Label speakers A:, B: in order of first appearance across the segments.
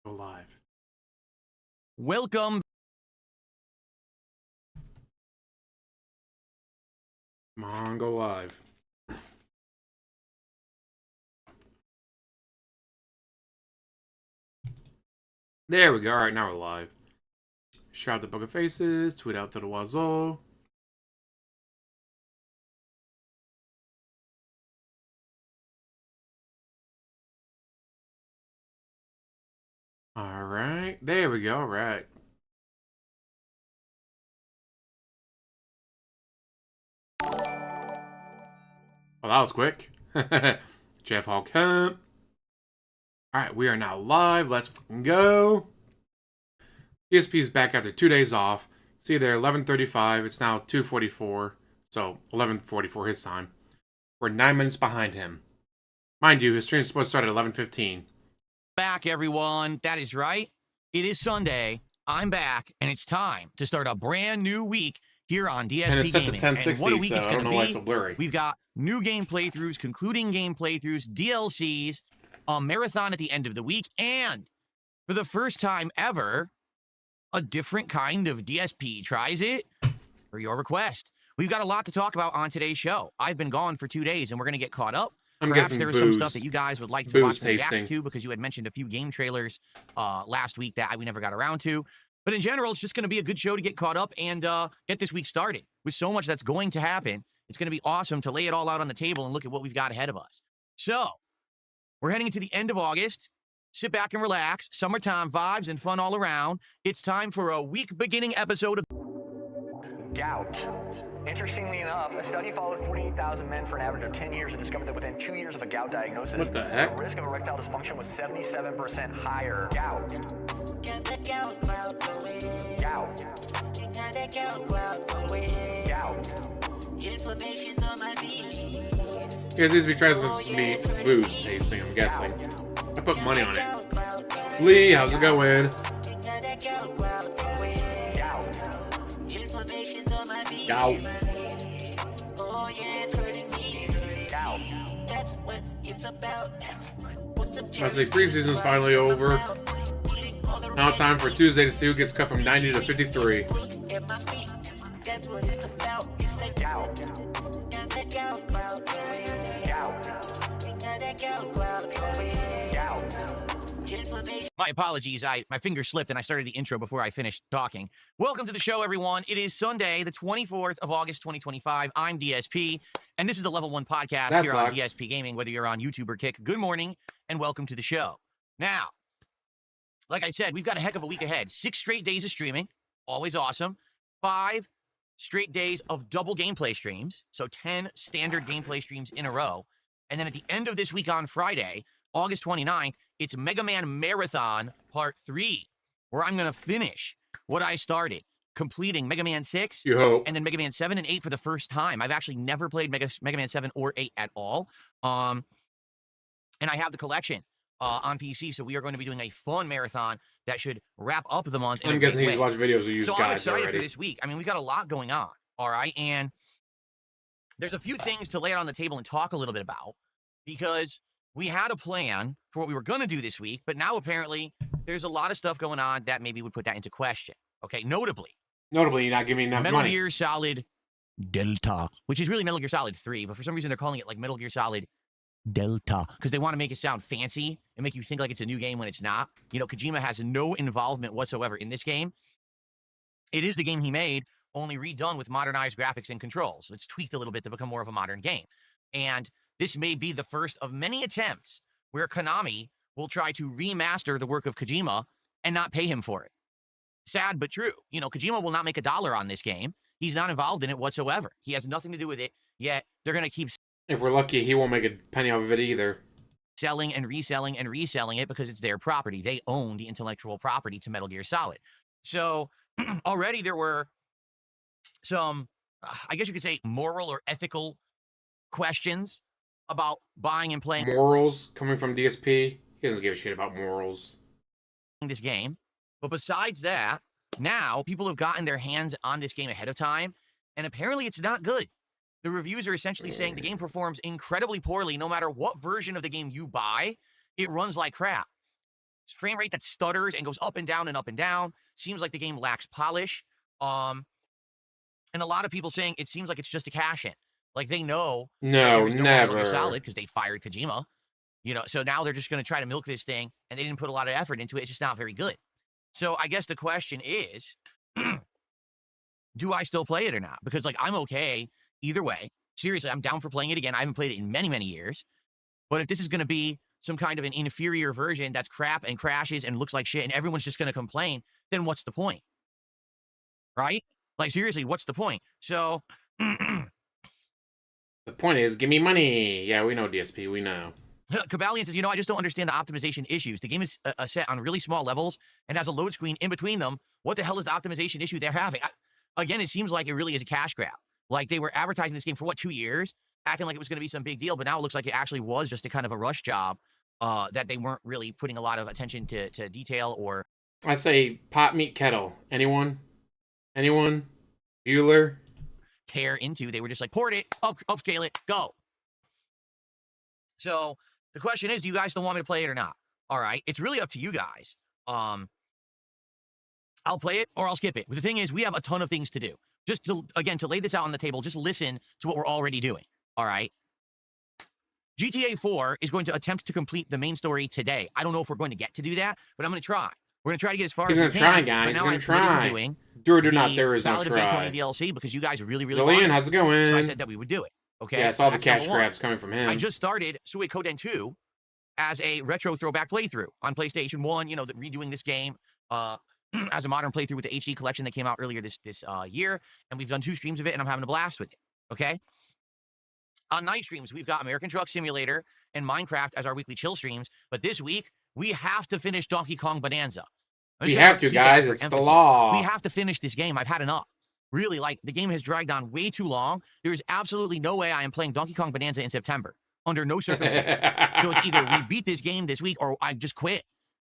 A: Go live.
B: Welcome.
A: Come on, go live. There we go. All right, now we're live. Shout out the Book of Faces. Tweet out to the Wazo. All right, there we go. All right. Well, that was quick. Jeff Hall Kemp. All right, we are now live. Let's fucking go. DSP is back after 2 days off. See there, 11:35. It's now 2:44, so 11:44 his time. We're 9 minutes behind him. Mind you, his stream is supposed to start at 11:15.
B: Back, everyone. That is right. It is Sunday. I'm back, and it's time to start a brand new week here on DSP
A: And it's set to
B: Gaming.
A: 1060,
B: and what a week
A: so
B: it's
A: I don't
B: going
A: know why
B: to
A: it's so
B: be.
A: blurry.
B: We've got new game playthroughs, concluding game playthroughs, DLCs, a marathon at the end of the week, and for the first time ever, a different kind of DSP tries it for your request. We've got a lot to talk about on today's show. I've been gone for 2 days, and we're going to get caught up. Perhaps there was some stuff that you guys would like to watch and react to because you had mentioned a few game trailers last week that we never got around to. But in general, it's just going to be a good show to get caught up and get this week started. With so much that's going to happen, it's going to be awesome to lay it all out on the table and look at what we've got ahead of us. So, we're heading into the end of August. Sit back and relax. Summertime vibes and fun all around. It's time for a week-beginning episode of
C: Gout. Interestingly enough, a study followed 48,000 men for an average of 10 years and discovered that within 2 years of a gout diagnosis,
A: What the heck?
C: the risk of erectile dysfunction was 77% higher. Gout.
D: Got that gout cloud going.
C: Gout.
D: Got that gout cloud going.
C: Gout.
D: Inflammation's on my feet.
A: Yeah, these be tries to be booze tasting, I'm guessing. I put money on it. Lee, how's it going?
D: Got that gout cloud going.
C: Gout.
D: Inflammation's on my feet.
A: Gout.
D: Oh yeah, it's hurting me.
C: Gout.
D: That's what it's about. What's up,
A: I say preseason's finally over. Now it's time for Tuesday to see who gets cut from 90 to 53.
D: At my feet. That's what it's about. It's that
C: Gout.
D: got that gout cloud going.
C: Gout.
D: Got that gout cloud going.
C: Gout.
D: Inflammation.
B: My apologies. My finger slipped and I started the intro before I finished talking. Welcome to the show, everyone. It is Sunday, the 24th of August, 2025. I'm DSP, and this is the Level 1 podcast
A: That
B: here on
A: sucks.
B: DSP Gaming, whether you're on YouTube or Kick. Good morning, and welcome to the show. Now, like I said, we've got a heck of a week ahead. 6 straight days of streaming, always awesome. 5 straight days of double gameplay streams, so 10 standard gameplay streams in a row. And then at the end of this week on Friday, August 29th, it's Mega Man Marathon Part 3, where I'm going to finish what I started, completing Mega Man 6
A: You hope.
B: and then Mega Man 7 and 8 for the first time. I've actually never played Mega Man 7 or 8 at all. And I have the collection on PC, so we are going to be doing a fun marathon that should wrap up the month in
A: I'm
B: a great
A: guessing he's
B: way.
A: watched videos of you
B: So I'm
A: guys
B: excited
A: already.
B: for this week. I mean, we've got a lot going on, all right? And there's a few things to lay out on the table and talk a little bit about because we had a plan for what we were going to do this week, but now apparently there's a lot of stuff going on that maybe would put that into question, okay? Notably,
A: Notably, you're not giving me enough
B: Metal
A: money.
B: Gear Solid Delta, which is really Metal Gear Solid 3, but for some reason they're calling it like Metal Gear Solid Delta because they want to make it sound fancy and make you think like it's a new game when it's not. You know, Kojima has no involvement whatsoever in this game. It is the game he made, only redone with modernized graphics and controls. It's tweaked a little bit to become more of a modern game. And this may be the first of many attempts where Konami will try to remaster the work of Kojima and not pay him for it. Sad but true. You know, Kojima will not make $1 on this game. He's not involved in it whatsoever. He has nothing to do with it, yet they're going to keep
A: If we're lucky, he won't make a penny off of it either.
B: selling and reselling and reselling it because it's their property. They own the intellectual property to Metal Gear Solid. So already there were some, I guess you could say, moral or ethical questions about buying and playing
A: Morals coming from DSP. He doesn't give a shit about morals.
B: this game. But besides that, now people have gotten their hands on this game ahead of time, and apparently it's not good. The reviews are essentially saying the game performs incredibly poorly no matter what version of the game you buy. It runs like crap. frame rate that stutters and goes up and down and up and down. Seems like the game lacks polish. And a lot of people saying it seems like it's just a cash in. Like they know that
A: No,
B: there is no Metal Gear
A: never.
B: Solid because they fired Kojima. You know, so now they're just going to try to milk this thing, and they didn't put a lot of effort into it. It's just not very good. So I guess the question is, do I still play it or not? Because like I'm okay either way. Seriously, I'm down for playing it again. I haven't played it in many, many years. But if this is going to be some kind of an inferior version that's crap and crashes and looks like shit and everyone's just going to complain, then what's the point? Right? Like seriously, what's the point? So
A: The point is, give me money. Yeah, we know DSP. We know.
B: Cabalian says, I just don't understand the optimization issues. The game is set on really small levels and has a load screen in between them. What the hell is the optimization issue they're having? Again, it seems like it really is a cash grab. Like they were advertising this game for 2 years, acting like it was going to be some big deal, but now it looks like it actually was just a kind of a rush job that they weren't really putting a lot of attention to detail or...
A: I say pot, meat, kettle. Anyone? Anyone? Bueller?
B: care into. They were just like, port it, upscale it, go. So the question is, do you guys still want me to play it or not? All right, it's really up to you guys. I'll play it or I'll skip it. But the thing is, we have a ton of things to do. Just to, again, to lay this out on the table, just listen to what we're already doing. All right. GTA 4 is going to attempt to complete the main story today. I don't know if we're going to get to do that, but I'm going to try. We're going to try to get as far as we can.
A: He's going to try, guys. He's going to try. Do or do not, there is no
B: Ballad of
A: try.
B: Daytona DLC because you guys really
A: Zillion,
B: wanted it.
A: how's it going?
B: So I said that we would do it. Okay.
A: Yeah, I saw the
B: that's
A: cash
B: number one.
A: grabs coming from him.
B: I just started Suikoden 2 as a retro throwback playthrough on PlayStation 1, you know, redoing this game as a modern playthrough with the HD collection that came out earlier this year. And we've done 2 streams of it, and I'm having a blast with it. Okay. On night streams, we've got American Truck Simulator and Minecraft as our weekly chill streams. But this week, we have to finish Donkey Kong Bonanza.
A: We have to, guys. It's the law.
B: We have to finish this game. I've had enough. Really, like, the game has dragged on way too long. There is absolutely no way I am playing Donkey Kong Bonanza in September. Under no circumstances. So it's either we beat this game this week or I just quit.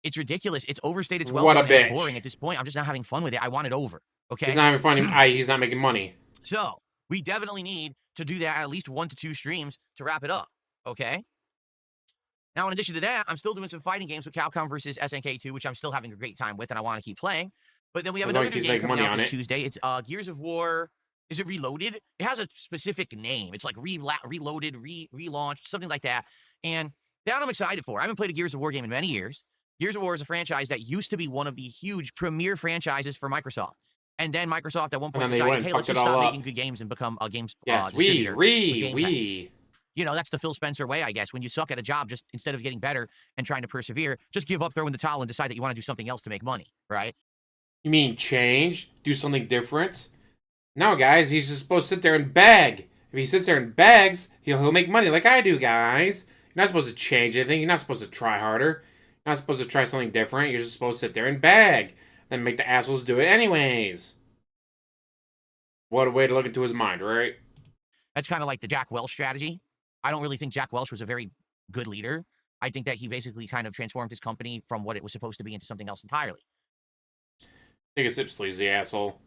B: It's ridiculous. It's overstated its welcome.
A: What a bitch.
B: It's boring at this point. I'm just not having fun with it. I want it over. Okay?
A: He's not having fun. He's not making money.
B: So we definitely need to do that at least 1 to 2 streams to wrap it up. Okay? Now, in addition to that, I'm still doing some fighting games with Capcom versus SNK 2, which I'm still having a great time with, and I want to keep playing. But then we have another new game coming out this Tuesday. It's Gears of War. Is it Reloaded? It has a specific name. It's like Reloaded, relaunched, something like that. And that I'm excited for. I haven't played a Gears of War game in many years. Gears of War is a franchise that used to be one of the huge premier franchises for Microsoft. And then Microsoft at one point decided, hey, let's just stop making good games and become a games distributor.
A: We.
B: You know, that's the Phil Spencer way, I guess. When you suck at a job, just instead of getting better and trying to persevere, just give up, throw in the towel, and decide that you want to do something else to make money, right?
A: You mean change? Do something different? No, guys, he's just supposed to sit there and beg. If he sits there and begs, he'll make money like I do, guys. You're not supposed to change anything. You're not supposed to try harder. You're not supposed to try something different. You're just supposed to sit there and beg. Then make the assholes do it anyways. What a way to look into his mind, right?
B: That's kind of like the Jack Welch strategy. I don't really think Jack Welch was a very good leader. I think that he basically kind of transformed his company from what it was supposed to be into something else entirely.
A: Take a sip, sleazy asshole.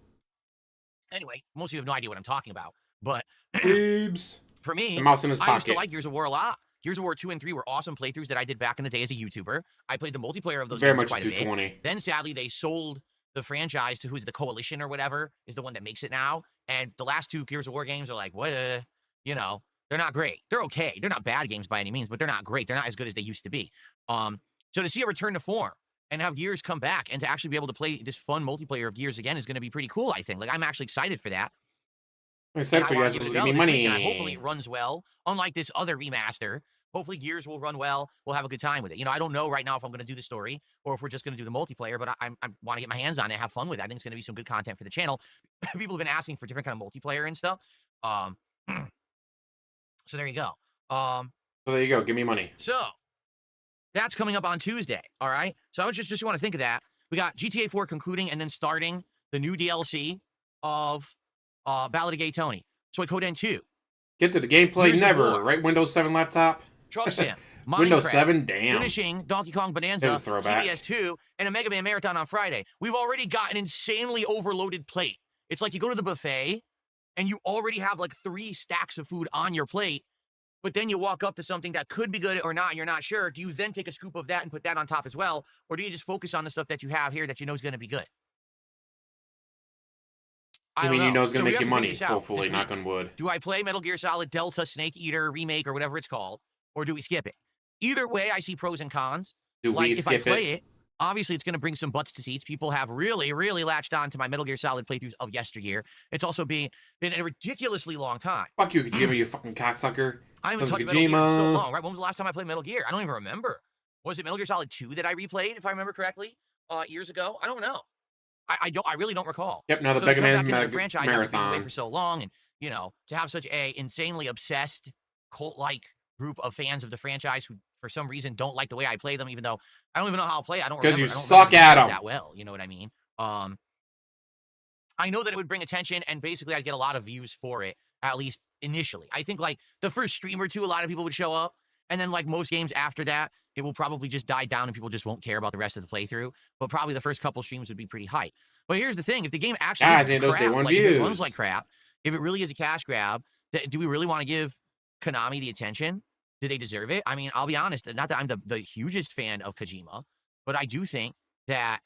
B: Anyway, most of you have no idea what I'm talking about. But for me,
A: the mouse in his pocket.
B: I used to like Gears of War a lot. Gears of War 2 and 3 were awesome playthroughs that I did back in the day as a YouTuber. I played the multiplayer of those games quite a bit. Then, sadly, they sold the franchise to who's the Coalition or whatever is the one that makes it now. And the last 2 Gears of War games are like, what? You know, they're not great. They're okay. They're not bad games by any means, but they're not great. They're not as good as they used to be. So to see a return to form and have Gears come back and to actually be able to play this fun multiplayer of Gears again is going to be pretty cool, I think. Like, I'm actually excited for that.
A: I'm excited for you guys to give me money.
B: Hopefully it runs well. Unlike this other remaster, hopefully Gears will run well. We'll have a good time with it. You know, I don't know right now if I'm going to do the story or if we're just going to do the multiplayer, but I want to get my hands on it, have fun with it. I think it's going to be some good content for the channel. People have been asking for different kind of multiplayer and stuff. So there you go.
A: So there you go. Give me money.
B: So that's coming up on Tuesday. All right. So I was just want to think of that. We got GTA 4 concluding and then starting the new DLC of Ballad of Gay Tony. Suikoden 2.
A: Get to the gameplay. Never. Right? Windows 7 laptop.
B: Truck Sim.
A: Windows 7. Damn.
B: Finishing Donkey Kong Bonanza. CBS 2 and a Mega Man Marathon on Friday. We've already got an insanely overloaded plate. It's like you go to the buffet and you already have like 3 stacks of food on your plate, but then you walk up to something that could be good or not, and you're not sure, do you then take a scoop of that and put that on top as well? Or do you just focus on the stuff that you have here that you know is going to be good? I
A: I
B: don't
A: mean, you know
B: know.
A: it's going
B: So
A: to
B: we
A: make
B: have
A: you
B: to figure
A: money,
B: this out
A: hopefully,
B: this
A: knock
B: week.
A: on wood.
B: Do I play Metal Gear Solid Delta, Snake Eater, Remake, or whatever it's called? Or do we skip it? Either way, I see pros and cons.
A: Do we
B: Like, if I
A: skip
B: play
A: it?
B: it, obviously it's going to bring some butts to seats. People have really, really latched on to my Metal Gear Solid playthroughs of yesteryear. It's also been a ridiculously long time.
A: Fuck you, Kojima, you fucking cocksucker.
B: I haven't
A: Sons of
B: touched Metal Gear in so
A: Kojima.
B: long, right? When was the last time I played Metal Gear? I don't even remember. Was it Metal Gear Solid 2 that I replayed, if I remember correctly, years ago? I don't know. I really don't recall.
A: Yep, now the
B: So to
A: Mega
B: jump
A: Man
B: back into the franchise after being away
A: Marathon.
B: for so long, and to have such a insanely obsessed cult-like group of fans of the franchise who, for some reason, don't like the way I play them, even though I don't even know how I'll play. I don't
A: 'Cause
B: remember.
A: you
B: I don't
A: suck
B: remember the
A: at
B: games
A: 'em.
B: that well. You know what I mean? I know that it would bring attention, and basically I'd get a lot of views for it, at least initially. I think like the first stream or two, a lot of people would show up, and then like most games after that, it will probably just die down and people just won't care about the rest of the playthrough. But probably the first couple streams would be pretty hype. But here's the thing: if the game actually
A: Guys,
B: is
A: those day
B: crap,
A: one
B: like if it runs
A: views.
B: like crap, if it really is a cash grab, do we really want to give Konami the attention? Do they deserve it? I mean, I'll be honest. Not that I'm the hugest fan of Kojima, but I do think that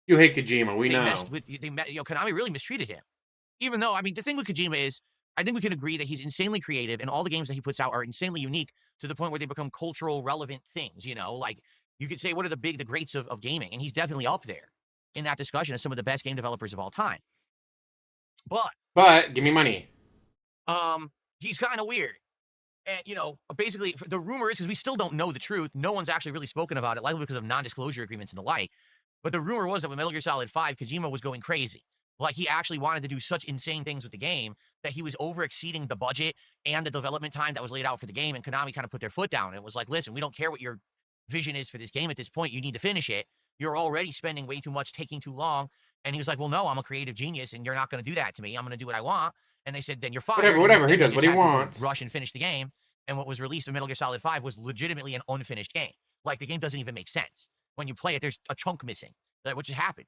A: You hate Kojima, we
B: they
A: know.
B: messed with Konami really mistreated him. Even though, I mean, the thing with Kojima is, I think we can agree that he's insanely creative, and all the games that he puts out are insanely unique to the point where they become cultural relevant things. Like you could say, what are the greats of gaming? And he's definitely up there in that discussion as some of the best game developers of all time.
A: But give me money.
B: He's kind of weird. And, basically, the rumor is, because we still don't know the truth, no one's actually really spoken about it, likely because of non-disclosure agreements and the like. But the rumor was that with Metal Gear Solid 5, Kojima was going crazy. Like, he actually wanted to do such insane things with the game that he was over-exceeding the budget and the development time that was laid out for the game, and Konami kind of put their foot down and was like, listen, we don't care what your vision is for this game at this point. You need to finish it. You're already spending way too much, taking too long. And he was like, well, no, I'm a creative genius, and you're not going to do that to me. I'm going to do what I want. And they said, then you're fired.
A: Whatever, he
B: Then
A: does
B: just
A: what he
B: had people
A: wants.
B: rush and finish the game. And what was released of Metal Gear Solid 5 was legitimately an unfinished game. Like, the game doesn't even make sense. When you play it, there's a chunk missing. Like, what just happened?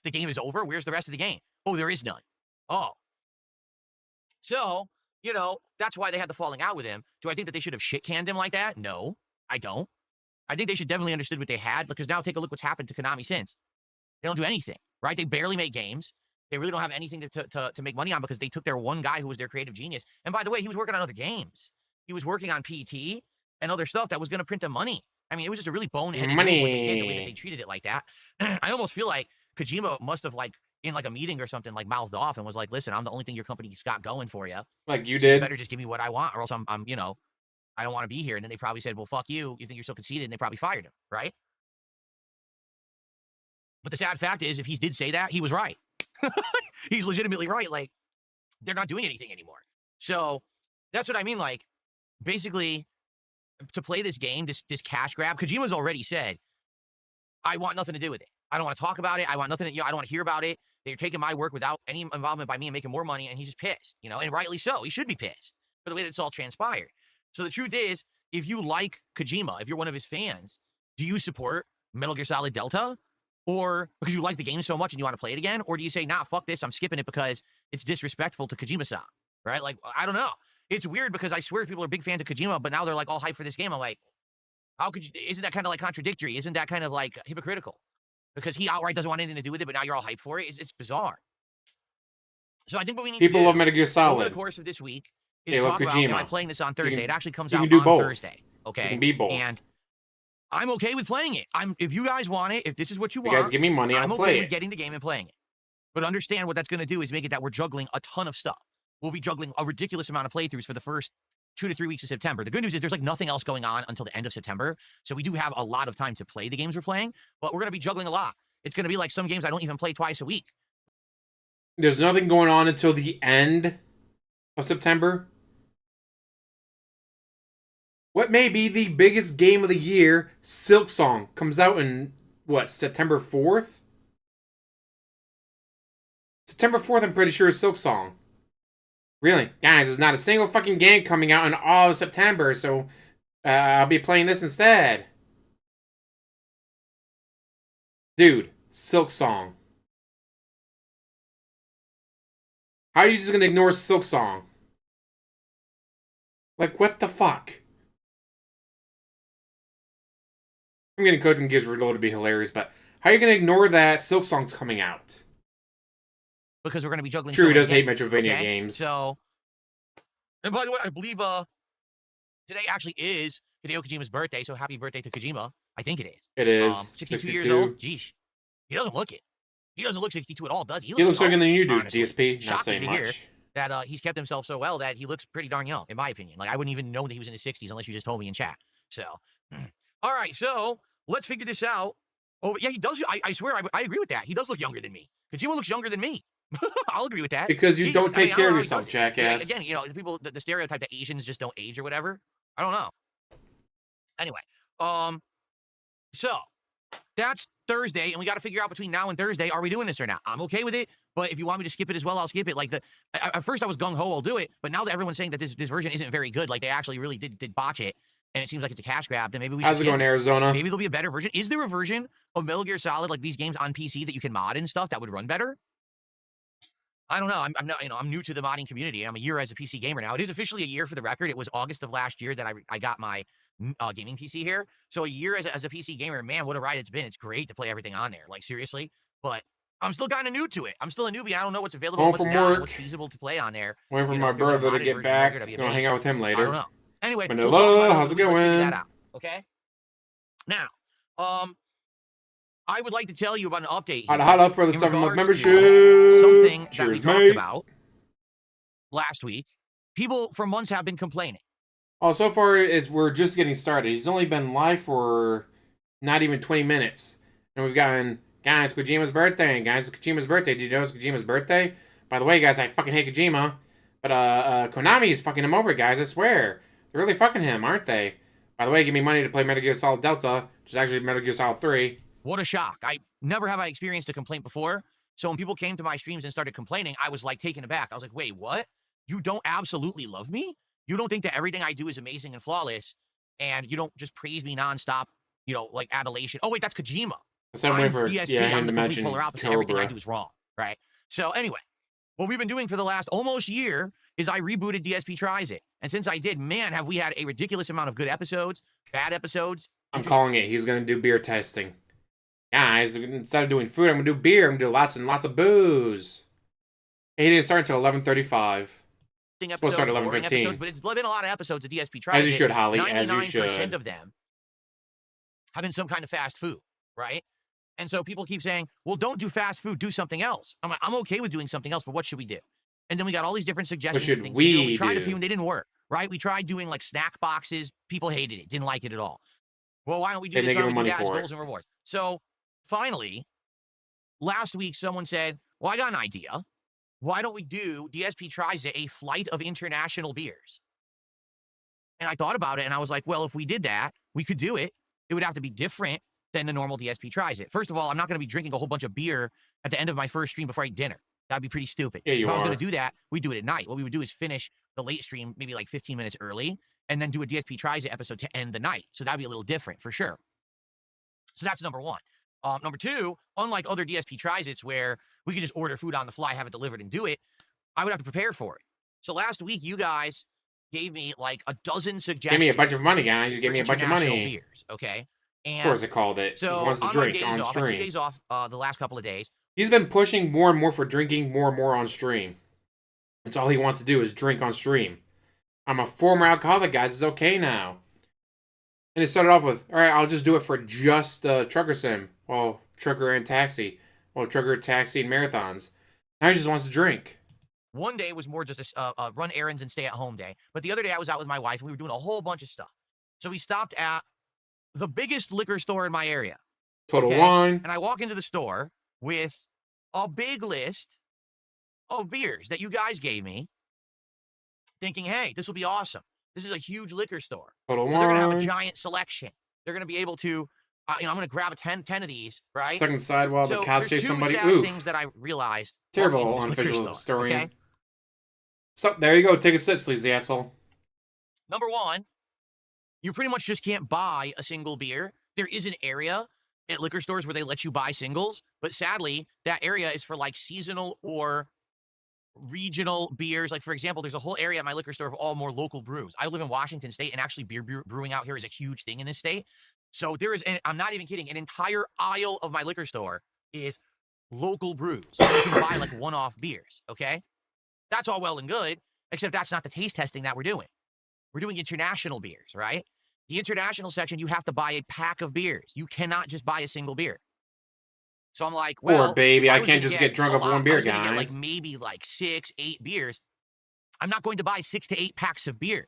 B: The game is over? Where's the rest of the game? Oh, there is none. Oh. So, that's why they had the falling out with him. Do I think that they should have shit-canned him like that? No, I don't. I think they should definitely understood what they had, because now take a look what's happened to Konami since. They don't do anything, right? They barely make games. They really don't have anything to make money on, because they took their one guy who was their creative genius. And by the way, he was working on other games. He was working on PT and other stuff that was going to print them money. I mean, it was just a really boneheaded move when they did, the way that they treated it like that. I almost feel like Kojima must have, like, in like a meeting or something, like mouthed off and was like, listen, I'm the only thing your company's got going for you.
A: Like you
B: So you
A: did.
B: better just give me what I want, or else I'm I don't want to be here. And then they probably said, well, fuck you. You think you're so conceited? And they probably fired him, right? But the sad fact is, if he did say that, he was right. He's legitimately right. Like, they're not doing anything anymore. So that's what I mean. Like, basically, to play this game, this cash grab, Kojima's already said, I want nothing to do with it. I don't want to talk about it. I want nothing. I don't want to hear about it. They're taking my work without any involvement by me and making more money, and he's just pissed, and rightly so. He should be pissed for the way that it's all transpired. So the truth is, if you like Kojima, if you're one of his fans, do you support Metal Gear Solid Delta? Or because you like the game so much and you want to play it again? Or do you say, nah, fuck this, I'm skipping it because it's disrespectful to Kojima-san, right? Like, I don't know. It's weird because I swear people are big fans of Kojima, but now they're like all hyped for this game. I'm like, how could you, isn't that kind of like contradictory? Isn't that kind of like hypocritical? Because he outright doesn't want anything to do with it, but now you're all hyped for it. It's bizarre. So I think what we need
A: People
B: to do
A: love Metal Gear
B: over the
A: Solid.
B: course of this week is
A: They love
B: talk about,
A: Kojima.
B: am I playing this on Thursday? It actually comes
A: you
B: out
A: can do
B: on
A: both.
B: Thursday. Okay.
A: You can be both.
B: And I'm okay with playing it. If you guys want it, if this is what you
A: You
B: want,
A: guys give me money,
B: I'm
A: I'll
B: okay
A: play
B: with
A: it.
B: getting the game and playing it. But understand what that's going to do is make it that we're juggling a ton of stuff. We'll be juggling a ridiculous amount of playthroughs for the first 2 to 3 weeks of September. The good news is there's like nothing else going on until the end of September. So we do have a lot of time to play the games we're playing, but we're going to be juggling a lot. It's going to be like some games I don't even play twice a week.
A: There's nothing going on until the end of September. What may be the biggest game of the year, Silk Song, comes out in, what, September 4th? September 4th, I'm pretty sure, is Silk Song. Really? Guys, there's not a single fucking game coming out in all of September, so I'll be playing this instead. Dude, Silk Song. How are you just gonna ignore Silk Song? Like, what the fuck? I'm getting Coach and Gears Reloaded to be hilarious, but how are you going to ignore that Silk Song's coming out?
B: Because we're going to be juggling.
A: True, he does hate
B: games,
A: Metroidvania games.
B: So, and by the way, I believe today actually is Hideo Kojima's birthday, so happy birthday to Kojima. I think it is.
A: It is.
B: 62 years old. Jeez. He doesn't look it. He doesn't look 62 at all, does he?
A: He looks younger than you do,
B: honestly.
A: DSP. Not
B: Shocking
A: saying
B: to hear
A: much.
B: that he's kept himself so well that he looks pretty darn young, in my opinion. Like, I wouldn't even know that he was in his 60s unless you just told me in chat. So, all right, so let's figure this out. Oh, yeah, he does. I swear, I agree with that. He does look younger than me. Kojima looks younger than me. I'll agree with that.
A: Because you don't take care of yourself, jackass.
B: Again, you know, the stereotype that Asians just don't age or whatever. I don't know. Anyway, so that's Thursday, and we got to figure out between now and Thursday, are we doing this or not? I'm okay with it, but if you want me to skip it as well, I'll skip it. Like, at first I was gung-ho, I'll do it, but now that everyone's saying that this version isn't very good, like they actually really did botch it, and it seems like it's a cash grab, then maybe we should
A: How's it going, Arizona?
B: Maybe there'll be a better version. Is there a version of Metal Gear Solid, like these games on PC, that you can mod and stuff that would run better? I don't know. I'm not, I'm new to the modding community. I'm a year as a PC gamer now. It is officially a year for the record. It was August of last year that I got my gaming PC here. So a year as a PC gamer, man, what a ride it's been. It's great to play everything on there. Like, seriously. But I'm still kind of new to it. I'm still a newbie. I don't know what's available, what's not, what's feasible to play on there.
A: Waiting for my brother to get back. Gonna hang out with him later.
B: I don't know. Anyway,
A: Manila, how's it going?
B: That out, okay. Now, I would like to tell you about an update here.
A: Hot up for the 7-month membership.
B: Something that we
A: Cheers,
B: talked
A: mate.
B: about last week. People for months have been complaining.
A: Oh, so far we're just getting started. He's only been live for not even 20 minutes. And we've gotten, guys, Kojima's birthday. Guys, it's Kojima's birthday. Did you know it's Kojima's birthday? By the way, guys, I fucking hate Kojima. But Konami is fucking him over, guys, I swear. They're really fucking him, aren't they? By the way, give me money to play Metal Gear Solid Delta, which is actually Metal Gear Solid 3.
B: What a shock. Never have I experienced a complaint before. So when people came to my streams and started complaining, I was like taken aback. I was like, wait, what? You don't absolutely love me? You don't think that everything I do is amazing and flawless? And you don't just praise me nonstop, you know, like adulation. Oh, wait, that's Kojima.
A: Same way for
B: DSP,
A: him
B: I'm
A: to
B: the complete
A: mention
B: polar opposite.
A: Cobra.
B: Everything I do is wrong, right? So anyway, what we've been doing for the last almost year is I rebooted DSP Tries It. And since I did, man, have we had a ridiculous amount of good episodes, bad episodes.
A: I'm calling it. He's going to do beer testing. Guys, instead of doing food, I'm going to do beer. I'm going to do lots and lots of booze. He didn't start until 11:35. Supposed to start at 11:15.
B: But it's been a lot of episodes of DSP Tries It.
A: As you should, Holly. As you should.
B: 99% of them have been some kind of fast food, right? And so people keep saying, well, don't do fast food, do something else. I'm like, I'm okay with doing something else, but what should we do? And then we got all these different suggestions.
A: What should
B: things
A: we
B: to do. We tried
A: do?
B: a few and they didn't work, right? We tried doing like snack boxes. People hated it, didn't like it at all. Well, why don't we do this? Why don't we do that as goals and rewards? So finally, last week, someone said, well, I got an idea. Why don't we do DSP Tries It, a flight of international beers? And I thought about it and I was like, well, if we did that, we could do it. It would have to be different than the normal DSP Tries It. First of all, I'm not going to be drinking a whole bunch of beer at the end of my first stream before I eat dinner. That'd be pretty stupid.
A: Yeah,
B: if I was going to do that, we'd do it at night. What we would do is finish the late stream maybe like 15 minutes early and then do a DSP Tries It episode to end the night. So that'd be a little different for sure. So that's number one. Number two, unlike other DSP Tries It's where we could just order food on the fly, have it delivered, and do it, I would have to prepare for it. So last week, you guys gave me like a dozen suggestions.
A: Give me a bunch of money, guys. You gave me a bunch of money.
B: Beers, okay? And
A: of course, it called it.
B: So
A: he wants to drink on
B: off,
A: stream.
B: 2 days off the last couple of days.
A: He's been pushing more and more for drinking more and more on stream. That's all he wants to do is drink on stream. I'm a former alcoholic, guys. It's okay now. And it started off with, all right, I'll just do it for just Trucker Sim. Well, Trucker and Taxi. Well, Trucker, Taxi, and Marathons. Now he just wants to drink.
B: One day was more just a run errands and stay at home day. But the other day I was out with my wife and we were doing a whole bunch of stuff. So we stopped at the biggest liquor store in my area.
A: Total Wine.
B: And I walk into the store with a big list of beers that you guys gave me, thinking, hey, this will be awesome. This is a huge liquor store.
A: Total Wine.
B: They're going to have a giant selection. They're going to be able to, I'm going to grab 10 of these, right?
A: Second side while the cops chase somebody.
B: There's two sad things that I realized.
A: Terrible unofficial story.
B: Okay?
A: So, there you go. Take a sip, sleazy asshole.
B: Number one, you pretty much just can't buy a single beer. There is an area at liquor stores where they let you buy singles, but sadly, that area is for like seasonal or regional beers. Like, for example, there's a whole area at my liquor store of all more local brews. I live in Washington State, and actually beer brewing out here is a huge thing in this state. So there is, and I'm not even kidding, an entire aisle of my liquor store is local brews. So you can buy like one-off beers, okay? That's all well and good, except that's not the taste testing that we're doing. We're doing international beers, right? The international section, you have to buy a pack of beers. You cannot just buy a single beer. So I'm like, well,
A: Poor baby, I
B: was
A: can't
B: gonna
A: just get drunk
B: a
A: off
B: lot.
A: one
B: I
A: beer,
B: was gonna get
A: guys.
B: like maybe like 6, 8 beers. I'm not going to buy 6 to 8 packs of beer.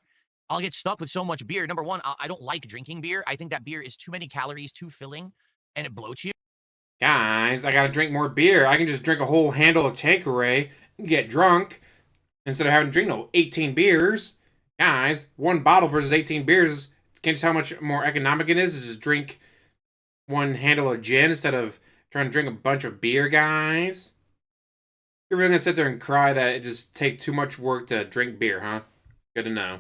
B: I'll get stuck with so much beer. Number one, I don't like drinking beer. I think that beer is too many calories, too filling, and it bloats you.
A: Guys, I gotta drink more beer. I can just drink a whole handle of Tanqueray and get drunk instead of having to drink 18 beers. Guys, one bottle versus 18 beers. Can't you tell how much more economic it is to just drink one handle of gin instead of trying to drink a bunch of beer, guys? You're really gonna sit there and cry that it just takes too much work to drink beer, huh? Good to know.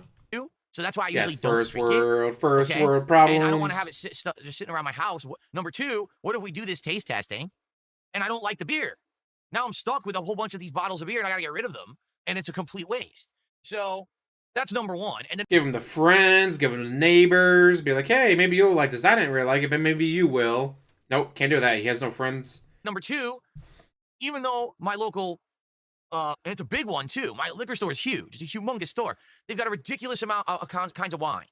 B: So that's why I
A: Yes,
B: usually don't
A: first
B: drink
A: world,
B: it.
A: first
B: Okay?
A: world problems.
B: And I don't want to have it just sitting around my house. Number two, what if we do this taste testing and I don't like the beer? Now I'm stuck with a whole bunch of these bottles of beer and I got to get rid of them. And it's a complete waste. So that's number one. And then
A: give them to friends, give them to neighbors. Be like, hey, maybe you'll like this. I didn't really like it, but maybe you will. Nope, can't do that. He has no friends.
B: number two, even though my local, and it's a big one too, my liquor store is huge. It's a humongous store. They've got a ridiculous amount of kinds of wine.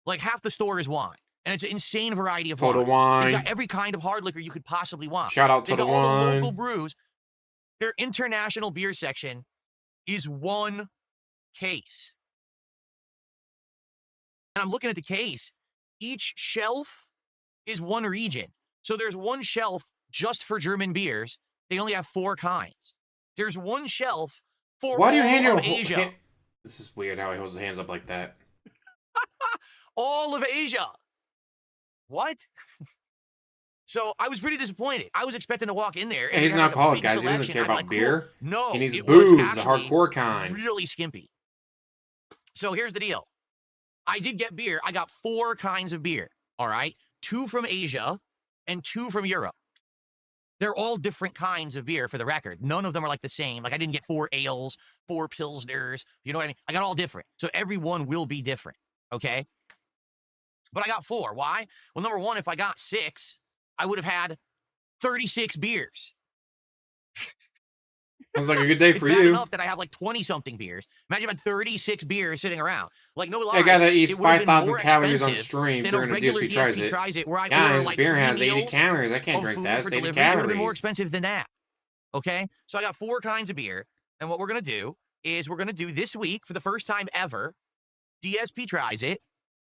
B: Like half the store is wine. And it's an insane variety of
A: Total
B: wine.
A: Wine.
B: They've got every kind of hard liquor you could possibly want.
A: Shout out
B: They've
A: Total
B: got all the
A: Wine.
B: local brews. Their international beer section is one case. And I'm looking at the case. Each shelf is one region. So there's one shelf just for German beers. They only have 4 kinds. There's one shelf for
A: Why do you
B: all
A: hand your
B: of Asia.
A: This is weird how he holds his hands up like that.
B: All of Asia. What? So I was pretty disappointed. I was expecting to walk in there.
A: Yeah, he's an
B: have, like, a
A: alcoholic,
B: big
A: guys. He doesn't
B: selection.
A: care
B: I'm
A: about
B: like, cool.
A: beer.
B: No,
A: He needs
B: it
A: booze,
B: was
A: the
B: actually
A: hardcore kind.
B: really skimpy. So here's the deal. I did get beer. I got 4 kinds of beer. All right. 2 from Asia and 2 from Europe. They're all different kinds of beer, for the record. None of them are like the same. Like I didn't get 4 ales, 4 pilsners. You know what I mean? I got all different. So every one will be different. Okay. But I got 4. Why? Well, number one, if I got 6, I would have had 36 beers.
A: Sounds like a good day
B: It's
A: for
B: bad
A: you.
B: enough that I have like 20-something beers. Imagine I had 36 beers sitting around. Like, no lie.
A: Yeah, a guy that eats
B: it would have been
A: 5,000
B: more
A: calories on
B: expensive
A: stream
B: than
A: during
B: a
A: a
B: regular
A: DSP Tries It.
B: where I order
A: Guys,
B: like
A: beer
B: 3
A: has 80
B: meals
A: calories. I can't
B: of
A: drink
B: food
A: that.
B: for
A: It's 80
B: delivery. It would have been more
A: calories.
B: expensive than that. Okay? So I got 4 kinds of beer. And what we're going to do is we're going to do this week, for the first time ever, DSP Tries It,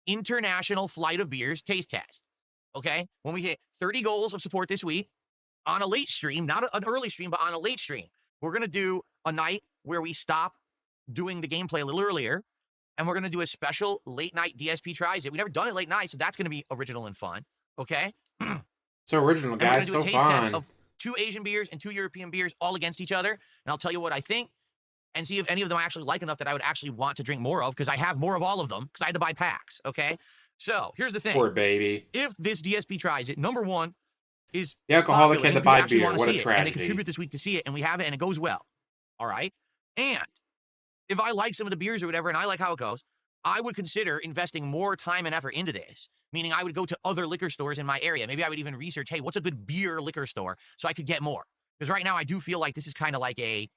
B: International Flight of Beers Taste Test. Okay? When we hit 30 goals of support this week, on a late stream, not an early stream, but on a late stream, we're going to do a night where we stop doing the gameplay a little earlier, and we're going to do a special late night DSP Tries It. We've never done it late night, so that's going to be original and fun. Okay?
A: So original,
B: And we're
A: guys.
B: gonna
A: So
B: do a taste test
A: fun.
B: of 2 Asian beers and 2 European beers all against each other, and I'll tell you what I think, and see if any of them I actually like enough that I would actually want to drink more of, because I have more of all of them, because I had to buy packs, okay? So, here's the thing.
A: Poor baby.
B: If this DSP Tries It, number one, is
A: The alcoholic
B: popular,
A: had to
B: and people
A: buy
B: actually
A: beer.
B: wanna
A: What a
B: see it, and they
A: tragedy.
B: contribute this week to see it, and we have it, and it goes well, all right? And if I like some of the beers or whatever, and I like how it goes, I would consider investing more time and effort into this, meaning I would go to other liquor stores in my area. Maybe I would even research, hey, what's a good beer liquor store, so I could get more. Because right now I do feel like this is kind of like a,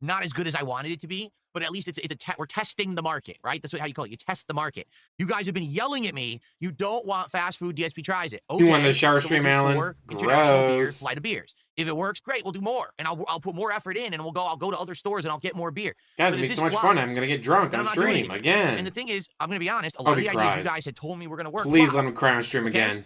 B: not as good as I wanted it to be, but at least we're testing the market, right? That's how you call it. You test the market. You guys have been yelling at me. You don't want fast food. DSP Tries It. Okay,
A: You want the shower
B: so
A: stream,
B: we'll do
A: Alan?
B: 4 international beers,
A: Gross.
B: flight of beers. If it works, great. We'll do more, and I'll put more effort in, and I'll go to other stores and I'll get more beer.
A: Guys,
B: But
A: it'll be
B: if
A: so
B: this
A: much fun. I'm
B: flops,
A: gonna get drunk
B: then
A: on
B: I'm not doing
A: stream
B: anything.
A: again.
B: And the thing is, I'm gonna be honest. A lot of
A: he
B: the ideas you
A: cries.
B: guys had told me were gonna work.
A: Please
B: flop.
A: let him cry on stream
B: Okay?
A: again.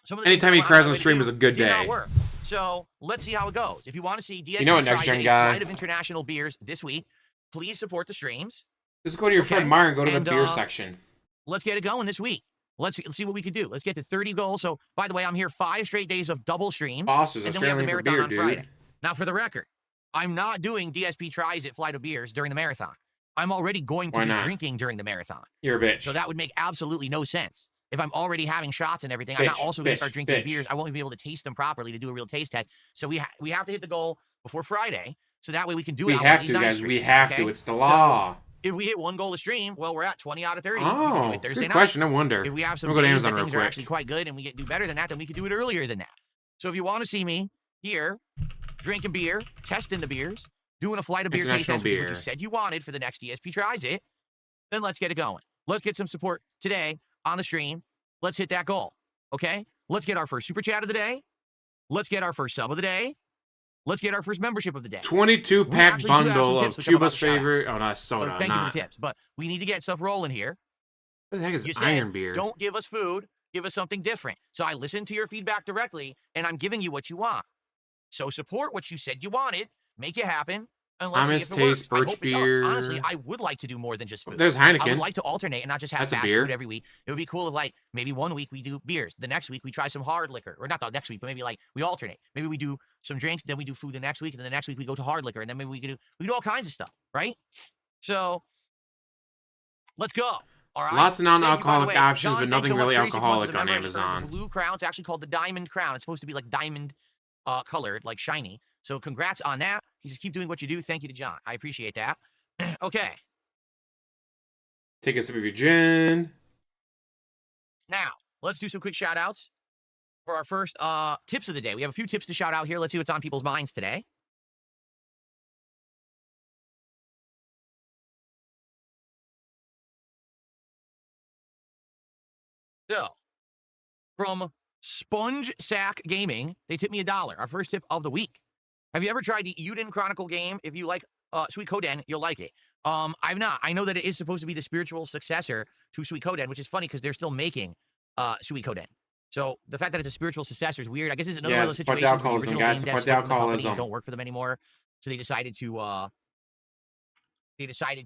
B: Some of the things
A: Anytime
B: I
A: he
B: wanted
A: cries
B: to
A: on stream
B: do
A: is a good
B: did not
A: day.
B: work. So let's see how it goes. If you want to see DSP
A: know what,
B: Tries
A: next gen
B: It,
A: guy?
B: Flight of International Beers this week, please support the streams.
A: Just go to your
B: Okay.
A: friend Myron and go to
B: And,
A: the beer section.
B: Let's get it going this week. Let's see what we can do. Let's get to 30 goals. So, by the way, I'm here 5 straight days of double streams.
A: Bosses,
B: and then we have the
A: Australian for
B: marathon
A: beer,
B: on
A: dude.
B: Friday. Now, for the record, I'm not doing DSP Tries It Flight of Beers during the marathon. I'm already going to
A: Why
B: be
A: not?
B: drinking during the marathon.
A: You're a bitch.
B: So that would make absolutely no sense. If I'm already having shots and everything, I'm not
A: Bitch,
B: also going
A: bitch,
B: to start drinking
A: bitch.
B: beers. I won't be able to taste them properly to do a real taste test. So we have to hit the goal before Friday. So that way we can do it.
A: We
B: on
A: have
B: these
A: to,
B: night
A: guys. We
B: streams,
A: have
B: okay?
A: to. It's the law.
B: So if we hit 1 goal a stream, well, we're at 20 out of 30. We can do
A: Oh,
B: it Thursday
A: good
B: night.
A: question. I wonder.
B: If we have some
A: I'm gonna go to
B: games that
A: Amazon real
B: things are
A: quick.
B: actually quite good and we do better than that, then we can do it earlier than that. So if you want to see me here, drinking beer, testing the beers, doing a flight of beer taste
A: International
B: test, which is what
A: beer.
B: you said you wanted for the next DSP Tries It, then let's get it going. Let's get some support today on the stream. Let's hit that goal, okay? Let's get our first super chat of the day. Let's get our first sub of the day. Let's get our first membership of the day.
A: 22-pack
B: actually do have some
A: bundle
B: tips,
A: of
B: which I'm about
A: Cuba's
B: to shout out.
A: favorite. Oh, no, that's
B: So
A: soda.
B: thank you for
A: Not.
B: the tips, but we need to get stuff rolling here.
A: What the heck is
B: You said,
A: iron beer?
B: don't give us food, give us something different. So I listened to your feedback directly, and I'm giving you what you want. So support what you said you wanted, make it happen, and let's see
A: Honest
B: if it works.
A: Taste
B: I
A: birch
B: hope it does.
A: beer.
B: Honestly, I would like to do more than just food.
A: There's
B: I would
A: Heineken.
B: like to alternate and not just have
A: That's a
B: fast
A: beer.
B: food every week. It would be cool if, like, maybe one week we do beers. The next week we try some hard liquor. Or not the next week, but maybe, like, we alternate. Maybe we do some drinks, then we do food the next week, and then the next week we go to hard liquor, and then maybe we can do all kinds of stuff, right? So, let's go. All right.
A: Lots of
B: Thank you, by the
A: non-alcoholic
B: way.
A: options,
B: John,
A: but
B: thanks
A: nothing
B: so much.
A: really
B: 36 months as a
A: alcoholic on
B: member. He's earned
A: Amazon.
B: the blue crown. It's actually called the Diamond Crown. It's supposed to be like diamond colored, like shiny. So congrats on that. You just keep doing what you do. Thank you to John. I appreciate that. Okay.
A: Take a sip of your gin.
B: Now, let's do some quick shout outs for our first tips of the day. We have a few tips to shout out here. Let's see what's on people's minds today. So, from Sponge Sack Gaming, they tipped me $1. Our first tip of the week. Have you ever tried the Uden Chronicle game? If you like Suikoden, you'll like it. I've not. I know that it is supposed to be the spiritual successor to Suikoden, which is funny because they're still making Suikoden. So the fact that it's a spiritual successor is weird. I guess it's another one of those
A: Support
B: situations
A: the
B: where the
A: alcoholism,
B: original
A: guys.
B: game
A: Support
B: devs
A: the
B: split from the company
A: alcoholism.
B: and don't work for them anymore. So they decided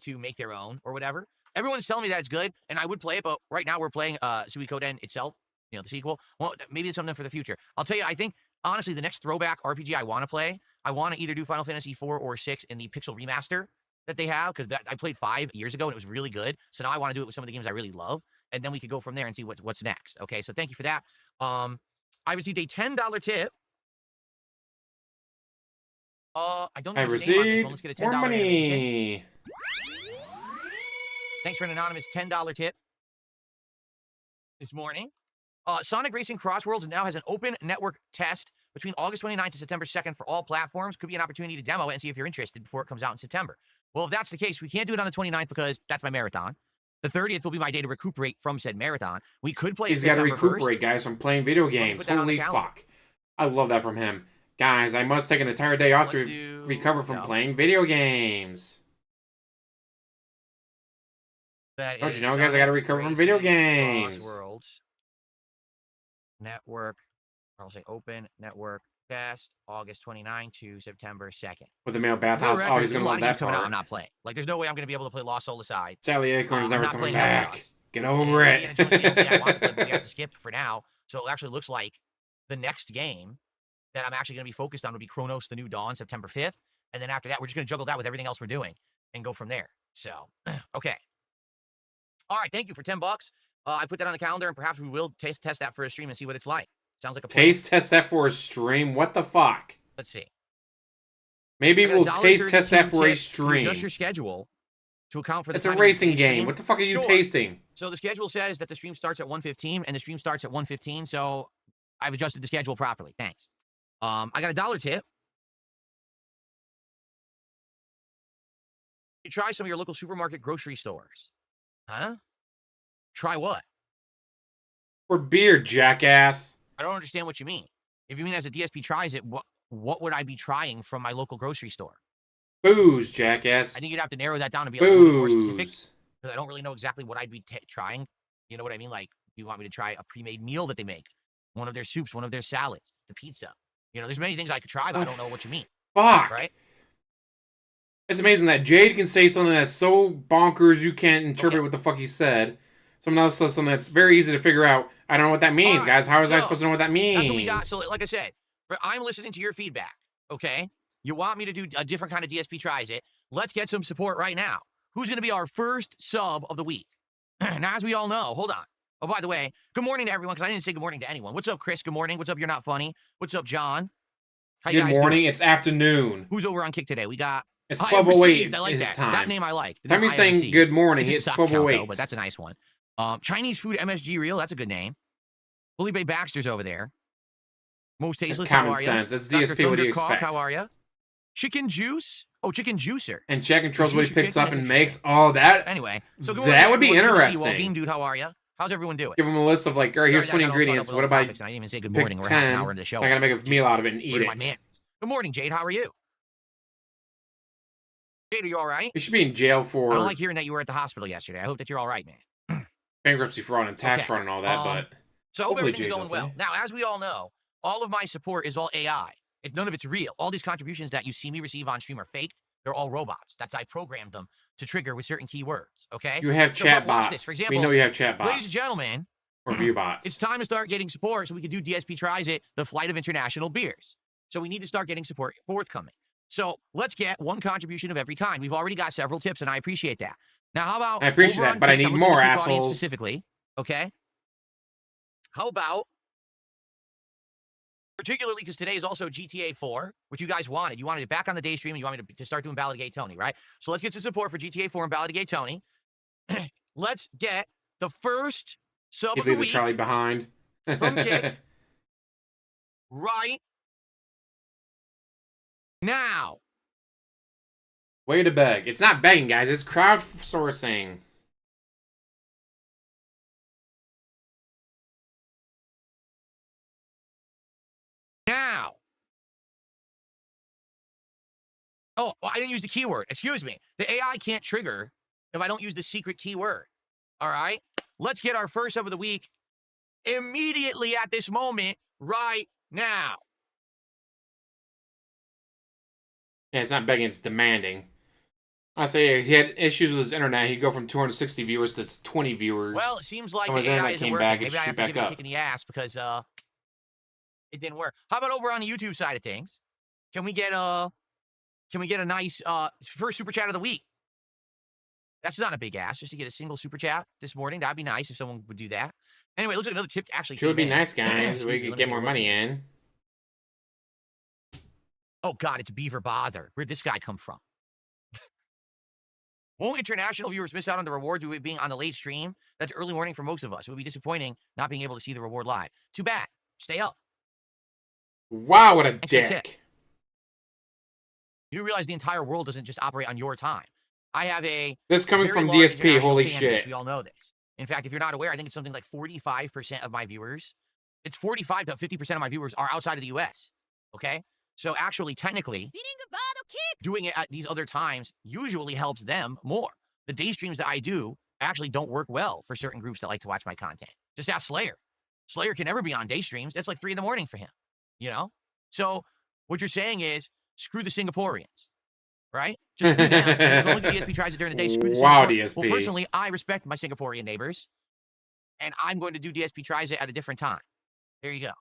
B: to make their own or whatever. Everyone's telling me that it's good, and I would play it, but right now we're playing Suikoden itself, the sequel. Well, maybe it's something for the future. I'll tell you, I think, honestly, the next throwback RPG I want to play, I want to either do Final Fantasy 4 or 6 in the Pixel Remaster that they have, because I played 5 years ago, and it was really good. So now I want to do it with some of the games I really love, and then we could go from there and see what's next. Okay, so thank you for that. I received a $10 tip. I don't know
A: I
B: his name on this
A: received
B: one. Let's get a
A: more
B: $10 animation.
A: money.
B: Thanks for an anonymous $10 tip this morning. Sonic Racing Crossworlds now has an open network test between August 29th to September 2nd for all platforms. Could be an opportunity to demo it and see if you're interested before it comes out in September. Well, if that's the case, we can't do it on the 29th because that's my marathon. The 30th will be my day to recuperate from said marathon. We could play
A: He's got to
B: September 1st.
A: recuperate, guys, from playing video games.
B: put that on the
A: Holy
B: calendar.
A: fuck. I love that from him. Guys, I must take an entire day off
B: Let's
A: to
B: do-
A: recover from
B: yeah.
A: playing video games.
B: That
A: Don't
B: is
A: you know, guys, I gotta recover from video
B: Racing
A: games.
B: Crossworlds Network. I'll say open network test August 29th to September 2nd.
A: With the male
B: For the
A: bathhouse.
B: record,
A: Oh, he's
B: there's
A: going
B: a
A: to
B: lot
A: love
B: of games
A: that
B: coming out I'm
A: part.
B: not playing. Like, there's no way I'm going to be able to play Lost Soul Aside.
A: Sally Acorn's
B: I'm
A: never
B: not
A: coming
B: playing Among
A: back.
B: Us.
A: Get over
B: And
A: it.
B: Indiana Jones DLC I want to play, but we have to skip for now. So it actually looks like the next game that I'm actually going to be focused on would be Chronos: The New Dawn, September 5th. And then after that, we're just going to juggle that with everything else we're doing and go from there. So, okay. All right, thank you for $10. I put that on the calendar, and perhaps we will test that for a stream and see what it's like. Sounds like a plan.
A: Taste test that for a stream? What the fuck?
B: Let's see.
A: Maybe
B: I got
A: we'll
B: $1.32
A: taste test that for a
B: tip to
A: stream.
B: Adjust your schedule to account for the
A: It's a
B: timing of
A: racing
B: today's
A: game.
B: stream.
A: What the fuck are you
B: Sure.
A: tasting?
B: So the schedule says that the stream starts at 1:15, and the stream starts at 1:15. So I've adjusted the schedule properly. Thanks. I got a $1 tip. You try some of your local supermarket grocery stores. Huh? Try what?
A: For beer, jackass.
B: I don't understand what you mean. If you mean as a DSP tries it, what would I be trying from my local grocery store?
A: Booze, jackass.
B: I think you'd have to narrow that down to be a little bit more specific.
A: Booze.
B: Because I don't really know exactly what I'd be trying. You know what I mean? Like, do you want me to try a pre-made meal that they make? One of their soups, one of their salads, the pizza. You know, there's many things I could try, but I don't know what you mean,
A: Fuck.
B: right?
A: It's amazing that Jade can say something that's so bonkers you can't interpret what the fuck he said. Someone else says something that's very easy to figure out. I don't know what that means,
B: Alright,
A: guys. How was I
B: so,
A: supposed to know what that means?
B: That's what we got. So, like I said, I'm listening to your feedback, okay? You want me to do a different kind of DSP tries it. Let's get some support right now. Who's going to be our first sub of the week? Now, as we all know, hold on. Oh, by the way, good morning to everyone, because I didn't say good morning to anyone. What's up, Chris? Good morning. What's up, You're Not Funny? What's up, John? How you
A: Good
B: guys
A: morning.
B: doing?
A: It's afternoon.
B: Who's over on Kick today? We got.
A: It's
B: I have
A: 12:08.
B: received. I like
A: Is
B: that.
A: time.
B: That name I like. The
A: Time
B: name
A: you're
B: I have
A: saying
B: received.
A: good morning.
B: It's
A: It's
B: a sock count, though,
A: 12:08.
B: but that's a nice one. Chinese food MSG Reel. That's a good name. Felipe Baxter's over there. Most tasteless.
A: Common
B: How are
A: sense.
B: you?
A: That's
B: Dr.
A: DSP. What do you
B: Thundercock,
A: expect?
B: How are you? Chicken juice. Oh, chicken juicer.
A: And Check controls what he
B: Juicer
A: picks
B: chicken,
A: up
B: that's
A: and makes.
B: interesting.
A: Oh, that
B: Anyway, so good
A: that
B: morning,
A: would be
B: everyone. Good to see you all.
A: interesting.
B: Game Dude, how are you? How's everyone doing?
A: Give him a list of like, all right, here's
B: Sorry,
A: 20
B: I got all caught up
A: ingredients.
B: with
A: What
B: all
A: if
B: the
A: I
B: topics, and I didn't even say good
A: pick
B: morning. We're half an
A: 10?
B: hour into the show.
A: I gotta make a meal out of it and eat
B: Where
A: it.
B: my man? Good morning, Jade. How are you? Jade, are you all right?
A: You should be in jail
B: I
A: for
B: don't like hearing that you were at the hospital yesterday. I hope that you're all right, man.
A: bankruptcy fraud and tax
B: Okay.
A: fraud and all that, but
B: So I hope
A: hopefully
B: everything's
A: Jade's
B: going well.
A: okay.
B: Now, as we all know, all of my support is all AI. None of it's real. All these contributions that you see me receive on stream are faked. They're all robots. I programmed them to trigger with certain keywords, okay?
A: You have
B: So
A: chat
B: watch
A: bots.
B: this. For example,
A: we know you have chat bots
B: ladies and gentlemen,
A: or view bots.
B: it's time to start getting support so we can do DSP Tries It, the Flight of International Beers. So we need to start getting support forthcoming. So let's get one contribution of every kind. We've already got several tips, and I appreciate that. Now, how about
A: I appreciate
B: over
A: that,
B: on
A: but I
B: Kick,
A: need
B: I'm looking at
A: more
B: the Kick audience
A: assholes.
B: specifically, okay? How about, particularly because today is also GTA 4, which you guys wanted. You wanted it back on the day stream, and you want me to start doing Ballad Gay Tony, right? So let's get some support for GTA 4 and Ballad Gay Tony. Let's get the first sub
A: You
B: of the
A: leave the
B: week
A: Charlie behind.
B: from Kick right now.
A: Way to beg. It's not begging, guys. It's crowdsourcing.
B: Now. Oh, well, I didn't use the keyword. Excuse me. The AI can't trigger if I don't use the secret keyword. All right? Let's get our first sub of the week immediately at this moment, right now.
A: Yeah, it's not begging, it's demanding. I say he had issues with his internet. He'd go from 260 viewers to 20 viewers.
B: Well, it seems like
A: When his
B: the AI
A: internet
B: isn't
A: came
B: working.
A: back, it
B: Maybe I
A: shoot
B: have to
A: back
B: give it a
A: up.
B: kick in the ass because it didn't work. How about over on the YouTube side of things? Can we get a nice first super chat of the week? That's not a big ask, just to get a single super chat this morning. That'd be nice if someone would do that. Anyway, let's look at another tip. Actually,
A: Sure would be
B: came in.
A: nice, guys.
B: Excuse
A: We
B: me,
A: could
B: let me
A: get
B: take
A: more
B: a look.
A: money in.
B: Oh God, it's Beaver Bother. Where'd this guy come from? Won't international viewers miss out on the reward due to it being on the late stream? That's early morning for most of us. It would be disappointing not being able to see the reward live. Too bad. Stay up.
A: Wow, what a
B: Extra tip.
A: dick.
B: You do realize the entire world doesn't just operate on your time. I have a
A: This coming
B: very
A: from
B: large
A: DSP,
B: international
A: holy
B: fan base.
A: shit.
B: We all know this. In fact, if you're not aware, I think it's something like 45% of my viewers. It's 45 to 50% of my viewers are outside of the U.S. Okay? So actually, technically, doing it at these other times usually helps them more. The day streams that I do actually don't work well for certain groups that like to watch my content. Just ask Slayer. Slayer can never be on day streams. That's like 3 a.m. for him, you know? So what you're saying is, screw the Singaporeans, right? Just screw them. Go look at DSP Tries It during the day. Screw the
A: Wow,
B: Singapore.
A: DSP.
B: Well, personally, I respect my Singaporean neighbors, and I'm going to do DSP Tries It at a different time. There you go.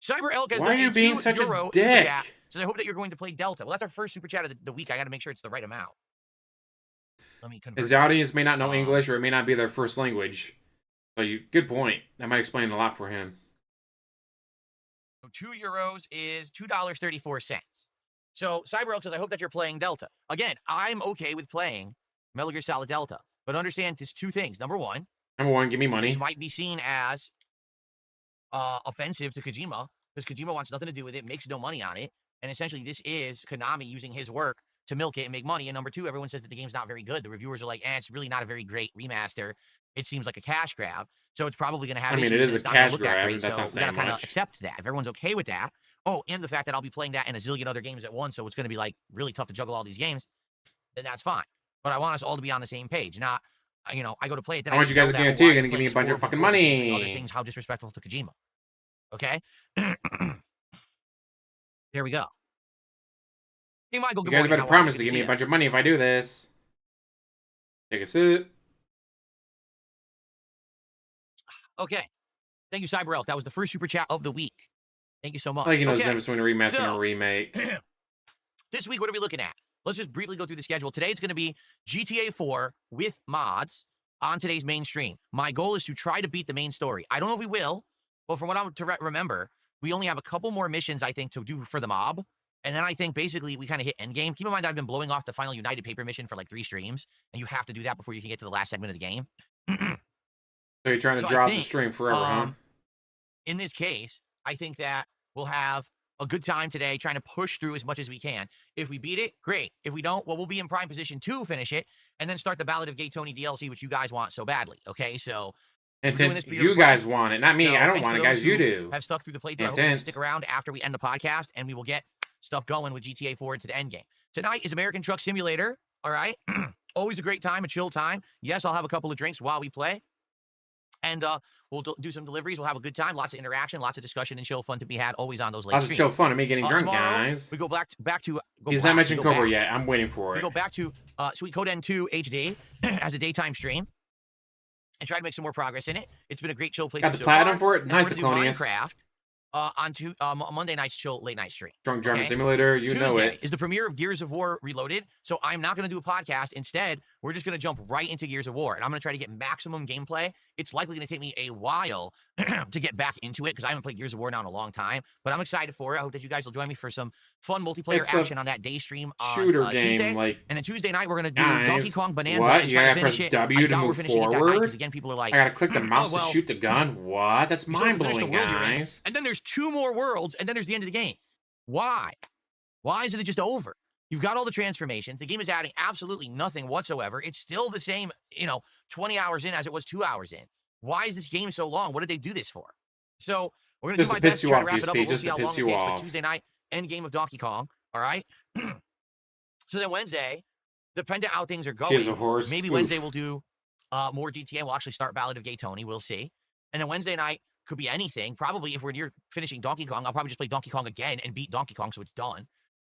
B: Cyber Elk has
A: Why are
B: done
A: you
B: a
A: being
B: €2
A: such a
B: super
A: dick?
B: chat. Says, I hope that you're going to play Delta. Well, that's our first super chat of the week. I got to make sure it's the right amount. Let me convert.
A: His audience may not know English, or it may not be their first language. So good point. That might explain a lot for him.
B: So €2 is $2.34. So Cyber Elk says, I hope that you're playing Delta. Again, I'm okay with playing Metal Gear Solid Delta, but understand there's 2 things. Number one,
A: Give me money.
B: this might be seen as offensive to Kojima, because Kojima wants nothing to do with it, makes no money on it, and essentially this is Konami using his work to milk it and make money. And number 2, everyone says that the game's not very good. The reviewers are like, it's really not a very great remaster. It seems like a cash grab, so it's probably going to have
A: I mean,
B: issues
A: it is
B: and
A: a
B: it's not gonna
A: cash
B: look that
A: grab,
B: great,
A: and that's
B: so
A: not
B: we gotta
A: saying
B: kind of
A: much.
B: accept that. If everyone's okay with that, and the fact that I'll be playing that and a zillion other games at once, so it's going to be like really tough to juggle all these games, then that's fine. But I want us all to be on the same page, not, I go to play it. Then
A: I want you guys to guarantee you're going to give me a bunch of fucking money.
B: Other things, how disrespectful to Kojima. Okay? There we go. Hey, Michael,
A: You
B: good
A: guys
B: morning.
A: better
B: How are you?
A: promise
B: Good
A: to give
B: see
A: me a
B: ya.
A: bunch of money if I do this. Take a sip.
B: Okay. Thank you, Cyber Elk. That was the first super chat of the week. Thank you so much.
A: I think he knows the
B: Okay.
A: difference between a remaster and
B: So-
A: a remake.
B: This week, what are we looking at? Let's just briefly go through the schedule. Today, it's going to be GTA 4 with mods on today's main stream. My goal is to try to beat the main story. I don't know if we will, but from what I remember, We only have a couple more missions, I think, to do for the mob. And then I think basically we kind of hit endgame. Keep in mind, I've been blowing off the final United Paper mission for like 3 streams, and you have to do that before you can get to the last segment of the game.
A: So you're trying to
B: So
A: draw
B: I
A: out the
B: think,
A: stream forever, huh?
B: In this case, I think that we'll have a good time today trying to push through as much as we can. If we beat it, great. If we don't, well, we'll be in prime position to finish it and then start the Ballad of Gay Tony DLC, which you guys want so badly. Okay, so
A: And since you guys want it, not me.
B: so
A: I don't
B: thanks
A: want
B: to
A: it,
B: those
A: guys. You
B: who
A: do.
B: have stuck through the playthrough. I hope you stick around after we end the podcast, and we will get stuff going with GTA 4 into the end game. Tonight is American Truck Simulator. All right, always a great time, a chill time. Yes, I'll have a couple of drinks while we play. And we'll do some deliveries. We'll have a good time. Lots of interaction, lots of discussion and chill fun to be had. Always on those late
A: Lots of
B: streams.
A: chill fun. Me getting drunk,
B: Tomorrow,
A: guys.
B: we go back to.
A: He's not mentioned Cobra yet. I'm waiting for it.
B: We go back to Sweet Coden 2 HD as a daytime stream and try to make some more progress in it. It's been a great chill playthrough.
A: Got the platinum for it.
B: And
A: Nice,
B: we're gonna do Minecraft on Monday night's chill late night stream.
A: Drunk Driving Simulator. You
B: Tuesday
A: know it.
B: is the premiere of Gears of War Reloaded. So I'm not going to do a podcast. Instead, we're just going to jump right into Gears of War. And I'm going to try to get maximum gameplay. It's likely going to take me a while to get back into it because I haven't played Gears of War now in a long time. But I'm excited for it. I hope that you guys will join me for some fun multiplayer action on that day stream on
A: shooter game,
B: Tuesday.
A: like,
B: and then Tuesday night, we're going to do Donkey Kong Bonanza
A: what?
B: and
A: You
B: try
A: gotta
B: to finish
A: press
B: it.
A: W to move forward?
B: Because again, people are like,
A: I gotta click the mouse
B: well,
A: to shoot the gun. What? That's
B: you still have to finish the
A: mind-blowing,
B: world you're in.
A: guys.
B: And then there's 2 more worlds, and then there's the end of the game. Why? Why isn't it just over? You've got all the transformations. The game is adding absolutely nothing whatsoever. It's still the same, 20 hours in as it was 2 hours in. Why is this game so long? What did they do this for? So we're going to do my best to try to wrap it up, but we'll see how long it takes. But Tuesday night, end game of Donkey Kong, all right? So then Wednesday, depending on how things are going, maybe Wednesday we'll do more GTA. We'll actually start Ballad of Gay Tony. We'll see. And then Wednesday night could be anything. Probably if we're near finishing Donkey Kong, I'll probably just play Donkey Kong again and beat Donkey Kong so it's done.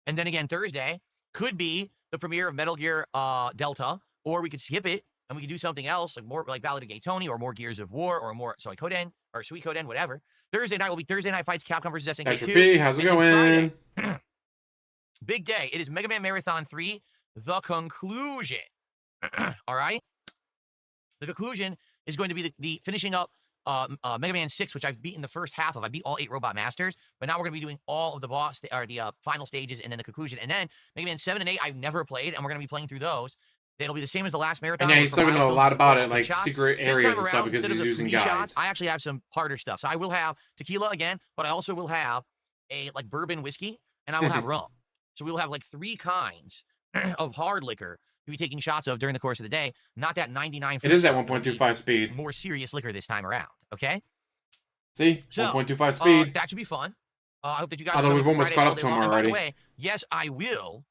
B: And then again, Thursday could be the premiere of Metal Gear Delta, or we could skip it and we could do something else, like more like Ballad of Gay Tony or more Gears of War or more Sweet Coden, whatever. Thursday night will be Thursday Night Fights Capcom versus SNK 2.
A: Reee, how's it going?
B: Friday, big day. It is Mega Man Marathon 3, the conclusion. All right? The conclusion is going to be the finishing up Mega Man 6, which I've beaten the first half of. I beat all 8 Robot Masters, but now we're going to be doing all of the final stages and then the conclusion. And then Mega Man 7 and 8 I've never played, and we're going to be playing through those. It'll be the same as the last marathon.
A: And yeah, he's still going to know a lot about it, like secret areas and stuff, because he's using guides.
B: Shots, I actually have some harder stuff. So I will have tequila again, but I also will have a bourbon whiskey, and I will have rum. So we'll have 3 kinds of hard liquor to be taking shots of during the course of the day. Not that 99.
A: It is at 1.25 speed.
B: More serious liquor this time around. Okay.
A: See, so, 1.25 speed.
B: That should be fun. I hope that you guys.
A: Although we've almost caught up to him already.
B: By the way, yes, I will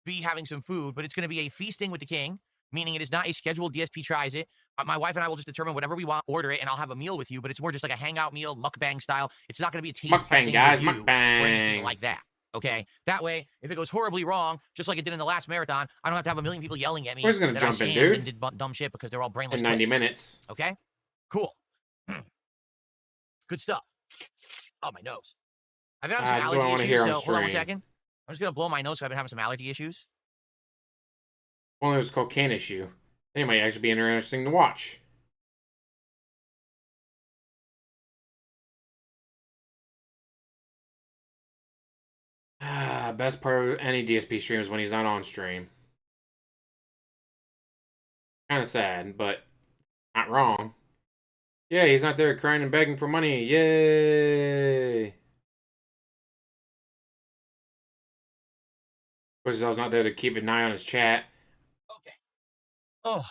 B: be having some food, but it's going to be a feasting with the king, meaning it is not a scheduled DSP tries it. My wife and I will just determine whatever we want, order it, and I'll have a meal with you. But it's more just like a hangout meal, mukbang style. It's not going to be a taste testing review or anything like that. Okay, that way, if it goes horribly wrong, just like it did in the last marathon, I don't have to have a million people yelling at me.
A: Who's gonna jump in, dude?
B: And did dumb shit because they're all brainless.
A: In 90 minutes.
B: Okay, cool, good stuff. Oh, my nose. I've been having some allergy issues. So hold on a second. I'm just gonna blow my nose. So I've been having some allergy issues.
A: Well, there's a cocaine issue. It might actually be interesting to watch. Best part of any DSP stream is when he's not on stream. Kind of sad, but not wrong. Yeah, he's not there crying and begging for money. Yay! Of course, I was not there to keep an eye on his chat.
B: Okay. Oh.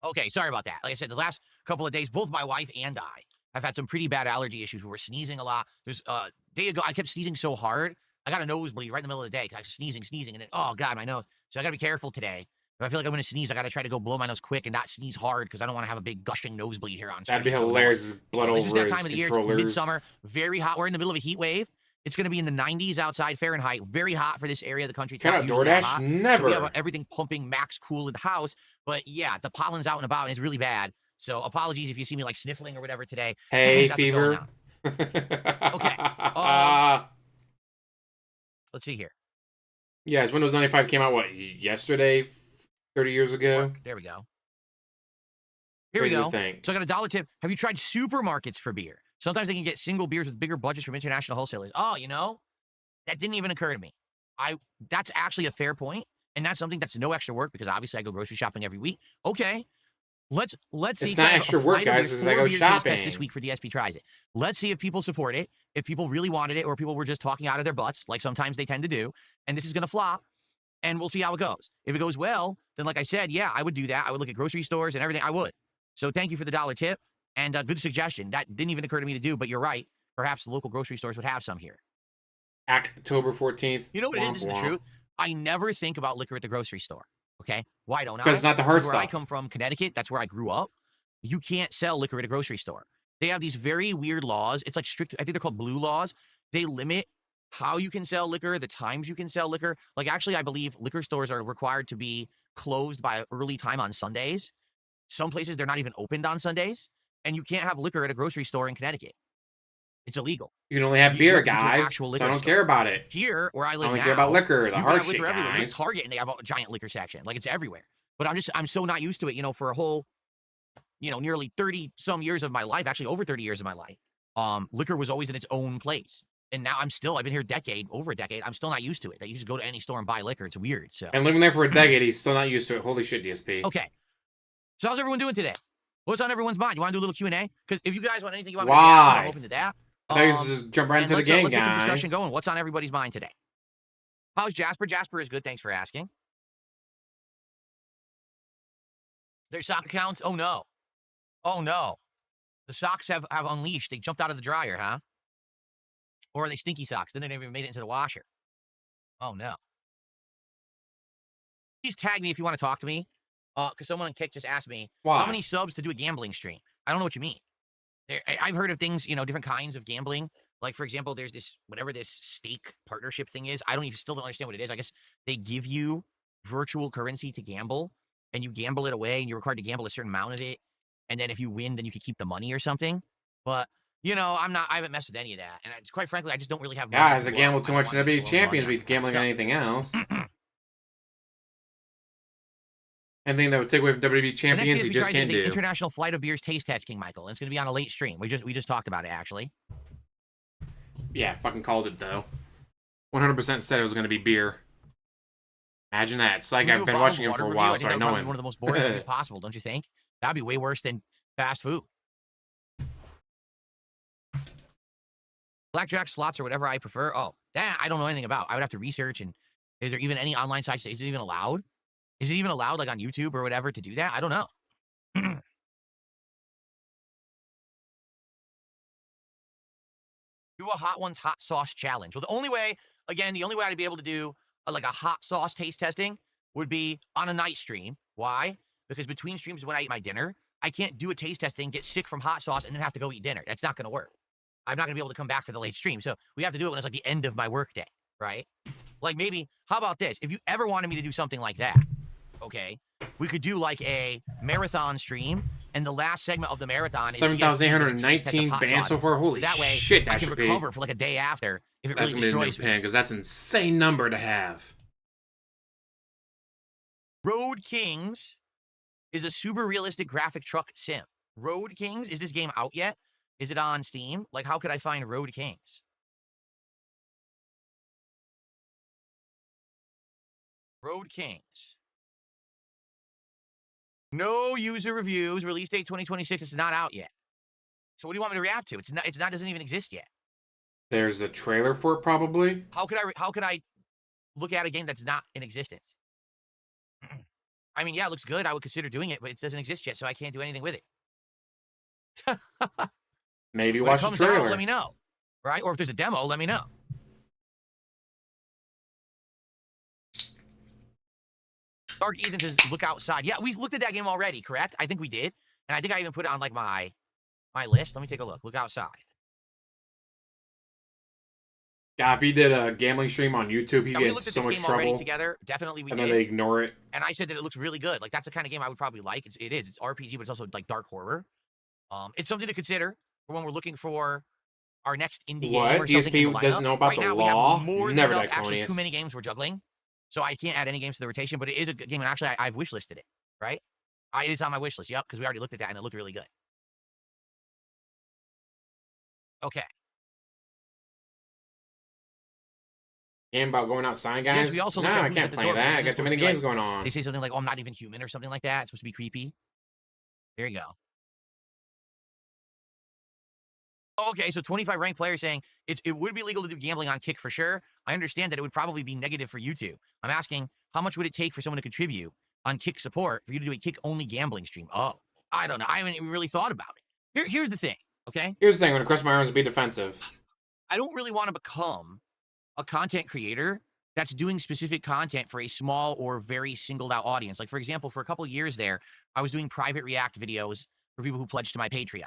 B: Okay, sorry about that. Like I said, the last couple of days, both my wife and I have had some pretty bad allergy issues. We were sneezing a lot. There's day ago, I kept sneezing so hard, I got a nosebleed right in the middle of the day. I was sneezing, and then, oh, God, my nose. So I got to be careful today. If I feel like I'm going to sneeze, I got to try to go blow my nose quick and not sneeze hard because I don't want to have a big gushing nosebleed here on stream.
A: That'd be hilarious. Blood over his controllers. It's just that time of the year. It's
B: midsummer, very hot. We're in the middle of a heat wave. It's going to be in the 90s outside Fahrenheit. Very hot for this area of the country.
A: Kind of DoorDash? Never.
B: So we have everything pumping max cool in the house. But yeah, the pollen's out and about, and it's really bad. So apologies if you see me sniffling or whatever today.
A: Hey, fever.
B: Okay. Let's see here.
A: Yeah, his Windows 95 came out, what, yesterday? 30 years ago?
B: There we go. Here we go.
A: Thing.
B: So I got a dollar tip. Have you tried supermarkets for beer? Sometimes they can get single beers with bigger budgets from international wholesalers. Oh, you know, that didn't even occur to me. That's actually a fair point, and that's something that's no extra work because obviously I go grocery shopping every week. Okay, let's see.
A: It's not extra work, guys, because I go shopping
B: this week for DSP tries it. Let's see if people support it, if people really wanted it, or people were just talking out of their butts, like sometimes they tend to do. And this is gonna flop, and we'll see how it goes. If it goes well, then like I said, yeah, I would do that. I would look at grocery stores and everything. I would. So thank you for the $1 tip and good suggestion. That didn't even occur to me to do, but you're right. Perhaps the local grocery stores would have some here.
A: October 14th.
B: You know what it is? This is the truth. I never think about liquor at the grocery store. Okay, why don't I?
A: Because it's not the hard
B: stuff.
A: Where
B: I come from, Connecticut, that's where I grew up. You can't sell liquor at a grocery store. They have these very weird laws. It's like strict, I think they're called blue laws. They limit how you can sell liquor, the times you can sell liquor. Like actually, I believe liquor stores are required to be closed by an early time on Sundays. Some places, they're not even opened on Sundays. And you can't have liquor at a grocery store in Connecticut. It's illegal.
A: You can only have beer, guys.
B: So
A: I don't care about it.
B: Here, where I live now,
A: I don't care about liquor. The hard shit,
B: everywhere. You
A: guys.
B: go to Target and they have a giant liquor section. Like it's everywhere. But I'm so not used to it. You know, for a whole, you know, nearly 30 some years of my life, actually over 30 years of my life, liquor was always in its own place. And now I've been here over a decade. I'm still not used to it. That you just go to any store and buy liquor. It's weird. So.
A: And living there for a decade, he's still not used to it. Holy shit, DSP.
B: Okay. So how's everyone doing today? What's on everyone's mind? You want to do a little Q&A? Because if you guys want anything you want me to ask, I'm open to that.
A: I thought you just jump right into the game,
B: let's
A: guys.
B: Get some discussion going. What's on everybody's mind today? How's Jasper? Jasper is good. Thanks for asking. Their sock accounts? Oh, no. Oh, no. The socks have unleashed. They jumped out of the dryer, huh? Or are they stinky socks? Then they never even made it into the washer. Oh, no. Please tag me if you want to talk to me. Because someone on Kick just asked me,
A: Why?
B: How many subs to do a gambling stream? I don't know what you mean. I've heard of things, you know, different kinds of gambling. Like, for example, there's this, whatever this stake partnership thing is. I still don't understand what it is. I guess they give you virtual currency to gamble, and you gamble it away, and you're required to gamble a certain amount of it. And then if you win, then you can keep the money or something. But, you know, I haven't messed with any of that. And quite frankly, I just don't really have money.
A: Guys, I gamble too much in WWE Champions Week, gambling on anything else. Anything that would take away from WWE Champions, you just can't do.
B: International Flight of Beers taste test, King Michael. And it's going to be on a late stream. We just talked about it, actually.
A: Yeah, fucking called it, though. 100% said it was going to be beer. Imagine that. It's like I've been watching him for a while, so I know him.
B: One of the most boring things possible, don't you think? That'd be way worse than fast food. Blackjack, slots, or whatever I prefer. Oh, that I don't know anything about. I would have to research. And is there even any online sites? Is it even allowed? Is it even allowed, like on YouTube or whatever, to do that? I don't know. Do a Hot Ones hot sauce challenge. Well, the only way I'd be able to do like a hot sauce taste testing would be on a night stream. Why? Because between streams when I eat my dinner, I can't do a taste testing, get sick from hot sauce, and then have to go eat dinner. That's not going to work. I'm not going to be able to come back for the late stream. So we have to do it when it's like the end of my work day, right? Like maybe, how about this? If you ever wanted me to do something like that, okay, we could do like a marathon stream, and the last segment of the marathon is
A: 7,819 bans so far. Holy
B: that way,
A: shit, that
B: I can
A: should
B: recover for like a day after if it really destroys me.
A: Because that's an insane number to have.
B: Road Kings is a super realistic graphic truck sim. Road Kings, is this game out yet? Is it on Steam? Like, how could I find Road Kings? Road Kings. No user reviews. Release date 2026. It's not out yet. So what do you want me to react to? It's not. Doesn't even exist yet.
A: There's a trailer for it, probably.
B: How could I look at a game that's not in existence? I mean, yeah, it looks good. I would consider doing it, but it doesn't exist yet, so I can't do anything with it.
A: Maybe watch the trailer.
B: Out, let me know, right? Or if there's a demo, let me know. Dark Ethan says, look outside. Yeah, we looked at that game already, correct? I think we did. And I think I even put it on, like, my list. Let me take a look. Look outside.
A: Yeah, if he did a gambling stream on YouTube, he'd get in so much trouble.
B: Together. Definitely we did.
A: And then they ignore it.
B: And I said that it looks really good. Like, that's the kind of game I would probably like. It is. It's RPG, but it's also, like, dark horror. It's something to consider for when we're looking for our next indie game or something.
A: DSP doesn't know about the law? Never that
B: actually too many games we're juggling. So I can't add any games to the rotation, but it is a good game. And actually, I've wishlisted it, right? It is on my wish list. Yep, because we already looked at that, and it looked really good. Okay.
A: Game about going outside, guys?
B: Yes, we also
A: No,
B: looked at
A: I
B: who's
A: can't
B: at the
A: play
B: door, because
A: that. I
B: it's
A: got too
B: supposed
A: many
B: to be like-
A: games going on.
B: They say something like, "Oh, I'm not even human," or something like that. It's supposed to be creepy. There you go. Oh, okay, so 25 ranked players saying it would be legal to do gambling on Kick for sure. I understand that it would probably be negative for you two. I'm asking, how much would it take for someone to contribute on Kick support for you to do a Kick-only gambling stream? Oh, I don't know. I haven't even really thought about it. Here's the thing, okay?
A: Here's the thing. When I cross my arms, be defensive.
B: I don't really want to become a content creator that's doing specific content for a small or very singled out audience. Like, for example, for a couple of years there, I was doing private react videos for people who pledged to my Patreon.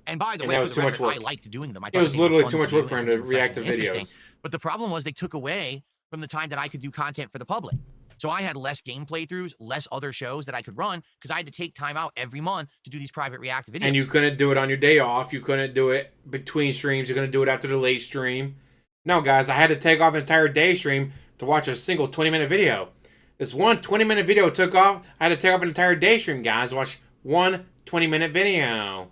B: And by the
A: And
B: way,
A: that
B: for
A: was
B: the
A: too much
B: record,
A: work.
B: I liked doing them. I
A: It
B: thought
A: was
B: they were
A: literally
B: fun
A: too much
B: do
A: work
B: and
A: for him
B: something
A: to react to
B: refreshing and
A: videos.
B: interesting. But the problem was they took away from the time that I could do content for the public. So I had less game playthroughs, less other shows that I could run, because I had to take time out every month to do these private react videos.
A: And you couldn't do it on your day off. You couldn't do it between streams. You're going to do it after the late stream. No, guys, I had to take off an entire day stream to watch a single 20-minute video. This one 20-minute video took off. I had to take off an entire day stream, guys, to watch one 20-minute video.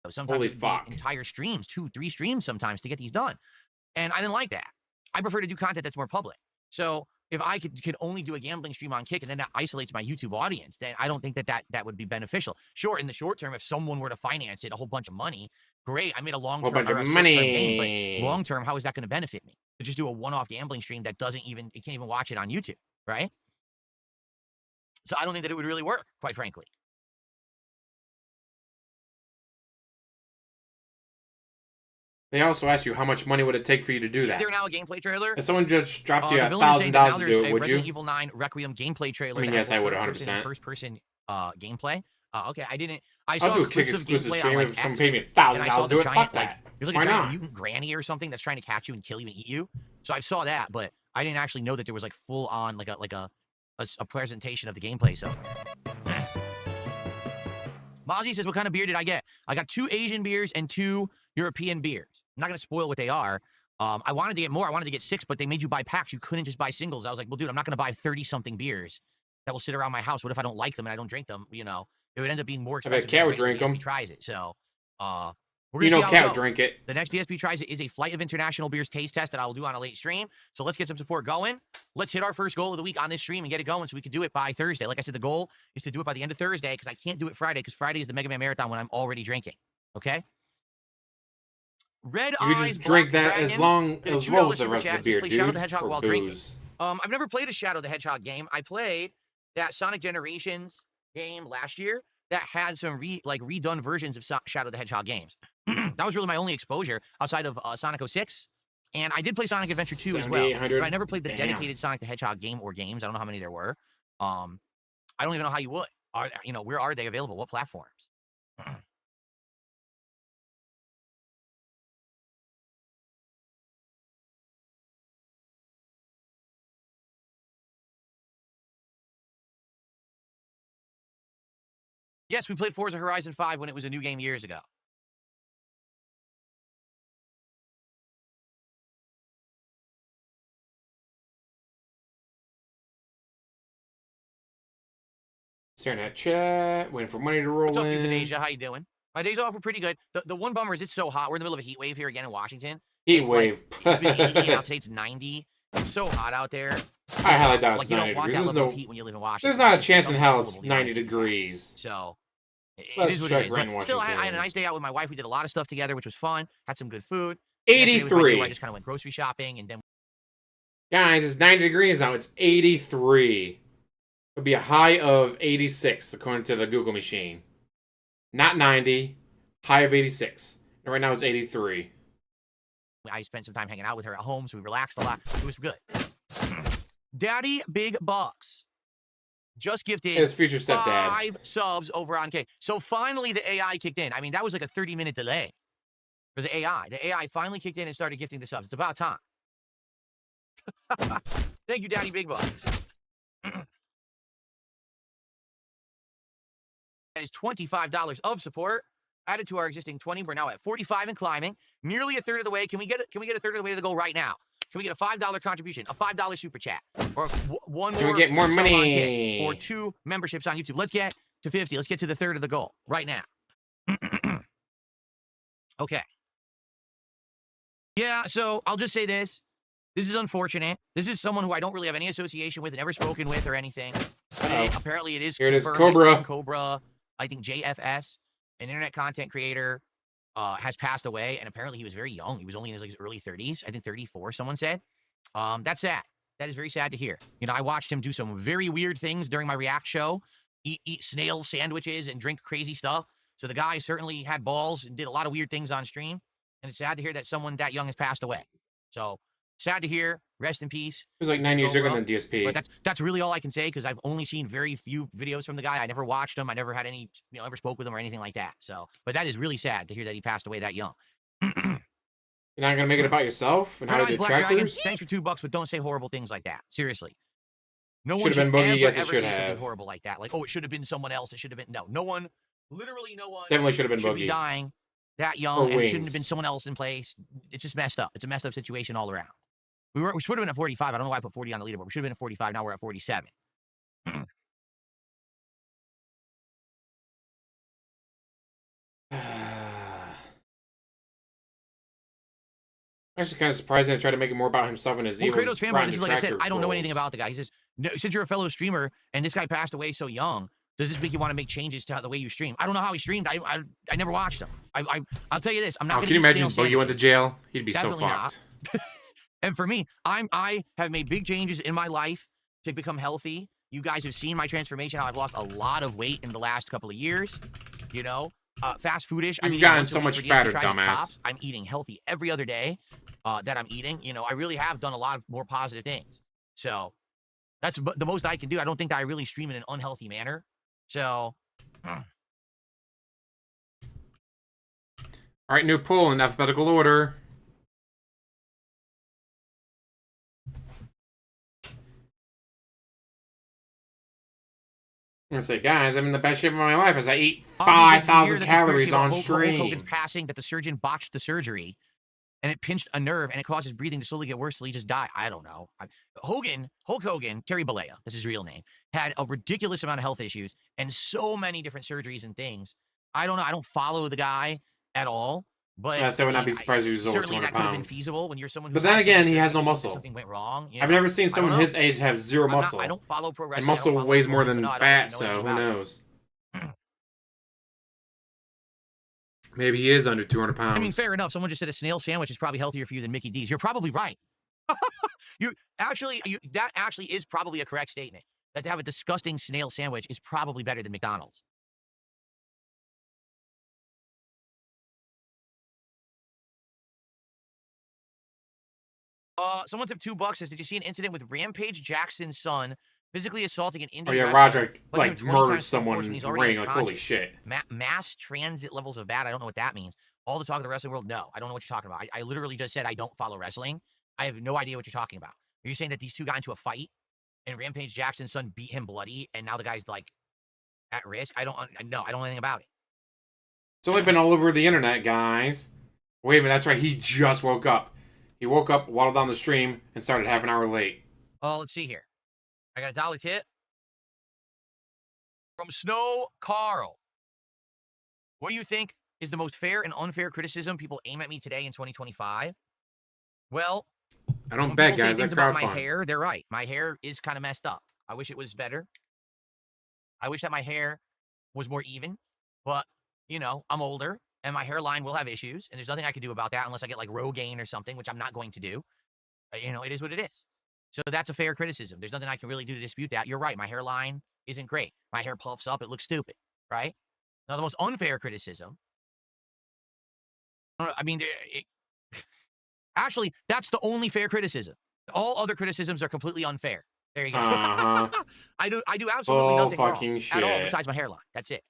B: Sometimes
A: Holy
B: it would
A: fuck.
B: be entire streams, 2-3 streams sometimes to get these done. And I didn't like that. I prefer to do content that's more public. So if I could only do a gambling stream on Kick and then that isolates my YouTube audience, then I don't think that would be beneficial. Sure, in the short term, if someone were to finance it a whole bunch of money, great. I made a long-term
A: bunch
B: or
A: of
B: a short-term
A: money.
B: gain, but long-term, how is that going to benefit me? To just do a one-off gambling stream that it can't even watch it on YouTube, right? So I don't think that it would really work, quite frankly.
A: They also asked you how much money would it take for you to do that.
B: Is there now a gameplay trailer?
A: If someone just dropped you
B: The villain is saying that now
A: $1,000 to
B: there's
A: do
B: a
A: it, would you?
B: Resident Evil 9 Requiem gameplay trailer.
A: I mean,
B: that
A: yes,
B: has
A: I would,
B: third person and
A: 100%.
B: First-person gameplay. Okay, I didn't. I saw
A: I'll do a
B: clips
A: Kick
B: of
A: exclusive
B: gameplay
A: stream
B: on like
A: if someone
B: X,
A: paid me
B: and I
A: $1,000
B: saw
A: to
B: the
A: do it.
B: giant,
A: Fuck
B: like,
A: that.
B: there's like a
A: Why
B: giant
A: not?
B: mutant granny or something that's trying to catch you and kill you and eat you. So I saw that, but I didn't actually know that there was like full on like a presentation of the gameplay. So Mozzie says, what kind of beer did I get? I got 2 Asian beers and 2 European beers. I'm not going to spoil what they are. I wanted to get more. I wanted to get 6, but they made you buy packs. You couldn't just buy singles. I was like, well, dude, I'm not going to buy 30-something beers that will sit around my house. What if I don't like them and I don't drink them? You know, it would end up being more
A: I bet
B: expensive.
A: Cat would
B: than
A: drink them.
B: DSP tries it. So, we're
A: You
B: gonna
A: know
B: see how it
A: Cat would
B: goes.
A: drink it.
B: The next DSP tries it is a Flight of International Beers taste test that I will do on a late stream. So let's get some support going. Let's hit our first goal of the week on this stream and get it going so we can do it by Thursday. Like I said, the goal is to do it by the end of Thursday because I can't do it Friday because Friday is the Mega Man Marathon when I'm already drinking. Okay? Red
A: You could
B: Eyes
A: just drink
B: Black
A: that
B: Dragon,
A: as long
B: did a
A: as
B: $2
A: well with the
B: super
A: rest
B: chat,
A: of the beer,
B: says, play Shadow
A: dude.
B: the Hedgehog
A: Or
B: while drinking.
A: booze.
B: I've never played a Shadow the Hedgehog game. I played that Sonic Generations game last year that had some redone versions of Shadow the Hedgehog games. That was really my only exposure outside of Sonic 06. And I did play Sonic Adventure 2 as well.
A: 7800.
B: But I never played the
A: Damn.
B: dedicated Sonic the Hedgehog game or games. I don't know how many there were. I don't even know how you would. Where are they available? What platforms? Yes, we played Forza Horizon 5 when it was a new game years ago.
A: Staring at chat, waiting for money to roll
B: What's up,
A: in.
B: Euthanasia? How you doing? My days off were pretty good. The one bummer is it's so hot. We're in the middle of a heat wave here again in Washington.
A: Heat
B: It's
A: wave.
B: Like, it's been 80, now today it's 90. It's so hot out there.
A: I highly doubt
B: Like,
A: it's
B: you
A: 90
B: don't want
A: degrees.
B: that
A: There's
B: level of
A: no,
B: heat when you live in Washington.
A: there's not a
B: It's
A: chance in hell it's
B: uncontrollable,
A: 90
B: the
A: degrees.
B: So, it
A: Let's
B: is what
A: check
B: it is.
A: Grand
B: But still, I had a
A: Washington.
B: nice day out with my wife. We did a lot of stuff together, which was fun. Had some good food. Yesterday was my day where
A: 83.
B: I just kind of went grocery shopping and then
A: Guys, it's 90 degrees now. It's 83. It'll be a high of 86, according to the Google machine. Not 90. High of 86. And right now it's 83.
B: I spent some time hanging out with her at home, so we relaxed a lot. It was good. Daddy Big Bucks just gifted
A: His future stepdad.
B: 5 subs over on K. So finally the AI kicked in. I mean, that was like a 30-minute delay for the AI. The AI finally kicked in and started gifting the subs. It's about time. Thank you, Daddy Big Bucks. That is $25 of support added to our existing 20. We're now at 45 and climbing, nearly a third of the way. Can we get a third of the way to the goal right now? Can we get a $5 contribution, a $5 super chat, or one more?
A: Can we get more
B: sub on
A: money?
B: Kick, or 2 memberships on YouTube? Let's get to 50. Let's get to the third of the goal right now. Okay. Yeah, so I'll just say this. This is unfortunate. This is someone who I don't really have any association with, never spoken with or anything. Apparently, it is
A: Here it is,
B: confirmed that
A: Cobra.
B: Cobra, I think JFS, an internet content creator, has passed away, and apparently he was very young. He was only in his early 30s. I think 34, someone said. That's sad. That is very sad to hear. You know, I watched him do some very weird things during my React show, eat snail sandwiches and drink crazy stuff. So the guy certainly had balls and did a lot of weird things on stream. And it's sad to hear that someone that young has passed away. So sad to hear. Rest in peace.
A: He was like 9 years younger than DSP.
B: But that's really all I can say because I've only seen very few videos from the guy. I never watched him. I never had any, ever spoke with him or anything like that. So, but that is really sad to hear that he passed away that young.
A: You're not gonna make it about yourself and how to
B: Black Dragon,
A: detractors?
B: thanks for $2, but don't say horrible things like that. Seriously. No one
A: Should've
B: should
A: been Boogie,
B: ever,
A: yes, it
B: ever
A: should
B: say something
A: have.
B: horrible like that. Like, oh, it should have been someone else. It should have been no one. Literally, no one.
A: Definitely should have been
B: should
A: Boogie.
B: be dying that
A: Or
B: young, and it shouldn't
A: Wings.
B: have been someone else in place. It's just messed up. It's a messed up situation all around. We should have been at 45. I don't know why I put 40 on the leaderboard. We should have been at 45. Now we're at 47.
A: I'm actually kind of surprised they tried to make it more about himself and his
B: Well,
A: evil.
B: Kratos fanboy,
A: rotten
B: this is like I said,
A: detractor
B: I don't know anything
A: trolls.
B: about the guy. He says, no, since you're a fellow streamer and this guy passed away so young, does this make you want to make changes to the way you stream? I don't know how he streamed. I never watched him. I'll tell you this. I'm not going to.
A: Can you imagine Boogie went to jail? He'd be
B: Definitely
A: so
B: not.
A: fucked.
B: And for me, I have made big changes in my life to become healthy. You guys have seen my transformation, how I've lost a lot of weight in the last couple of years. You know, fast foodish.
A: You've
B: eating
A: gotten
B: once a
A: so
B: week
A: much
B: for DSP
A: fatter,
B: tries and
A: dumbass.
B: tops. I'm eating healthy every other day that I'm eating. You know, I really have done a lot of more positive things. So that's the most I can do. I don't think that I really stream in an unhealthy manner. So.
A: All right, new poll in alphabetical order. I'm gonna say, guys, I'm in the best shape of my life as I eat 5,000 calories on
B: Hulk
A: stream.
B: Hogan's passing, that the surgeon botched the surgery, and it pinched a nerve, and it caused his breathing to slowly get worse till he just died. I don't know. Hulk Hogan, Terry Bollea, that's his real name, had a ridiculous amount of health issues and so many different surgeries and things. I don't know. I don't follow the guy at all. But
A: Yes, I would not be surprised if he was over
B: certainly
A: 200
B: that could have been
A: pounds.
B: feasible when you're someone.
A: But
B: who's
A: then
B: had
A: again,
B: some
A: he has no
B: surgeries,
A: muscle.
B: Something went wrong.
A: I've never seen someone his age have zero muscle.
B: I don't follow pro wrestling.
A: And muscle
B: follow
A: weighs more
B: sports,
A: than
B: so no, I don't
A: fat,
B: really know
A: so
B: anything
A: who
B: about it.
A: knows? Maybe he is under 200 pounds.
B: I mean, fair enough. Someone just said a snail sandwich is probably healthier for you than Mickey D's. You're probably right. That actually is probably a correct statement. That to have a disgusting snail sandwich is probably better than McDonald's. Someone tipped $2. Says, did you see an incident with Rampage Jackson's son physically assaulting an
A: Oh
B: Indian
A: yeah,
B: wrestler,
A: Roderick
B: but
A: like
B: him 20
A: murdered
B: times full force
A: someone
B: when
A: in
B: he's
A: the
B: already
A: ring. Like holy
B: unconscious?
A: shit.
B: Mass transit levels of bad. I don't know what that means. All the talk of the wrestling world? No, I don't know what you're talking about. I literally just said I don't follow wrestling. I have no idea what you're talking about. Are you saying that these two got into a fight and Rampage Jackson's son beat him bloody and now the guy's like at risk? I don't know anything about it.
A: It's only been all over the internet, guys. Wait a minute, that's right. He just woke up. He woke up, waddled down the stream, and started half an hour late.
B: Oh, let's see here. I got a dollar tip from Snow Carl. What do you think is the most fair and unfair criticism people aim at me today in 2025? Well,
A: I don't
B: when
A: bet,
B: people say
A: guys. That
B: things about my
A: crowdfund.
B: hair, they're right. My hair is kind of messed up. I wish it was better. I wish that my hair was more even. But, you know, I'm older, and my hairline will have issues, and there's nothing I can do about that unless I get, like, Rogaine or something, which I'm not going to do. You know, it is what it is. So that's a fair criticism. There's nothing I can really do to dispute that. You're right. My hairline isn't great. My hair puffs up. It looks stupid, right? Now, the most unfair criticism, I mean, actually, that's the only fair criticism. All other criticisms are completely unfair. There you go.
A: Uh-huh.
B: I do absolutely
A: Bull
B: nothing
A: fucking
B: wrong at all
A: shit.
B: besides my hairline. That's it.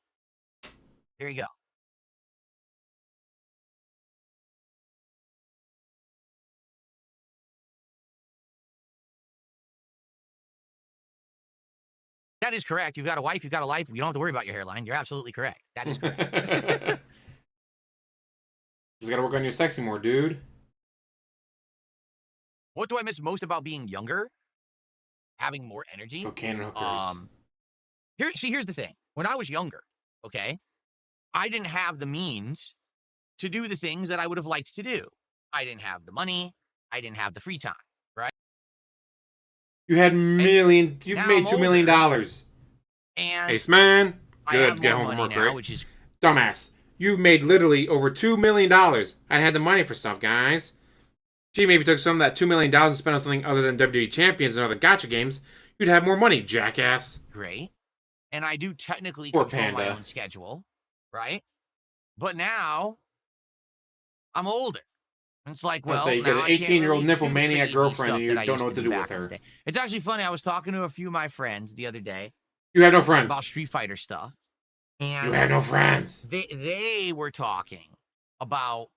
B: There you go. That is correct. You've got a wife, you've got a life. You don't have to worry about your hairline. You're absolutely correct. That is correct.
A: Just gotta work on your sexy more, dude.
B: What do I miss most about being younger? Having more energy.
A: Cocaine and hookers.
B: Here's the thing. When I was younger, okay, I didn't have the means to do the things that I would have liked to do. I didn't have the money. I didn't have the free time, right?
A: You had you've
B: now
A: made
B: I'm
A: $2 million.
B: And
A: Ace man.
B: I have
A: Good, get
B: more
A: home from
B: money
A: work,
B: now,
A: Rick.
B: which is
A: Dumbass. You've made literally over $2 million. I had the money for stuff, guys. Gee, maybe if you took some of that $2 million and spent on something other than WWE Champions and other gacha games, you'd have more money, jackass.
B: great. And I do technically
A: Poor
B: control my
A: Panda.
B: own schedule, right? But now I'm older. And it's like, well,
A: you got
B: now
A: an
B: I can't
A: 18-year-old
B: really do the
A: nymphomaniac
B: crazy
A: girlfriend
B: stuff
A: and you
B: that I
A: don't know
B: used
A: what to
B: do
A: do with
B: back in the
A: her.
B: day. It's actually funny. I was talking to a few of my friends the other day
A: You had no friends.
B: about Street Fighter stuff. And
A: You had no friends.
B: they were talking about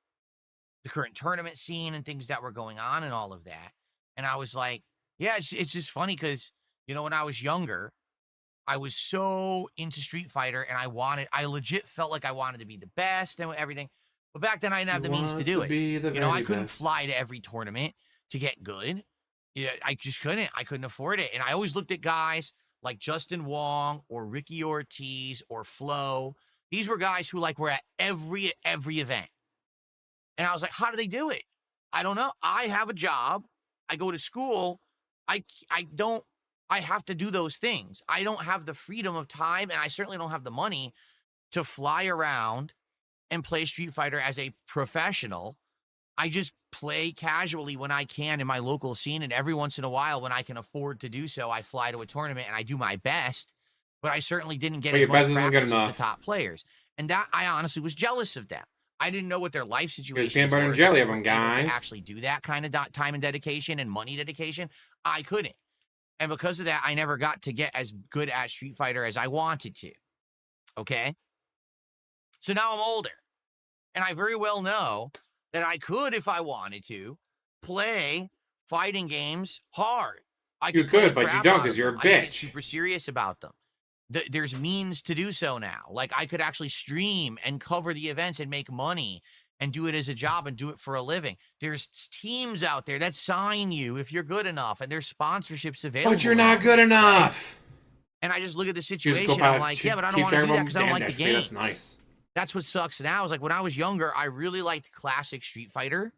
B: the current tournament scene and things that were going on and all of that. And I was like, yeah, it's just funny because, you know, when I was younger, I was so into Street Fighter and I legit felt like I wanted to be the best and everything. But back then I didn't have the means to do it. You know, I couldn't fly to every tournament to get good. Yeah, I just couldn't. I couldn't afford it. And I always looked at guys like Justin Wong or Ricky Ortiz or Flo. These were guys who like were at every event. And I was like, how do they do it? I don't know. I have a job. I go to school. I have to do those things. I don't have the freedom of time, and I certainly don't have the money to fly around and play Street Fighter as a professional. I just play casually when I can in my local scene, and every once in a while when I can afford to do so, I fly to a tournament and I do my best, but I certainly didn't get as much practice as the top players. And that I honestly was jealous of them. I didn't know what their life situations
A: peanut butter
B: were.
A: and jelly of
B: Able
A: them,
B: to
A: guys.
B: actually do that kind of time and dedication and money dedication. I couldn't. And because of that, I never got to get as good at Street Fighter as I wanted to. Okay? So now I'm older. And I very well know that I could, if I wanted to, play fighting games hard.
A: You could, but you don't because you're a
B: bitch. I can get
A: bitch.
B: super serious about them. There's means to do so now. Like, I could actually stream and cover the events and make money and do it as a job and do it for a living. There's teams out there that sign you if you're good enough, and there's sponsorships available.
A: But you're not good enough.
B: And I just look at the situation. I'm like, yeah, but I don't want to do that because I don't like the game.
A: That's nice.
B: That's what sucks now. Is like when I was younger, I really liked classic Street Fighter,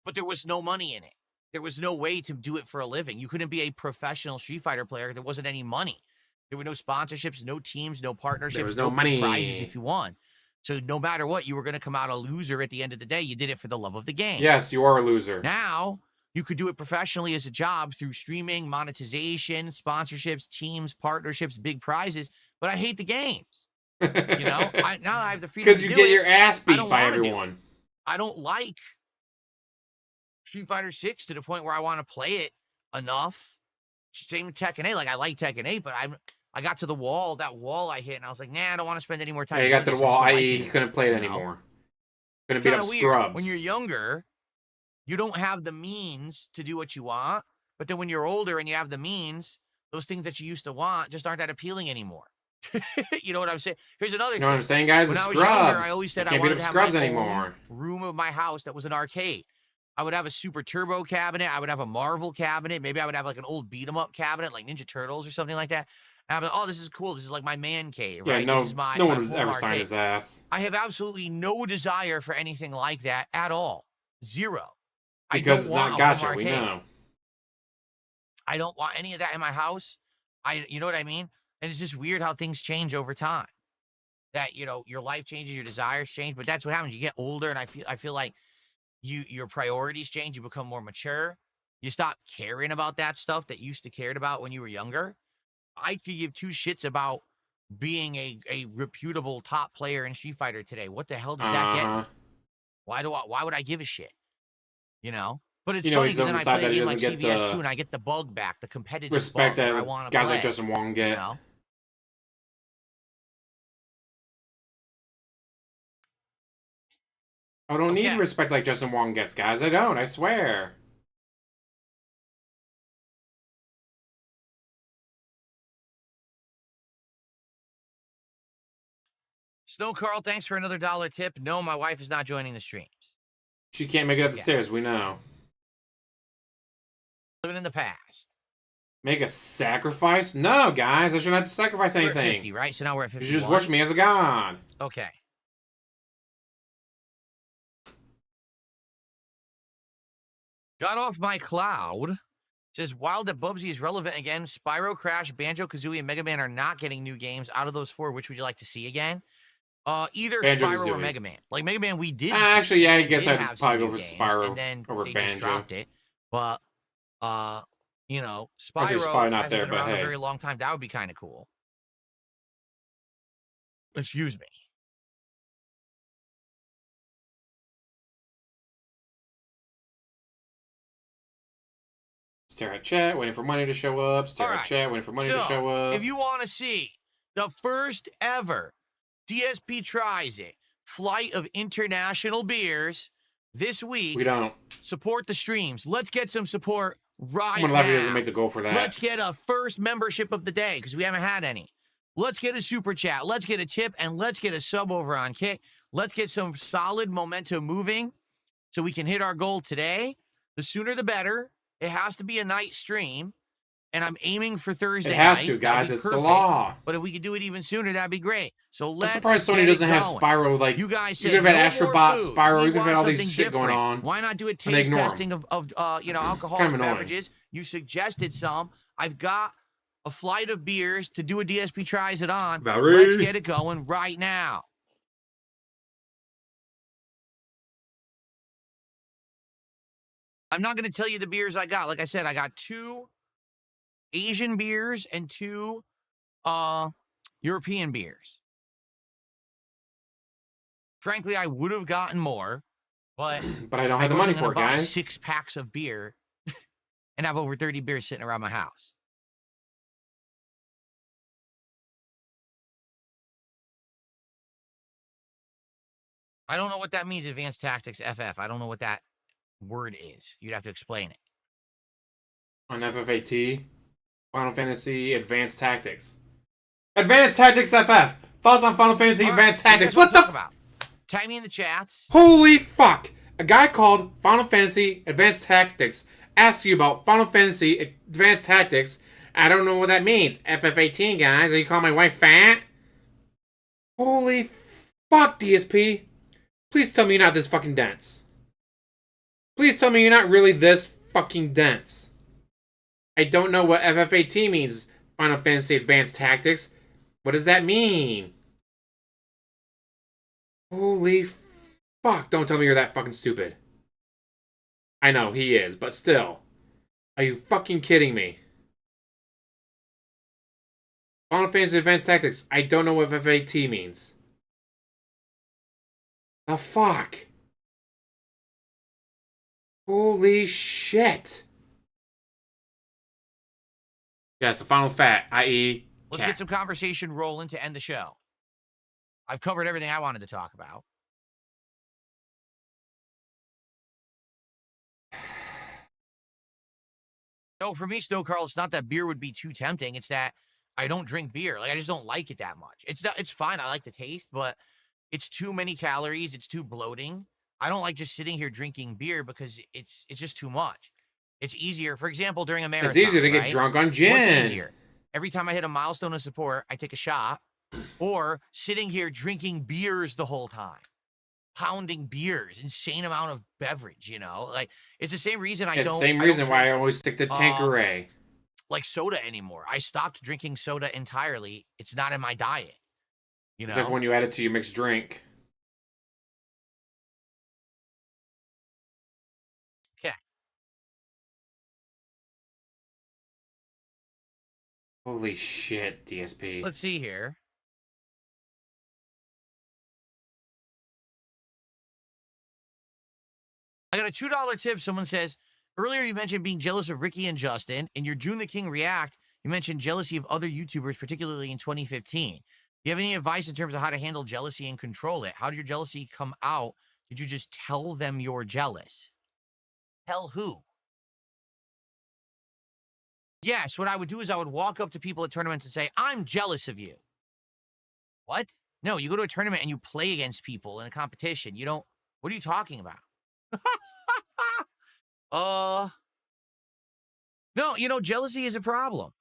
B: but there was no money in it. There was no way to do it for a living. You couldn't be a professional Street Fighter player. There wasn't any money. There were no sponsorships, no teams, no partnerships.
A: There was no money.
B: Prizes if you won. So no matter what, you were going to come out a loser at the end of the day. You did it for the love of the game.
A: Yes, you are a loser.
B: Now, you could do it professionally as a job through streaming, monetization, sponsorships, teams, partnerships, big prizes. But I hate the games. You know, now I have the freedom to do it.
A: Because you get your ass beat by everyone.
B: I don't like Street Fighter 6 to the point where I want to play it enough. Same with Tekken 8. Like, I like Tekken 8, but I got to the wall, that wall I hit, and I was like, nah, I don't want to spend any more time.
A: Yeah, you got to the wall, i.e., you couldn't play it anymore. Couldn't beat up scrubs.
B: When you're younger, you don't have the means to do what you want, but then when you're older and you have the means, those things that you used to want just aren't that appealing anymore. You know what I'm saying? Here's another thing.
A: You know what I'm saying, guys?
B: When
A: It's
B: I was
A: scrubs.
B: younger, I always said I wanted to have my own room of my house that was an arcade. I would have a Super Turbo cabinet. I would have a Marvel cabinet. Maybe I would have like an old beat 'em up cabinet, like Ninja Turtles or something like that. And I'm like, oh, this is cool. This is like my man cave, right?
A: Yeah,
B: this is
A: no one has ever signed his ass.
B: I have absolutely no desire for anything like that at all. Zero.
A: Because it's not gacha, we know.
B: I don't want any of that in my house. You know what I mean? And it's just weird how things change over time. That, you know, your life changes, your desires change, but that's what happens. You get older, and I feel like your priorities change. You become more mature. You stop caring about that stuff that you used to cared about when you were younger. I could give two shits about being a reputable top player in Street Fighter today. What the hell does that get me? Why would I give a shit? You know? But it's funny because then I play a game like CVS2 and I get the bug back, the competitive
A: respect
B: bug
A: that
B: where I want to
A: guys
B: play,
A: like Justin Wong get.
B: You know?
A: I don't need respect like Justin Wong gets, guys. I don't, I swear.
B: Snow Carl, thanks for another $1 tip. No, my wife is not joining the streams.
A: She can't make it up the stairs, we know.
B: Living in the past.
A: Make a sacrifice? No, guys, I shouldn't have to sacrifice anything.
B: We're at 50, right? So now we're at 51.
A: You just worship me as a god.
B: Okay. Got off my cloud. Says, wild that Bubsy is relevant again. Spyro, Crash, Banjo-Kazooie, and Mega Man are not getting new games. Out of those 4, which would you like to see again? Either Spyro or Mega Man. Like, Mega Man, we did see.
A: Actually, yeah, I guess
B: did
A: I'd probably go for
B: games,
A: Spyro
B: and then
A: over
B: they
A: Banjo.
B: just dropped it. But, you know,
A: Spyro
B: Spyro
A: not
B: hasn't
A: there,
B: been
A: but
B: around
A: hey.
B: a very long time. That would be kind of cool. Excuse me.
A: Stare at chat, waiting for money to show up. Stare at chat, waiting for money to show up.
B: If you want to see the first ever DSP Tries It flight of international beers this week,
A: We don't.
B: support the streams. Let's get some support right
A: Someone
B: now.
A: Levy doesn't make the goal for that.
B: Let's get a first membership of the day because we haven't had any. Let's get a super chat. Let's get a tip, and let's get a sub over on Kick. Let's get some solid momentum moving so we can hit our goal today. The sooner the better. It has to be a night stream, and I'm aiming for Thursday night.
A: It has to, guys. It's the law.
B: But if we could do it even sooner, that'd be great. So let's
A: I'm surprised Sony doesn't have Spyro. Like,
B: you guys said
A: you could have had
B: no
A: Astrobot,
B: more food.
A: Spyro.
B: We
A: You could have had all
B: want
A: these shit
B: something
A: going
B: different.
A: on.
B: Why not do a
A: and they
B: taste
A: ignore 'em.
B: testing of alcoholic
A: Kind of annoying.
B: beverages? You suggested some. I've got a flight of beers to do a DSP Tries It on.
A: Valerie.
B: Let's get it going right now. I'm not going to tell you the beers I got. Like I said, I got 2 Asian beers and 2 European beers. Frankly, I would have gotten more, but
A: But I don't have the money for it,
B: buy
A: guys.
B: 6 packs of beer and have over 30 beers sitting around my house. I don't know what that means, Advanced Tactics FF. I don't know what that word is. You'd have to explain it.
A: On FFAT, Final Fantasy Advanced Tactics. Advanced Tactics FF. Thoughts on Final Fantasy Advanced Tactics? What the
B: about? Tag me in the chats.
A: Holy fuck! A guy called Final Fantasy Advanced Tactics asks you about Final Fantasy Advanced Tactics. I don't know what that means. FF18, guys. Are you calling my wife fat? Holy fuck, DSP. Please tell me you're not this fucking dense. Please tell me you're not really this fucking dense. I don't know what FF18 means, Final Fantasy Advanced Tactics. What does that mean? Holy fuck, don't tell me you're that fucking stupid. I know, he is, but still. Are you fucking kidding me? Final Fantasy Advanced Tactics, I don't know what FF18 means. The fuck? Holy shit. Yes, the final fat, i.e.
B: Let's
A: cat.
B: get some conversation rolling to end the show. I've covered everything I wanted to talk about. No, for me, Snow Carl, it's not that beer would be too tempting. It's that I don't drink beer. Like, I just don't like it that much. It's fine. I like the taste, but it's too many calories. It's too bloating. I don't like just sitting here drinking beer because it's just too much. It's easier. For example, during a marathon,
A: It's easier to get drunk on gin.
B: What's easier? Every time I hit a milestone of support, I take a shot, or sitting here drinking beers the whole time, pounding beers, insane amount of beverage. You know, like it's the same reason I
A: It's
B: don't.
A: the same
B: I
A: reason
B: don't
A: why I
B: drink,
A: always stick to Tanqueray.
B: like soda anymore. I stopped drinking soda entirely. It's not in my diet. You know,
A: Except when you add it to your mixed drink.
B: okay.
A: Holy shit, DSP.
B: Let's see here. I got a $2 tip. Someone says, earlier you mentioned being jealous of Ricky and Justin. In your June the King React, you mentioned jealousy of other YouTubers, particularly in 2015. Do you have any advice in terms of how to handle jealousy and control it? How did your jealousy come out? Did you just tell them you're jealous? Tell who? Yes, what I would do is I would walk up to people at tournaments and say, I'm jealous of you. What? No, you go to a tournament and you play against people in a competition. You don't, what are you talking about? No, you know, jealousy is a problem.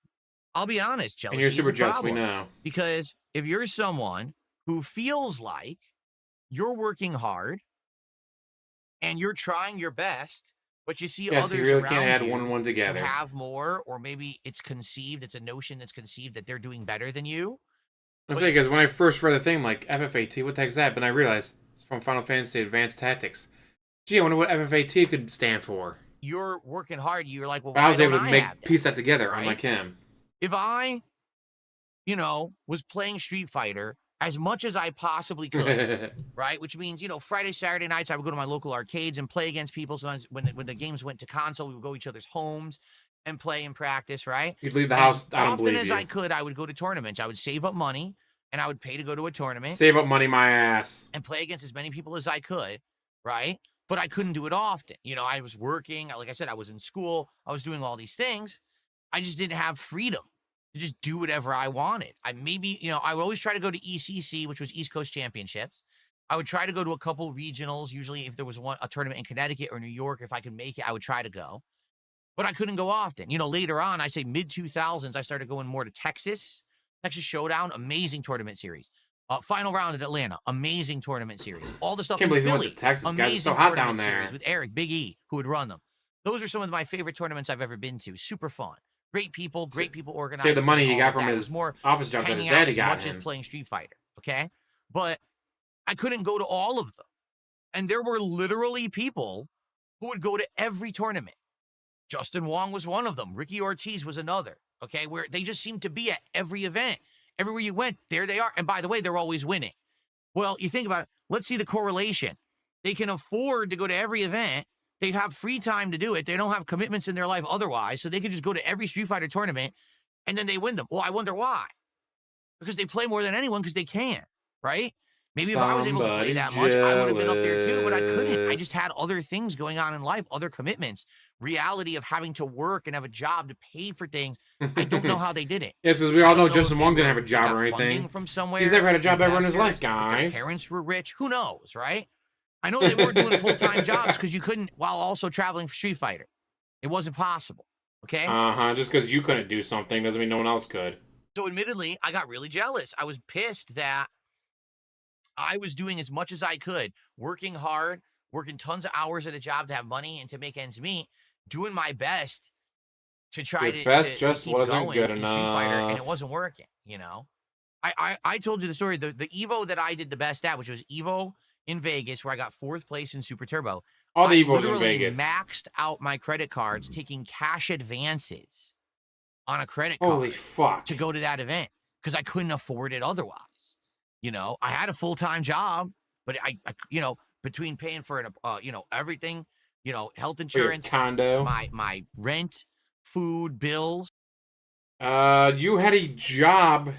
B: I'll be honest, jealousy
A: And you're super
B: is a
A: jealous,
B: problem.
A: we know.
B: Because if you're someone who feels like you're working hard and you're trying your best But you see
A: Yes, you
B: others
A: really
B: around
A: can't add
B: you
A: one and one
B: who
A: together.
B: have more, or maybe it's a notion that's conceived that they're doing better than you.
A: I'm saying, because when I first read the thing, I'm like, FFAT, what the heck's that? But I realized it's from Final Fantasy Advanced Tactics. Gee, I wonder what FFAT could stand for.
B: You're working hard. You're like, well,
A: But
B: why
A: I was able
B: don't
A: to
B: I have
A: piece that
B: that,
A: together,
B: right?
A: unlike him.
B: If I, was playing Street Fighter as much as I possibly could, right? Which means, Friday, Saturday nights, I would go to my local arcades and play against people. Sometimes when the games went to console, we would go to each other's homes and play and practice, right?
A: You'd leave the
B: And
A: house,
B: as
A: I don't
B: often
A: believe
B: as
A: you.
B: I could, I would go to tournaments. I would save up money and I would pay to go to a tournament
A: Save up money, my ass.
B: and play against as many people as I could, right? But I couldn't do it often. I was working. Like I said, I was in school. I was doing all these things. I just didn't have freedom to just do whatever I wanted. I would always try to go to ECC, which was East Coast Championships. I would try to go to a couple regionals. Usually if there was a tournament in Connecticut or New York, if I could make it, I would try to go. But I couldn't go often. Later on, I say mid-2000s, I started going more to Texas Showdown, amazing tournament series. Final round at Atlanta, amazing tournament series. All the stuff
A: Can't
B: in
A: believe you
B: Philly,
A: went to Texas, guys. It's
B: amazing
A: so hot down
B: tournament
A: there.
B: series with Eric, Big E, who would run them. Those are some of my favorite tournaments I've ever been to. Super fun. Great people organizing.
A: Save the money he
B: all
A: got
B: of
A: from
B: that. It
A: his
B: was more
A: office job that his
B: hanging out
A: daddy
B: as
A: got
B: much as
A: him.
B: playing Street Fighter, okay? But I couldn't go to all of them. And there were literally people who would go to every tournament. Justin Wong was one of them. Ricky Ortiz was another, okay? Where they just seemed to be at every event. Everywhere you went, there they are. And by the way, they're always winning. Well, you think about it. Let's see the correlation. They can afford to go to every event. They have free time to do it. They don't have commitments in their life otherwise, so they could just go to every Street Fighter tournament, and then they win them. Well, I wonder why. Because they play more than anyone because they can, right? Maybe if I was able to play that much, I would have been up there too, but I couldn't. I just had other things going on in life, other commitments, reality of having to work and have a job to pay for things. I don't know how they did it.
A: Yes, because we all know
B: if
A: Justin Wong
B: they
A: didn't have a job
B: got
A: or anything.
B: funding from somewhere.
A: He's never had a job ever in his life,
B: If their
A: guys.
B: parents were rich. Who knows, right? I know they weren't doing full-time jobs because you couldn't while also traveling for Street Fighter. It wasn't possible, okay?
A: Just because you couldn't do something doesn't mean no one else could.
B: So admittedly, I got really jealous. I was pissed that I was doing as much as I could, working hard, working tons of hours at a job to have money and to make ends meet, doing my best to try
A: Your best
B: to
A: just
B: keep
A: wasn't
B: going
A: good
B: in Street Fighter, and
A: enough.
B: it wasn't working, I told you the story. The Evo that I did the best at, which was Evo in Vegas, where I got 4th place in Super Turbo.
A: All the
B: I
A: Evos in
B: literally
A: Vegas.
B: maxed out my credit cards, taking cash advances on a credit card
A: Holy fuck.
B: to go to that event because I couldn't afford it otherwise. I had a full-time job, but I between paying for an, everything, health
A: For your
B: insurance,
A: condo.
B: my rent, food, bills.
A: You had a job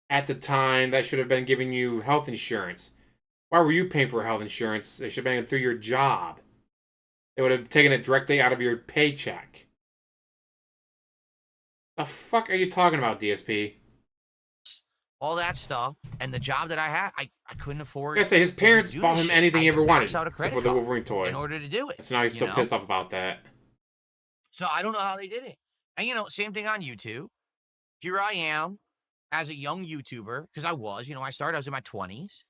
A: at the time that should have been giving you health insurance. Why were you paying for health insurance? They should have been through your job. They would have taken it directly out of your paycheck. The fuck are you talking about, DSP?
B: All that stuff, and the job that I had, I couldn't afford.
A: Like I say, his
B: to
A: parents
B: do
A: bought
B: this
A: him
B: shit.
A: anything
B: I
A: he
B: had
A: ever
B: to
A: wanted,
B: max out a
A: except
B: credit
A: for the
B: card
A: Wolverine toy.
B: in order to do it.
A: So now he's so pissed off about that.
B: So I don't know how they did it. And same thing on YouTube. Here I am as a young YouTuber, because I was, I was in my 20s,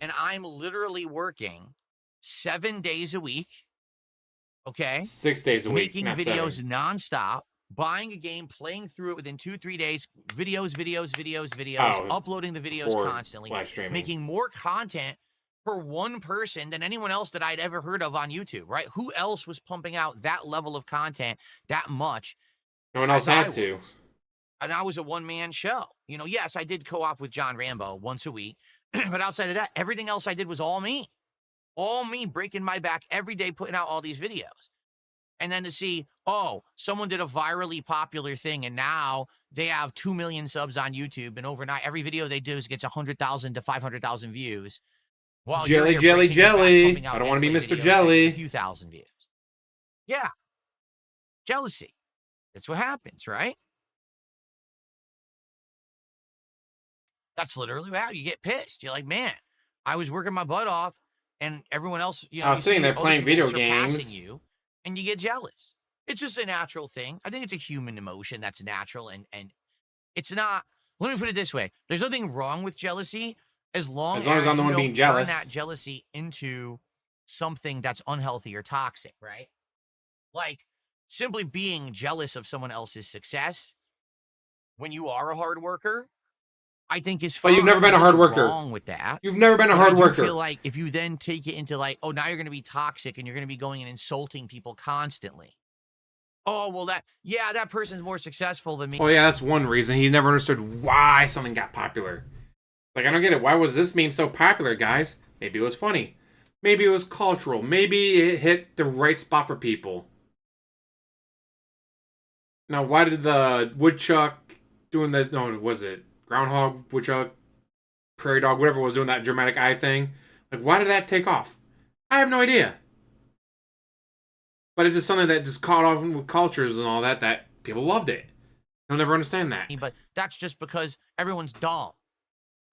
B: and I'm literally working 7 days a week, okay?
A: 6 days a week,
B: making
A: not
B: videos
A: 7.
B: nonstop, buying a game, playing through it within 2-3 days, videos,
A: Oh,
B: uploading the videos
A: for
B: constantly,
A: live streaming.
B: making more content for one person than anyone else that I'd ever heard of on YouTube, right? Who else was pumping out that level of content that much?
A: No one else had to.
B: And I was a one-man show. Yes, I did co-op with John Rambo once a week, but outside of that, everything else I did was all me. All me breaking my back every day, putting out all these videos. And then to see, someone did a virally popular thing, and now they have 2 million subs on YouTube, and overnight, every video they do gets 100,000 to 500,000 views. While
A: Jelly,
B: you're here
A: jelly,
B: breaking your back,
A: jelly.
B: pumping out
A: I don't want to be
B: gameplay
A: Mr.
B: videos that get
A: Jelly.
B: A few thousand views. Yeah. Jealousy. That's what happens, right? That's literally how you get pissed. You're like, man, I was working my butt off, and everyone else,
A: I was sitting there playing video games.
B: You, and you get jealous. It's just a natural thing. I think it's a human emotion that's natural, and it's not. Let me put it this way: there's nothing wrong with jealousy as long as
A: I'm the one being jealous.
B: turn that jealousy into something that's unhealthy or toxic, right? Like, simply being jealous of someone else's success when you are a hard worker, I think is fine.
A: But you've never been a hard worker.
B: Wrong with that.
A: You've never been a
B: But
A: hard
B: I do
A: worker.
B: feel like if you then take it into like, oh, now you're going to be toxic and you're going to be going and insulting people constantly. Oh, well, that person's more successful than me.
A: Well, yeah, that's one reason. He never understood why something got popular. Like, I don't get it. Why was this meme so popular, guys? Maybe it was funny. Maybe it was cultural. Maybe it hit the right spot for people. Now, why did the woodchuck doing the... No, was it groundhog, woodchuck, prairie dog, whatever was doing that dramatic eye thing? Like, why did that take off? I have no idea. But it's just something that just caught off with cultures and all that, that people loved it. They'll never understand that.
B: But that's just because everyone's dumb,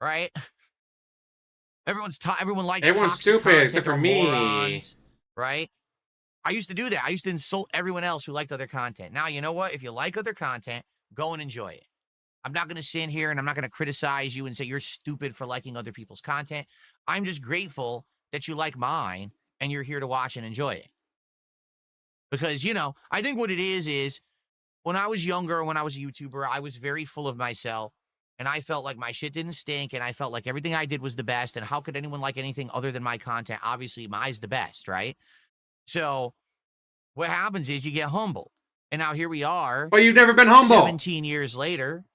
B: right? Everyone likes
A: Everyone's
B: toxic
A: stupid
B: content
A: except for
B: or
A: me.
B: morons, right? I used to do that. I used to insult everyone else who liked other content. Now, you know what? If you like other content, go and enjoy it. I'm not going to sit here and I'm not going to criticize you and say you're stupid for liking other people's content. I'm just grateful that you like mine and you're here to watch and enjoy it. Because, you know, I think what it is when I was younger, when I was a YouTuber, I was very full of myself and I felt like my shit didn't stink and I felt like everything I did was the best. And how could anyone like anything other than my content? Obviously, mine's the best, right? So what happens is you get humbled. And now here we are.
A: But you've never been humble.
B: 17 years later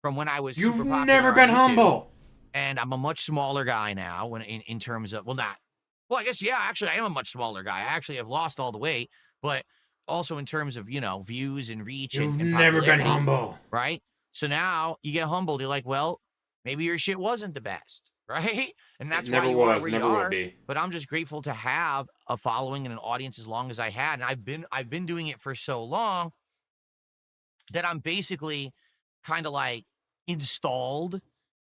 B: from when I was
A: You've
B: super popular
A: never
B: on
A: been
B: YouTube,
A: humble.
B: and I'm a much smaller guy now when in terms of, well, I guess, yeah, actually, I am a much smaller guy. I actually have lost all the weight, but also in terms of, you know, views and reach.
A: You've
B: and
A: never been
B: popularity,
A: humble.
B: right? So now you get humbled. You're like, well, maybe your shit wasn't the best, right? And that's why you are where you are. But I'm just grateful to have a following and an audience as long as I had. And I've been doing it for so long that I'm basically kind of like installed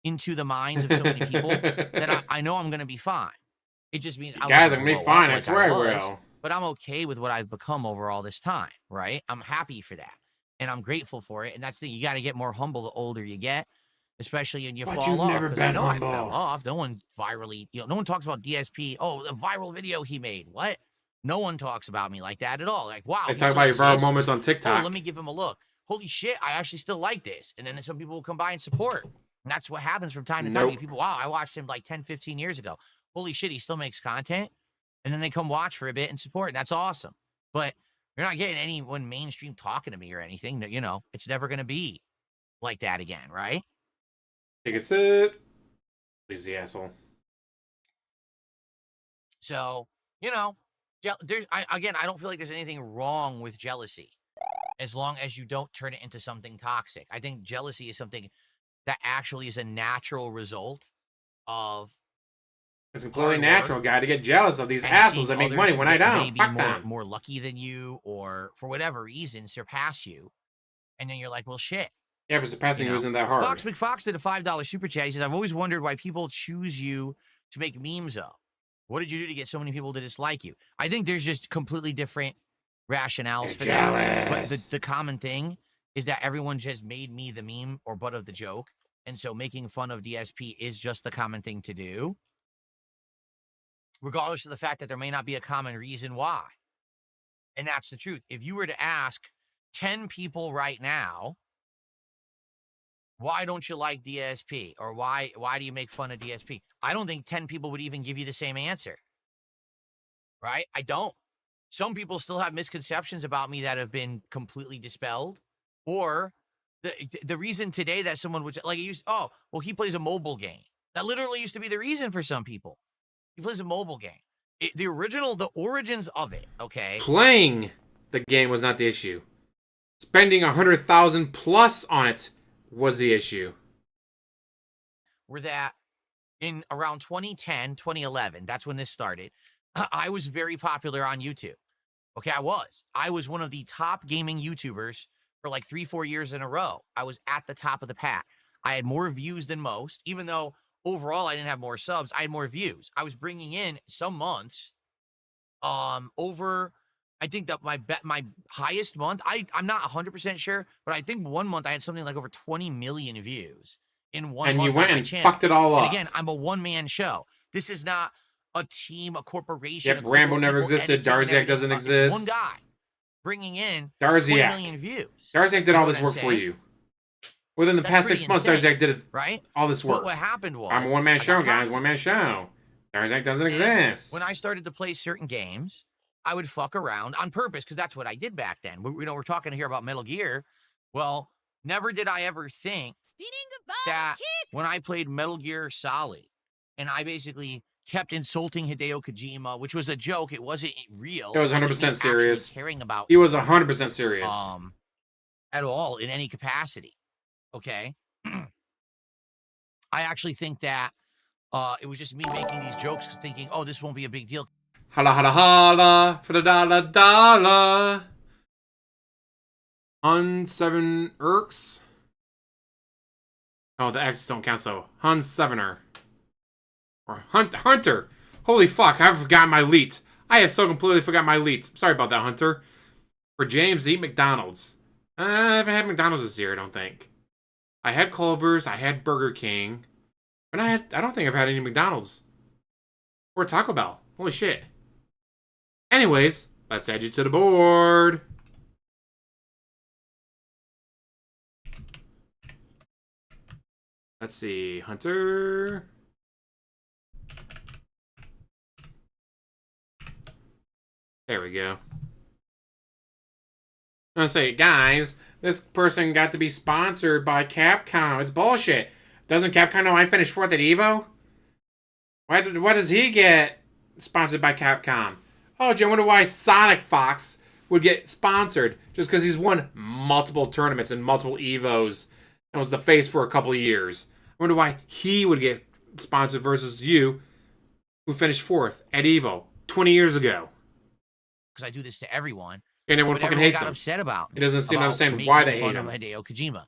B: into the minds of so many people that I know I'm going to be fine. It just means
A: guys, I'm going to be fine. I swear I will.
B: But I'm okay with what I've become over all this time, right? I'm happy for that. And I'm grateful for it. And that's the thing. You got to get more humble the older you get, especially when you fall off.
A: But you've never been humble.
B: I fell off. No one virally, no one talks about DSP. Oh, the viral video he made. What? No one talks about me like that at all. Like, wow.
A: They talk about your viral moments on TikTok.
B: Oh, let me give him a look. Holy shit, I actually still like this. And then some people will come by and support. And that's what happens from time to time. People, wow, I watched him like 10, 15 years ago. Holy shit, he still makes content. And then they come watch for a bit and support. And that's awesome. But you're not getting anyone mainstream talking to me or anything. You know, it's never going to be like that again, right?
A: Take a sip. Please, the asshole.
B: So, you know, I don't feel like there's anything wrong with jealousy as long as you don't turn it into something toxic. I think jealousy is something that actually is a natural result of...
A: It's completely natural, guy, to get jealous of these assholes that make money when I don't. Fuck them.
B: More lucky than you, or for whatever reason surpass you, and then you're like, well, shit.
A: Yeah, but surpassing you isn't that hard.
B: Fox McFox did a $5 super chat. He says, I've always wondered why people choose you to make memes of. What did you do to get so many people to dislike you? I think there's just completely different rationales for that. But the common thing is that everyone just made me the meme or butt of the joke, and so making fun of DSP is just the common thing to do, regardless of the fact that there may not be a common reason why. And that's the truth. If you were to ask 10 people right now, why don't you like DSP? Or why do you make fun of DSP? I don't think 10 people would even give you the same answer. Right? I don't. Some people still have misconceptions about me that have been completely dispelled. Or the reason today that someone would say, like, he plays a mobile game. That literally used to be the reason for some people. He plays a mobile game. The origins of it, okay?
A: Playing the game was not the issue. Spending 100,000 plus on it was the issue.
B: Were that in around 2010, 2011, that's when this started, I was very popular on YouTube. Okay, I was one of the top gaming YouTubers for like 3-4 years in a row. I was at the top of the pack. I had more views than most, even though overall I didn't have more subs. I had more views. I was bringing in some months over, I think that my highest month, I'm not 100% sure, but I think one month I had something like over 20 million views in one month.
A: And you went and fucked it all up.
B: And again, I'm a one-man show. This is not a team, a corporation.
A: Yep, Rambo never existed. Darziak doesn't exist.
B: It's one guy. bringing in
A: Darziak.
B: 20 million views.
A: Darziak did all this work for you. Within the past 6 months, Darziak did all this work.
B: But what happened was...
A: I'm a one-man show, guys. One-man show. Darziak doesn't exist.
B: When I started to play certain games, I would fuck around on purpose, because that's what I did back then. We're talking here about Metal Gear. Well, never did I ever think that when I played Metal Gear Solid, and I basically kept insulting Hideo Kojima, which was a joke. It wasn't real.
A: It was 100% serious.
B: Caring about
A: he was 100% serious.
B: At all in any capacity. Okay. I actually think that it was just me making these jokes, thinking, oh, this won't be a big deal.
A: Holla, holla, holla for the dollar. Hun 7 Erks. Oh, the X's don't count, so Hun 7er. Or Hunter. Holy fuck, I've forgotten my leet. I have so completely forgot my leet. Sorry about that, Hunter. For James, eat McDonald's. I haven't had McDonald's this year, I don't think. I had Culver's, I had Burger King. But I don't think I've had any McDonald's. Or Taco Bell. Holy shit. Anyways, let's add you to the board. Let's see, Hunter. There we go. I'm gonna say, guys, this person got to be sponsored by Capcom. It's bullshit. Doesn't Capcom know I finished 4th at EVO? Why does he get sponsored by Capcom? Oh, gee, I wonder why Sonic Fox would get sponsored just because he's won multiple tournaments and multiple EVOs and was the face for a couple of years. I wonder why he would get sponsored versus you, who finished 4th at EVO 20 years ago.
B: Because I do this to everyone.
A: And everyone fucking hates him.
B: Upset about me.
A: It doesn't seem to understand why they hate him.
B: Hideo Kojima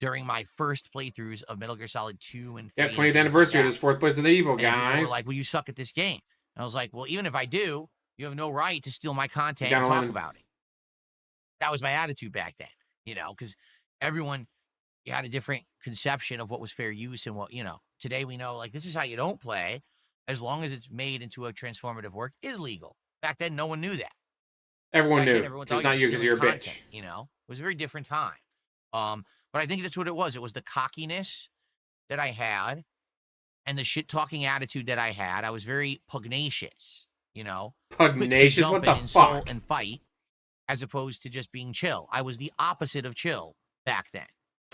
B: during my first playthroughs of Metal Gear Solid 2 and 3.
A: Yeah, 20th anniversary of this 4th place of the EVO, guys.
B: And people were like, well, you suck at this game. And I was like, well, even if I do, you have no right to steal my content and talk about it. That was my attitude back then, you know, because everyone had a different conception of what was fair use and what, you know. Today we know, like, this is how you don't play, as long as it's made into a transformative work, is legal. Back then, no one knew that.
A: Everyone knew. Just not you because you're a bitch.
B: You know, it was a very different time. But I think that's what it was. It was the cockiness that I had and the shit-talking attitude that I had. I was very pugnacious, you know.
A: Pugnacious? What the fuck?
B: And fight, as opposed to just being chill. I was the opposite of chill back then.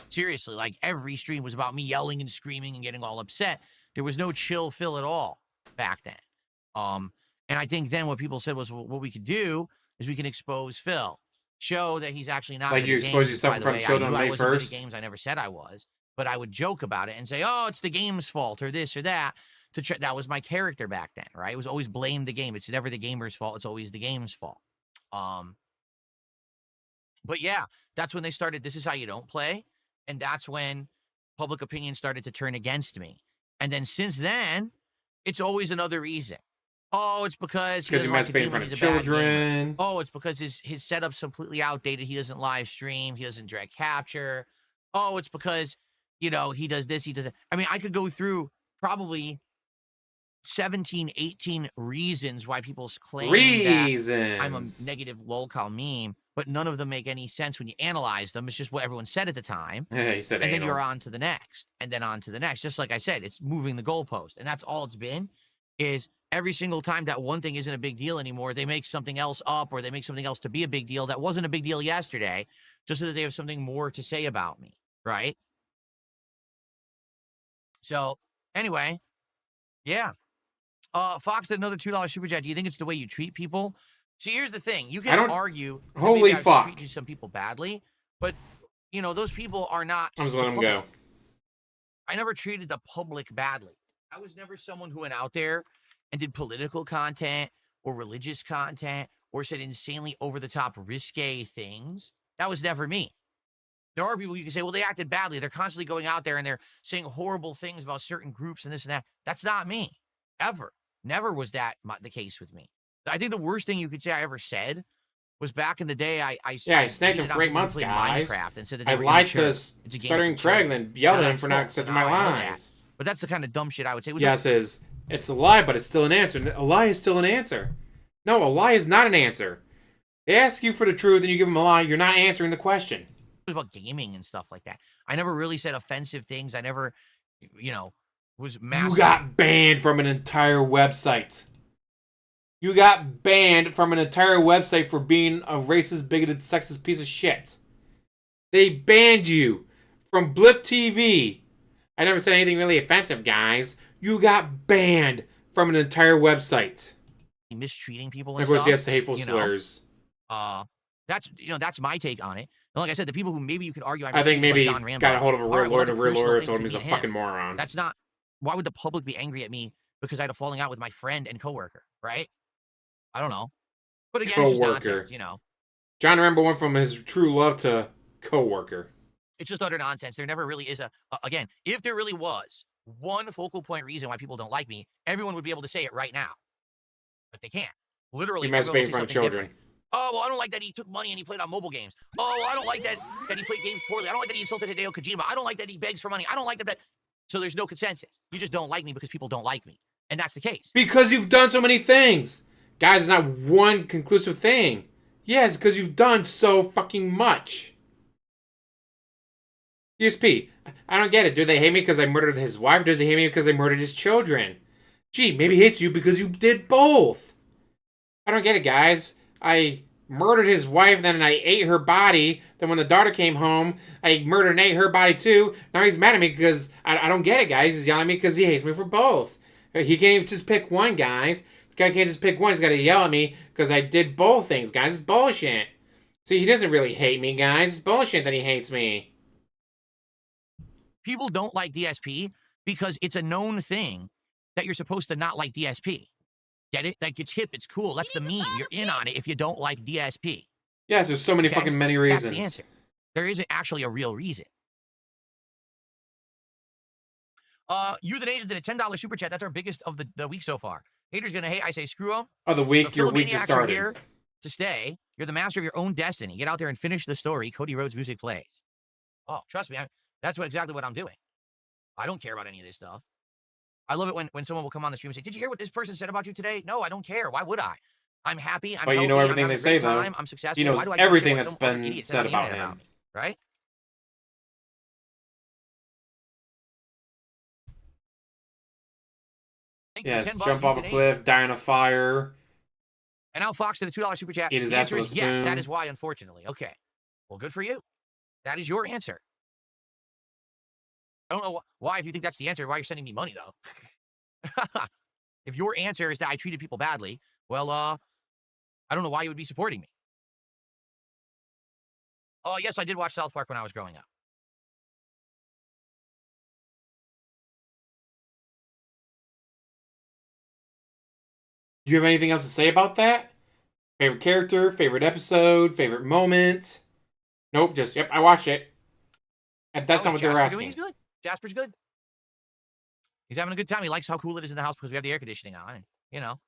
B: Seriously, like, every stream was about me yelling and screaming and getting all upset. There was no chill Phil at all back then. And I think then what people said was, well, what we could do is we can expose Phil, show that he's actually not
A: like you expose yourself in front of children on May 1st.
B: Games I never said I was, but I would joke about it and say, "Oh, it's the game's fault," or this or that. That was my character back then, right? It was always blame the game. It's never the gamer's fault. It's always the game's fault. But yeah, that's when they started. This is how you don't play, and that's when public opinion started to turn against me. And then since then, it's always another reason. Oh, it's because he
A: must be in front of children.
B: Oh, it's because his setup's completely outdated. He doesn't live stream. He doesn't direct capture. Oh, it's because, you know, he does this, he does that. I mean, I could go through probably 17, 18 reasons why people claim that I'm a negative lolcow meme, but none of them make any sense when you analyze them. It's just what everyone said at the time.
A: Yeah, you said
B: and then you're on to the next, and then on to the next. Just like I said, it's moving the goalpost, and that's all it's been, is every single time that one thing isn't a big deal anymore, they make something else up, or they make something else to be a big deal that wasn't a big deal yesterday, just so that they have something more to say about me, right? So, anyway, yeah. Fox did another $2 super chat. Do you think it's the way you treat people? See, here's the thing. You can argue.
A: Holy
B: maybe
A: fuck.
B: I treat some people badly, but, you know, those people are not.
A: I'm just letting them go.
B: I never treated the public badly. I was never someone who went out there and did political content or religious content or said insanely over-the-top risque things. That was never me. There are people you can say, well, they acted badly. They're constantly going out there and they're saying horrible things about certain groups and this and that. That's not me. Ever. Never was that the case with me. I think the worst thing you could say I ever said was back in the day, I
A: snaked him for 8 months, guys.
B: Minecraft and said that
A: I lied to Stuttering Craig and then yelled at him for not accepting my lies.
B: But that's the kind of dumb shit I would say.
A: It's a lie, but it's still an answer. A lie is still an answer. No, a lie is not an answer. They ask you for the truth and you give them a lie. You're not answering the question.
B: About gaming and stuff like that. I never really said offensive things. I never, you know, was massive.
A: You got banned from an entire website. You got banned from an entire website for being a racist, bigoted, sexist piece of shit. They banned you from Blip TV. I never said anything really offensive, guys. You got banned from an entire website.
B: Mistreating people and
A: of course,
B: stuff.
A: yes, the hateful slurs.
B: That's my take on it. And like I said, the people who maybe you could argue,
A: I think maybe
B: like John Rambo,
A: got a hold of a real lawyer, and a real lawyer told him he's a
B: him.
A: fucking moron.
B: That's not. Why would the public be angry at me because I had a falling out with my friend and coworker? Right? I don't know. But again, it's just nonsense, you know.
A: John Rambo went from his true love to coworker.
B: It's just utter nonsense. There never really is again, if there really was one focal point reason why people don't like me, everyone would be able to say it right now. But they can't. Literally,
A: he masturbates in front of children.
B: Different. Oh, well, I don't like that he took money and he played on mobile games. Oh, well, I don't like that he played games poorly. I don't like that he insulted Hideo Kojima. I don't like that he begs for money. I don't like that. So there's no consensus. You just don't like me because people don't like me. And that's the case.
A: Because you've done so many things. Guys, it's not one conclusive thing. Yeah, it's because you've done so fucking much. DSP, I don't get it. Do they hate me because I murdered his wife? Or does he hate me because I murdered his children? Gee, maybe he hates you because you did both. I don't get it, guys. I murdered his wife, then I ate her body. Then when the daughter came home, I murdered and ate her body too. Now he's mad at me because I don't get it, guys. He's yelling at me because he hates me for both. He can't even just pick one, guys. The guy can't just pick one. He's got to yell at me because I did both things, guys. It's bullshit. See, he doesn't really hate me, guys. It's bullshit that he hates me.
B: People don't like DSP because it's a known thing that you're supposed to not like DSP. Get it? Like, it's hip, it's cool. That's the meme. You're in on it if you don't like DSP.
A: Yes, there's so many fucking many reasons.
B: That's the answer. There isn't actually a real reason. You the Nation did a $10 super chat. That's our biggest of the week so far. Haters gonna hate. I say screw them.
A: Oh, the week, your week just started.
B: Here to stay. You're the master of your own destiny. Get out there and finish the story. Cody Rhodes music plays. Oh, trust me. That's exactly what I'm doing. I don't care about any of this stuff. I love it when someone will come on the stream and say, did you hear what this person said about you today? No, I don't care. Why would I? I'm happy. I'm
A: healthy.
B: You
A: know everything they say, though.
B: I'm successful.
A: He knows
B: Why do I
A: everything that's been said about him.
B: About me, right?
A: Yes, jump off a cliff, die in a fire.
B: And now Fox did a $2 super chat.
A: Eat his
B: the
A: ass
B: answer
A: with
B: is
A: a spoon.
B: yes, that is why, unfortunately. Okay. Well, good for you. That is your answer. I don't know why, if you think that's the answer, why you're sending me money, though. If your answer is that I treated people badly, well, I don't know why you would be supporting me. Oh, yes, I did watch South Park when I was growing up.
A: Do you have anything else to say about that? Favorite character, favorite episode, favorite moment? Nope, just, yep, I watched it. That's not what they were asking.
B: He's good. Jasper's good. He's having a good time. He likes how cool it is in the house because we have the air conditioning on. And, you know.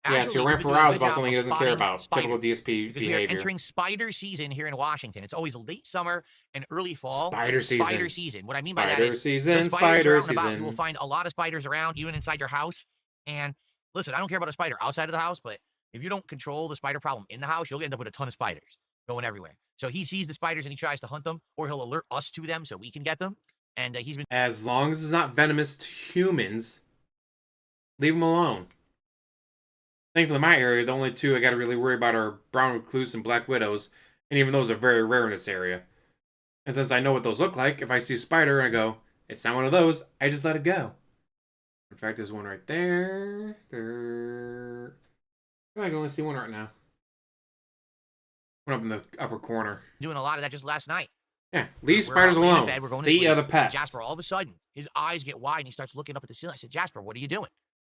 A: Yeah, so you're ranting for hours about something he doesn't care about. Typical DSP
B: because
A: behavior.
B: We are entering spider season here in Washington. It's always late summer and early fall.
A: Spider season.
B: Spider season. What I mean by that is
A: spider season.
B: You will find a lot of spiders around, even inside your house. And listen, I don't care about a spider outside of the house, but if you don't control the spider problem in the house, you'll end up with a ton of spiders going everywhere. So he sees the spiders and he tries to hunt them, or he'll alert us to them so we can get them. And he's been...
A: As long as it's not venomous to humans, leave them alone. Thankfully, in my area, the only two I got to really worry about are brown recluse and black widows, and even those are very rare in this area. And since I know what those look like, if I see a spider and I go, it's not one of those, I just let it go. In fact, there's one right there. I can only see one right now. One up in the upper corner.
B: Doing a lot of that just last night.
A: Yeah, leave spiders alone.
B: We're going to
A: they
B: sleep.
A: eat other pests.
B: Jasper, all of a sudden, his eyes get wide and he starts looking up at the ceiling. I said, Jasper, what are you doing?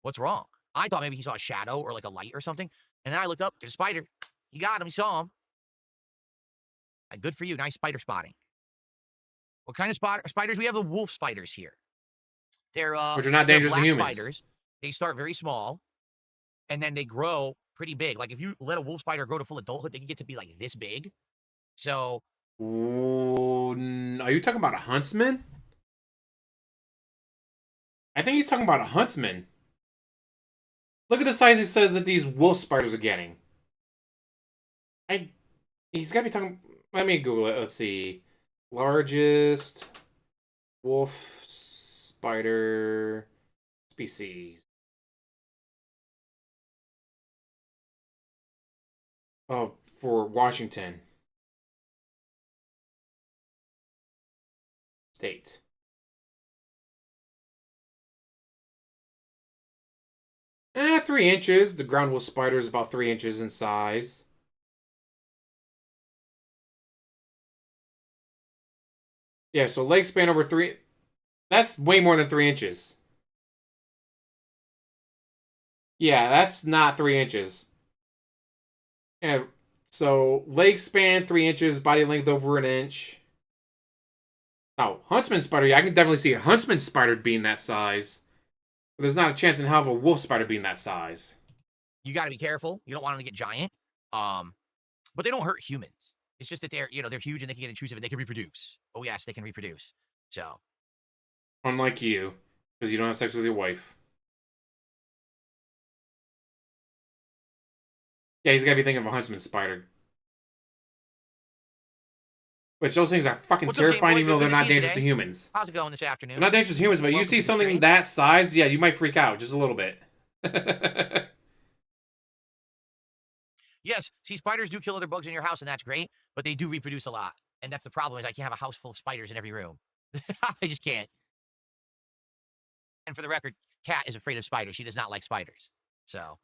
B: What's wrong? I thought maybe he saw a shadow or like a light or something. And then I looked up, there's a spider. He got him, he saw him. Good for you, nice spider spotting. What kind of spiders? We have the wolf spiders here. They're
A: which are not dangerous to humans.
B: Spiders. They start very small, and then they grow pretty big. Like if you let a wolf spider grow to full adulthood, they can get to be like this big. So,
A: ooh, are you talking about a huntsman? I think he's talking about a huntsman. Look at the size he says that these wolf spiders are getting. He's got to be talking. Let me Google it. Let's see. Largest wolf spider species. Oh, for Washington State. 3 inches. The ground wolf spider is about 3 inches in size. Yeah, so leg span over 3. That's way more than 3 inches. Yeah, that's not 3 inches. Yeah, so leg span 3 inches, body length over an inch. Oh, huntsman spider. Yeah, I can definitely see a huntsman spider being that size. But there's not a chance in hell of a wolf spider being that size.
B: You got to be careful. You don't want them to get giant. But they don't hurt humans. It's just that they're huge and they can get intrusive and they can reproduce. Oh yes, they can reproduce. So,
A: unlike you, because you don't have sex with your wife. Yeah, he's got to be thinking of a huntsman spider. Which those things are fucking terrifying, even though they're not dangerous to humans.
B: How's it going this afternoon?
A: They're not dangerous to humans, but you see something that size, yeah, you might freak out just a little bit.
B: Yes, see, spiders do kill other bugs in your house, and that's great, but they do reproduce a lot. And that's the problem, is I can't have a house full of spiders in every room. I just can't. And for the record, Kat is afraid of spiders. She does not like spiders. So.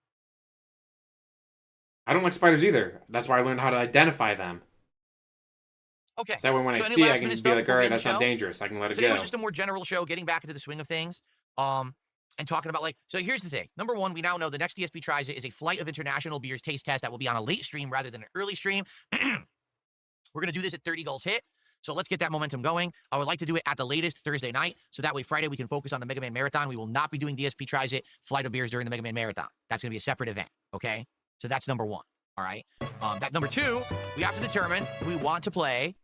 A: I don't like spiders either. That's why I learned how to identify them.
B: Okay.
A: So that way when I see it, I can be like, all right, that's not dangerous. I can let it go.
B: Today was just a more general show, getting back into the swing of things. And talking about, like, so here's the thing. Number one, we now know the next DSP Tries It is a flight of international beers taste test that will be on a late stream rather than an early stream. We're going to do this at 30 goals hit. So let's get that momentum going. I would like to do it at the latest Thursday night. So that way Friday we can focus on the Mega Man Marathon. We will not be doing DSP Tries It, Flight of Beers during the Mega Man Marathon. That's going to be a separate event. Okay. So that's number one. All right. That number two, we have to determine if we want to play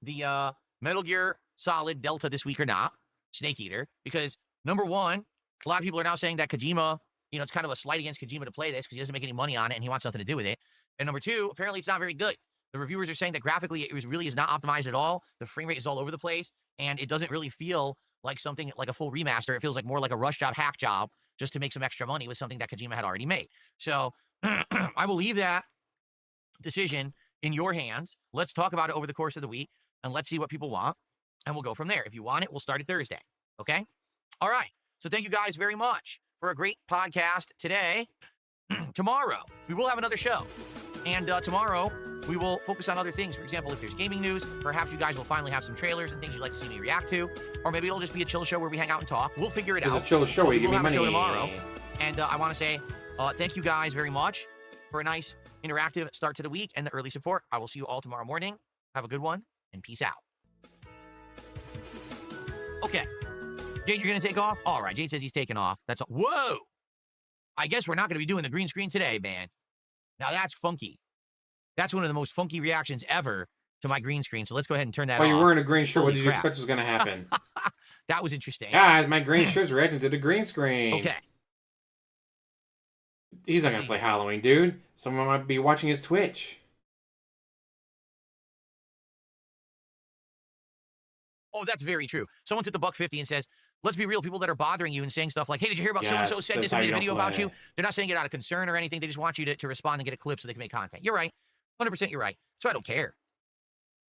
B: the Metal Gear Solid Delta this week or not. Snake Eater. Because number one, a lot of people are now saying that Kojima, it's kind of a slight against Kojima to play this because he doesn't make any money on it and he wants nothing to do with it. And number two, apparently it's not very good. The reviewers are saying that graphically it really is not optimized at all. The frame rate is all over the place, and it doesn't really feel like something like a full remaster. It feels like more like a rush job, hack job, just to make some extra money with something that Kojima had already made. So I will leave that decision in your hands. Let's talk about it over the course of the week, and let's see what people want, and we'll go from there. If you want it, we'll start it Thursday. Okay? All right. So thank you guys very much for a great podcast today. Tomorrow, we will have another show. And tomorrow, we will focus on other things. For example, if there's gaming news, perhaps you guys will finally have some trailers and things you'd like to see me react to. Or maybe it'll just be a chill show where we hang out and talk. We'll figure it out.
A: It's a chill show where you give me money.
B: We'll have a show tomorrow. And I want to say thank you guys very much for a nice, interactive start to the week and the early support. I will see you all tomorrow morning. Have a good one, and peace out. Okay. Jade, you're going to take off? All right. Jade says he's taking off. That's all. Whoa! I guess we're not going to be doing the green screen today, man. Now that's funky. That's one of the most funky reactions ever to my green screen. So let's go ahead and turn that off.
A: Oh, you're wearing a green shirt.
B: Holy
A: what did you expect was going to happen?
B: That was interesting.
A: Yeah, my green shirt's reacting to the green screen.
B: Okay.
A: He's not going to play Halloween, dude. Someone might be watching his Twitch.
B: Oh, that's very true. Someone took the $1.50 and says, let's be real, people that are bothering you and saying stuff like, hey, did you hear about so-and-so said this and made a video about you? They're not saying it out of concern or anything. They just want you to respond and get a clip so they can make content. You're right. 100% you're right. So I don't care.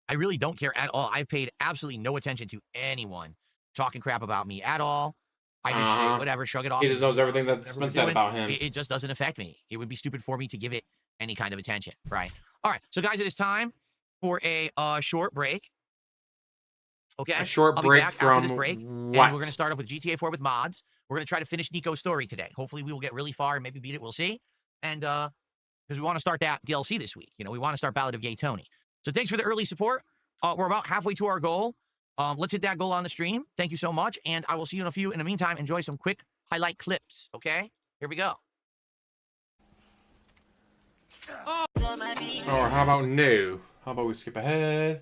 B: I really don't care at all. I've paid absolutely no attention to anyone talking crap about me at all. I just say whatever, shrug it off.
A: He just knows everything that's been said about him.
B: It just doesn't affect me. It would be stupid for me to give it any kind of attention, right? All right. So guys, it is time for a short break. Okay,
A: a short break from
B: this break,
A: what?
B: And we're going to start off with GTA 4 with mods. We're going to try to finish Nico's story today. Hopefully, we will get really far and maybe beat it. We'll see. And because we want to start that DLC this week. We want to start Ballad of Gay Tony. So thanks for the early support. We're about halfway to our goal. Let's hit that goal on the stream. Thank you so much. And I will see you in a few. In the meantime, enjoy some quick highlight clips. Okay, here we go.
A: Or how about no? How about we skip ahead?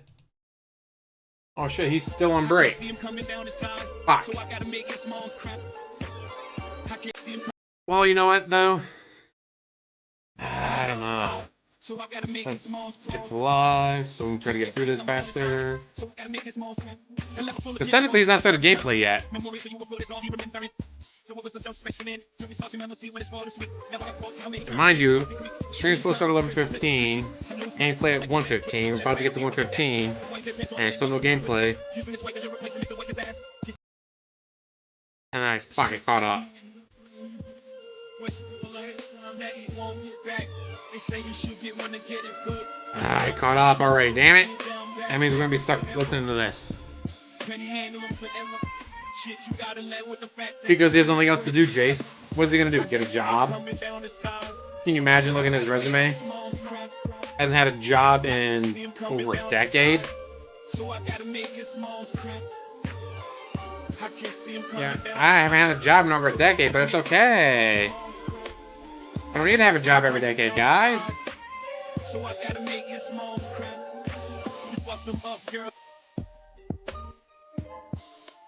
A: Oh shit, he's still on break. Fuck. Well, you know what though? I don't know. It's live, so we can try to get through this faster. Because technically he's not started gameplay yet. And mind you, stream's supposed to start at 11:15. Gameplay at 1:15. We're about to get to 1:15. And still no gameplay. And I fucking caught up. I caught up already, damn it. That means we're gonna be stuck listening to this. Because he has nothing else to do, Jace. What's he gonna do? Get a job? Can you imagine looking at his resume? Hasn't had a job in over a decade. Yeah, I haven't had a job in over a decade, but it's okay. I don't need to have a job every decade, guys.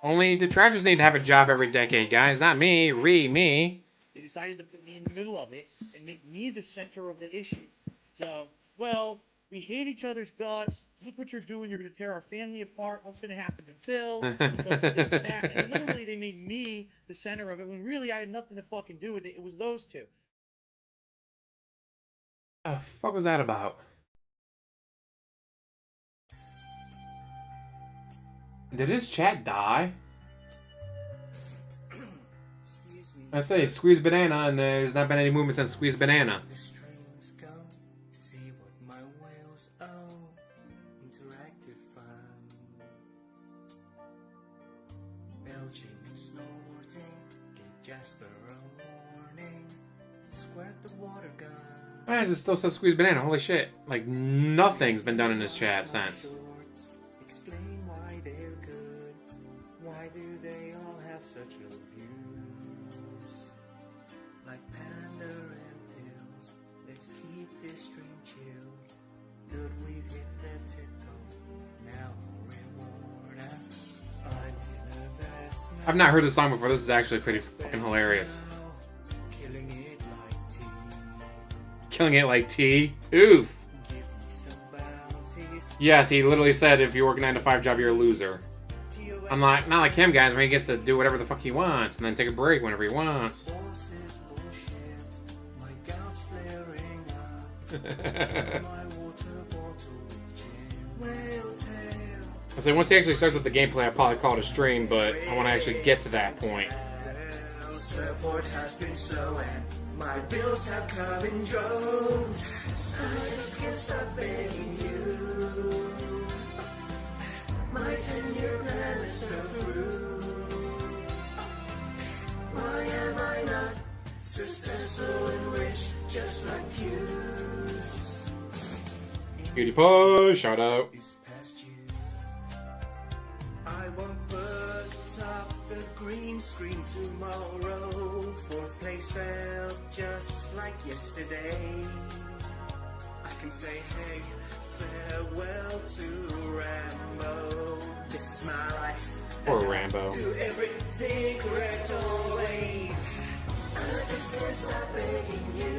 A: Only detractors need to have a job every decade, guys. Not me. Reee, me.
E: They decided to put me in the middle of it and make me the center of the issue. So, well, we hate each other's guts. Look what you're doing. You're going to tear our family apart. What's going to happen to Phil? Because of this and that. And literally, they made me the center of it when really I had nothing to fucking do with it. It was those two.
A: The fuck was that about? Did his chat die? I say squeeze banana, and there's not been any movement since squeeze banana. Man, it still says squeeze banana. Holy shit! Like nothing's been done in this chat since. I've not heard this song before. This is actually pretty fucking hilarious. Killing it like tea. Oof. Yes, he literally said if you work a 9-to-5 job, you're a loser. I'm not like him, guys, where he gets to do whatever the fuck he wants and then take a break whenever he wants. I say once he actually starts with the gameplay, I'll probably call it a stream, but I want to actually get to that point. Support has been slow and my bills have come in droves. I just can't stop begging you. My 10-year plan is still through. Why am I not successful and rich just like you? Beauty Pie, shout out. I won't put up the green screen tomorrow. Fourth place felt just like yesterday. I can say, hey, farewell to Rambo. This is my life. Poor Rambo. Do everything correct always. I just can't stop begging you.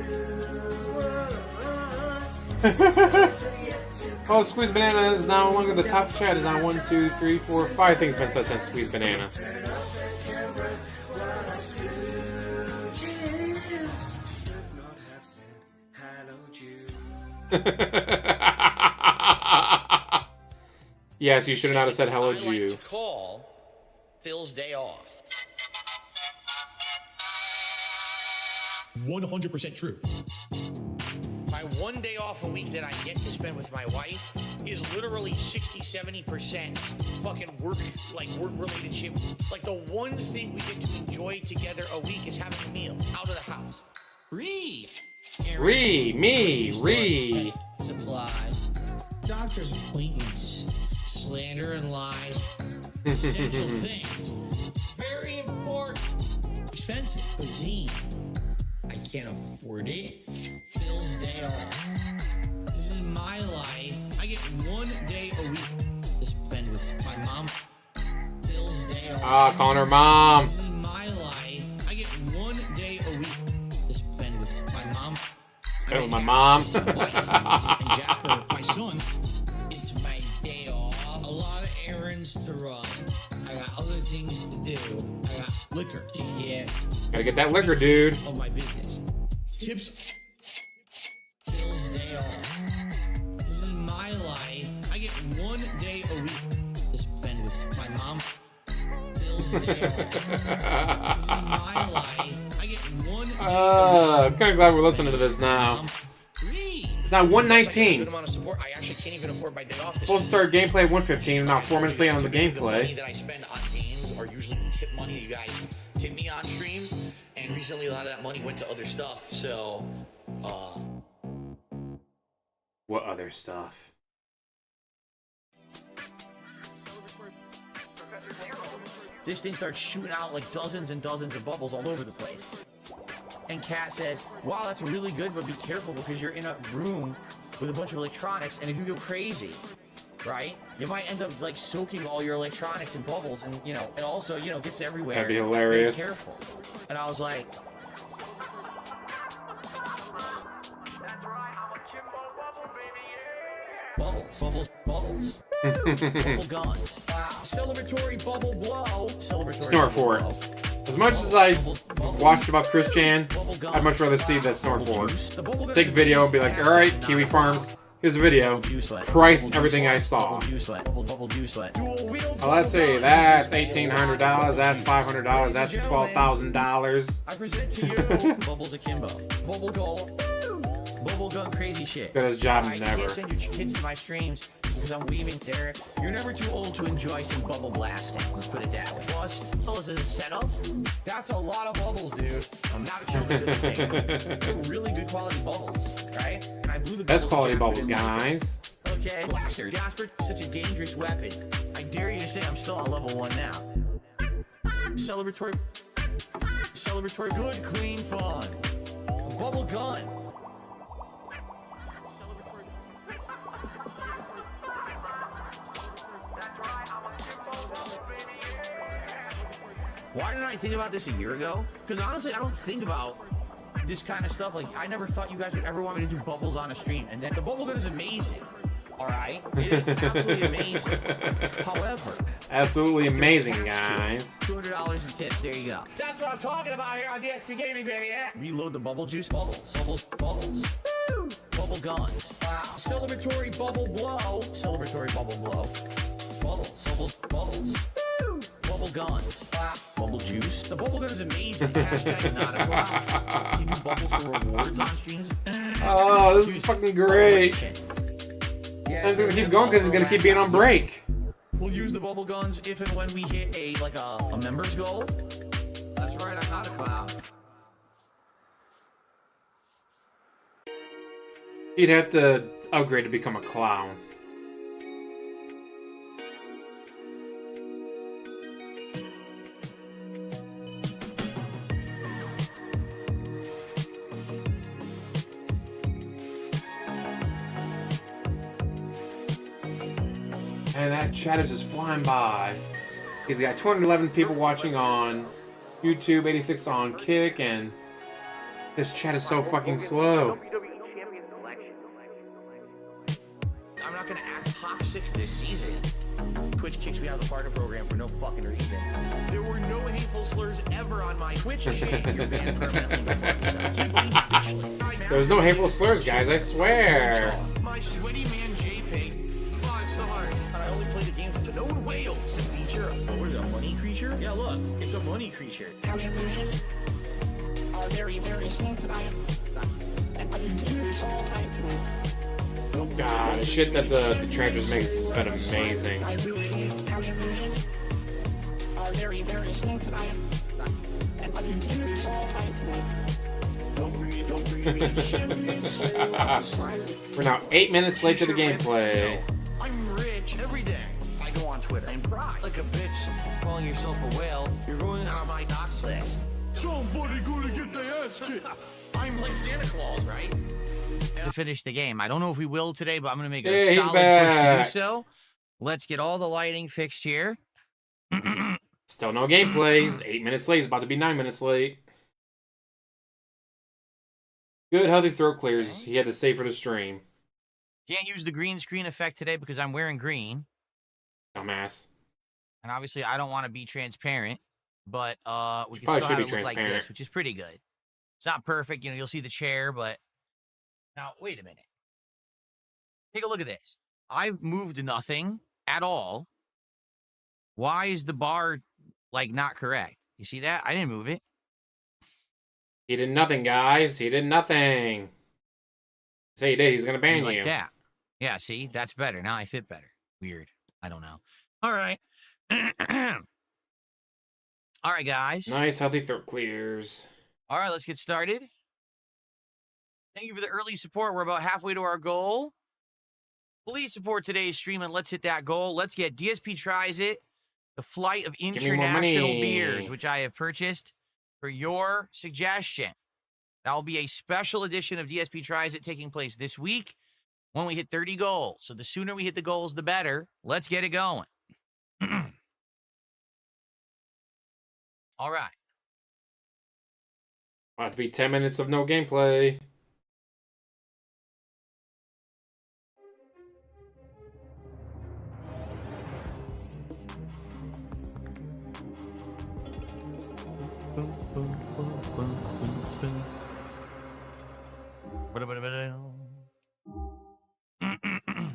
A: Oh, Squeeze Banana is now one of the top chat. Is on 1, 2, 3, 4, 5 things been said since Squeeze Banana. Yes, you should not have said hello, Jew.
B: Like to call Phil's day off. 100% true. My one day off a week that I get to spend with my wife is literally 60-70% fucking work-related shit. Like the one thing we get to enjoy together a week is having a meal out of the house. Reee,
A: Reee.
F: Supplies, doctor's appointments, slander and lies, essential things. It's very important. Expensive cuisine. I can't afford it. Phil's day off. This is my life. I get one day a week to spend with my mom. Phil's day off.
A: Ah, calling her mom.
F: This is my life. I get one day a week to spend with my mom.
A: Playing with my mom.
F: and Jasper, my son. It's my day off. A lot of errands to run. I got other things to do. I got liquor to get.
A: Gotta get that liquor, dude.
F: Of my business. Tips. Bill's day off. This is my life. I get 1 day a week to spend with my mom. Bill's day off. This is my life. I get 1 day
A: I'm kind of glad we're listening to this now.
F: Reee.
A: It's now 1:19.
G: Good amount of support. I actually can't even afford my day off.
A: Supposed to start gameplay at 1:15, and now 4 minutes late on the
G: Money
A: gameplay.
G: that I spend on games are usually the tip money you guys tip me on streams, and recently a lot of that money went to other stuff. So,
A: What other stuff?
B: This thing starts shooting out like dozens and dozens of bubbles all over the place. And Kat says, wow, that's really good, but be careful because you're in a room with a bunch of electronics, and if you go crazy, right, you might end up like soaking all your electronics in bubbles, and and also, gets everywhere.
A: That'd be hilarious.
B: Be careful. And I was like, bubbles. Bubble guns. Wow. Celebratory bubble blow. Celebratory
A: Snort
B: bubble
A: 4.
B: blow.
A: As much as I watched about Chris Chan, I'd much rather see that Snort 4. Take a video and be like, alright, Kiwi Farms, here's a video. Price everything I saw. Oh, let's see, that's $1,800, that's $500, that's $12,000.
B: I present to you Bubbles Akimbo. Bubble Gold. Bubble gun crazy shit.
A: Got his job
B: Alright,
A: never.
B: You can't send your kids to my streams because I'm weaving there. You're never too old to enjoy some bubble blasting. Let's put it that way. Plus, as a setup, that's a lot of bubbles, dude. I'm not sure what's anything. They're really good quality bubbles, right? And I blew the
A: Best quality
B: Jasper
A: bubbles,
B: in my
A: guys.
B: face. Okay, blaster. Jasper, such a dangerous weapon. I dare you to say I'm still on level 1 now. Celebratory, good, clean fun. A bubble gun. Why didn't I think about this a year ago? Because honestly, I don't think about this kind of stuff. Like, I never thought you guys would ever want me to do bubbles on a stream. And then the bubble gun is amazing. All right? It is absolutely amazing. However,
A: Absolutely amazing, guys.
B: $200 in tips. There you go. That's what I'm talking about here on DSPGaming, baby. Yeah. Reload the bubble juice. Bubbles. Woo! Bubble guns. Wow. Celebratory bubble blow. Celebratory bubble blow. Bubbles. Woo! Bubble guns. Wow. Bubble juice. The bubble gun is amazing. Hashtag not a clown. You do bubbles for rewards on streams.
A: Oh, this is fucking great.
B: Yeah,
A: And it's gonna keep going because it's gonna keep being on break.
B: We'll use the bubble guns if and when we hit a members goal. That's right, I'm not a clown.
A: You'd have to upgrade to become a clown. And that chat is just flying by. He's got 211 people watching on YouTube, 86 on Kick, and this chat is so fucking slow.
B: I'm not gonna act toxic this season. Twitch kicks me out of the partner program for no fucking reason. There were no hateful slurs ever on my Twitch shit. You're banned permanently. Go fuck yourself. Keep bleeding, actually.
A: There's no hateful slurs, guys, I swear.
B: My sweaty man JPEG. 5 stars. And I only play the games with no whale. It's a feature. What is it, a money creature? Yeah, look. It's a money creature.
H: Contributions are very, very slow tonight. And I didn't do this all night through.
A: God, the shit that the tractors make has been amazing.
H: I really need contributions are very, very slow tonight. And I didn't do this all night through.
A: We're now 8 minutes late to the gameplay.
B: I'm rich every day. I go on Twitter and cry like a bitch calling yourself a whale. You're going on my docs list. Somebody gonna get their ass kicked. I'm like Santa Claus, right? To finish the game. I don't know if we will today, but I'm gonna make a
A: Hey, he's
B: solid push to
A: back.
B: do so. Let's get all the lighting fixed here.
A: Still no gameplays. 8 minutes late. It's about to be 9 minutes late. Good, healthy throat clears.
B: Okay.
A: He had to save for the stream.
B: Can't use the green screen effect today because I'm wearing green.
A: Dumbass.
B: And obviously, I don't want to be transparent. But we can
A: Probably
B: still
A: should
B: have
A: be
B: it look like
A: transparent.
B: this, which is pretty good. It's not perfect. You know, you'll see the chair, but... Now, wait a minute. Take a look at this. I've moved nothing at all. Why is the bar, like, not correct? You see that? I didn't move it.
A: He did nothing, guys. He did nothing. Say he did. He's gonna ban
B: Like
A: you.
B: that. Yeah, see? That's better. Now I fit better. Weird. I don't know. All right. All right, guys.
A: Nice, healthy throat clears.
B: All right, let's get started. Thank you for the early support. We're about halfway to our goal. Please support today's stream and let's hit that goal. Let's get DSP Tries It, the flight of
A: me more
B: international
A: money.
B: beers, which I have purchased for your suggestion. That will be a special edition of DSP Tries It taking place this week when we hit 30 goals. So the sooner we hit the goals, the better. Let's get it going. All right.
A: About to be 10 minutes of no gameplay.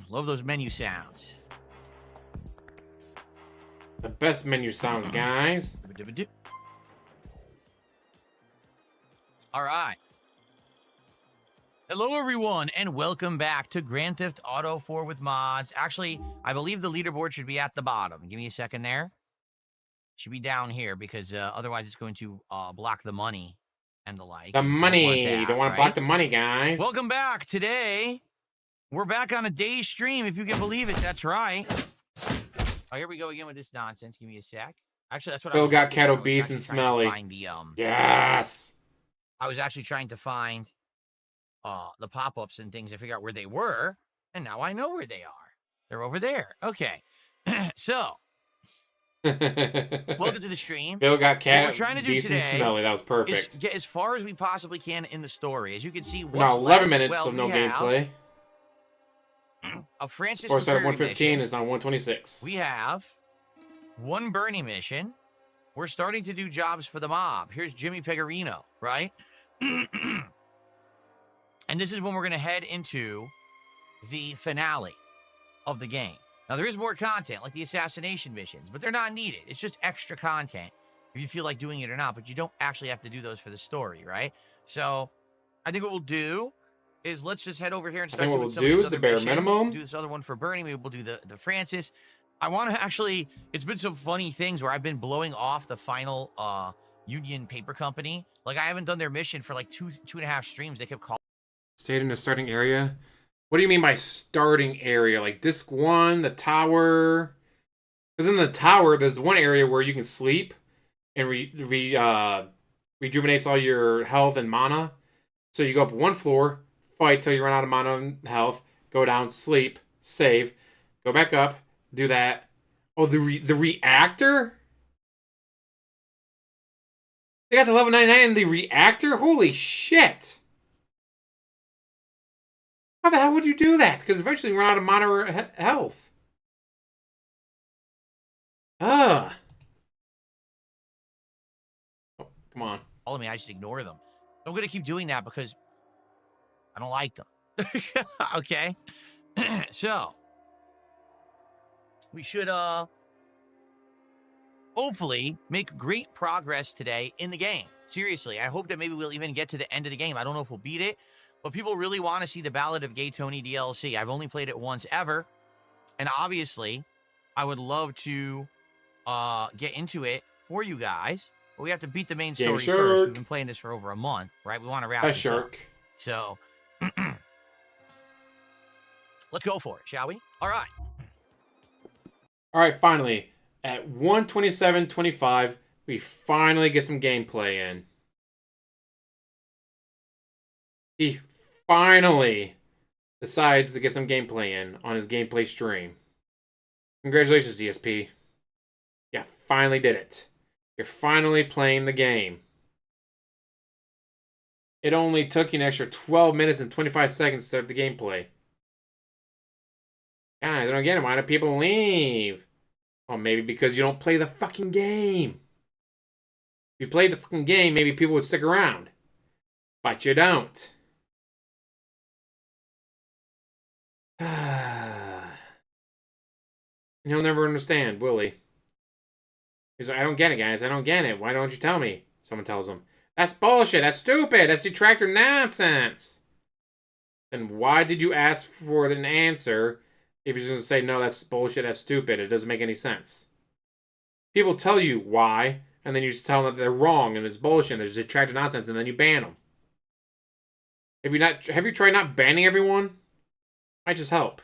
B: Love those menu sounds.
A: The best menu sounds, guys.
B: All right. Hello, everyone, and welcome back to Grand Theft Auto 4 with mods. Actually, I believe the leaderboard should be at the bottom. Give me a second there. Should be down here because otherwise it's going to block the money and the like.
A: The money. You don't want to block the money, guys.
B: Welcome back. Today, we're back on a day's stream, if you can believe it. That's right. Oh, here we go again with this nonsense. Give me a sec. Actually, that's what
A: Phil
B: I was
A: got
B: looking
A: cat
B: for. I was
A: obese
B: actually
A: and
B: trying to
A: smelly.
B: find the,
A: Yes.
B: I was actually trying to find the pop-ups and things and figure out where they were, and now I know where they are. They're over there. Okay. So, welcome to the stream.
A: Phil got cat
B: What we're trying to do
A: obese and
B: today
A: smelly. That was
B: is
A: perfect.
B: get as far as we possibly can in the story. As you can see,
A: Now 11 minutes of no gameplay.
B: Of Francis
A: Score set at
B: McCurry
A: 115
B: mission.
A: is on 126.
B: We have one Bernie mission. We're starting to do jobs for the mob. Here's Jimmy Pecorino, right? And this is when we're going to head into the finale of the game. Now, there is more content, like the assassination missions, but they're not needed. It's just extra content if you feel like doing it or not, but you don't actually have to do those for the story, right? So, I think what we'll do is let's just head over here and start doing some of these other missions.
A: Minimum.
B: Do this other one for Bernie. Maybe we'll do the Francis. I want to actually, it's been some funny things where I've been blowing off the final Union Paper Company. Like, I haven't done their mission for like two and a half streams. They kept calling.
A: Stayed in the starting area? What do you mean by starting area? Like disc 1, the tower? Because in the tower, there's one area where you can sleep and rejuvenates all your health and mana. So you go up one floor, fight till you run out of mana and health, go down, sleep, save, go back up, do that. Oh, the reactor? They got the level 99 in the reactor? Holy shit! How the hell would you do that? Because eventually you run out of mana or health. Ugh. Oh, come on.
B: All of me, I just ignore them. I'm going to keep doing that because I don't like them. Okay? So, we should hopefully make great progress today in the game. Seriously, I hope that maybe we'll even get to the end of the game. I don't know if we'll beat it, but people really want to see the Ballad of Gay Tony DLC. I've only played it once ever, and obviously, I would love to get into it for you guys, but we have to beat the main story first. We've been playing this for over a month, right? We want to wrap this up. So, let's go for it, shall we? All right.
A: All right, finally. At 127.25, we finally get some gameplay in. He finally decides to get some gameplay in on his gameplay stream. Congratulations, DSP. You finally did it. You're finally playing the game. It only took you an extra 12 minutes and 25 seconds to start the gameplay. Guys, I don't get it. Why do people leave? Oh, maybe because you don't play the fucking game. If you played the fucking game, maybe people would stick around. But you don't. He'll never understand, will he? He's like, I don't get it, guys. I don't get it. Why don't you tell me? Someone tells him. That's bullshit. That's stupid. That's detractor nonsense. Then why did you ask for an answer if you're just going to say, no, that's bullshit, that's stupid? It doesn't make any sense. People tell you why, and then you just tell them that they're wrong and it's bullshit and there's detractor nonsense, and then you ban them. Have you tried not banning everyone? Might just help.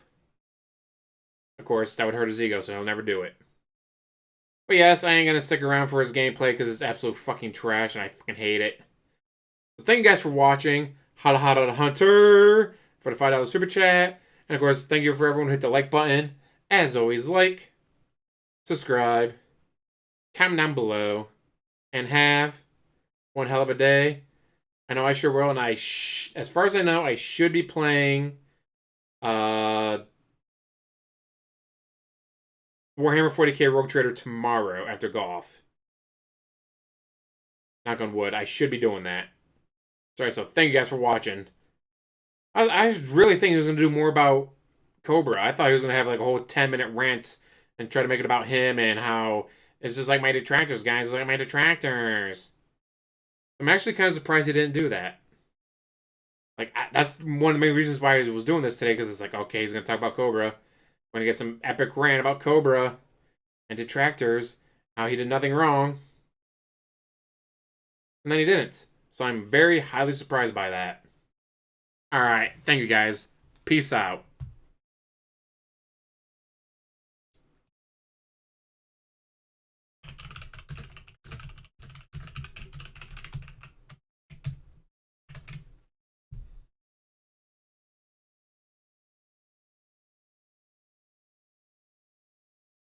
A: Of course, that would hurt his ego, so he'll never do it. But yes, I ain't gonna stick around for his gameplay because it's absolute fucking trash and I fucking hate it. So thank you guys for watching. Holla holla Hunter for the $5 super chat. And of course, thank you for everyone who hit the like button. As always, like, subscribe, comment down below, and have one hell of a day. I know I sure will, and as far as I know, I should be playing Warhammer 40k Rogue Trader tomorrow after golf. Knock on wood, I should be doing that. Sorry, so thank you guys for watching. I really think he was going to do more about Cobra. I thought he was going to have like a whole 10-minute rant and try to make it about him and how it's just like my detractors, guys. It's like my detractors. I'm actually kind of surprised he didn't do that. Like, that's one of the main reasons why I was doing this today, because it's like, okay, he's going to talk about Cobra. We're going to get some epic rant about Cobra and detractors, how he did nothing wrong. And then he didn't. So I'm very highly surprised by that. Alright, thank you guys. Peace out.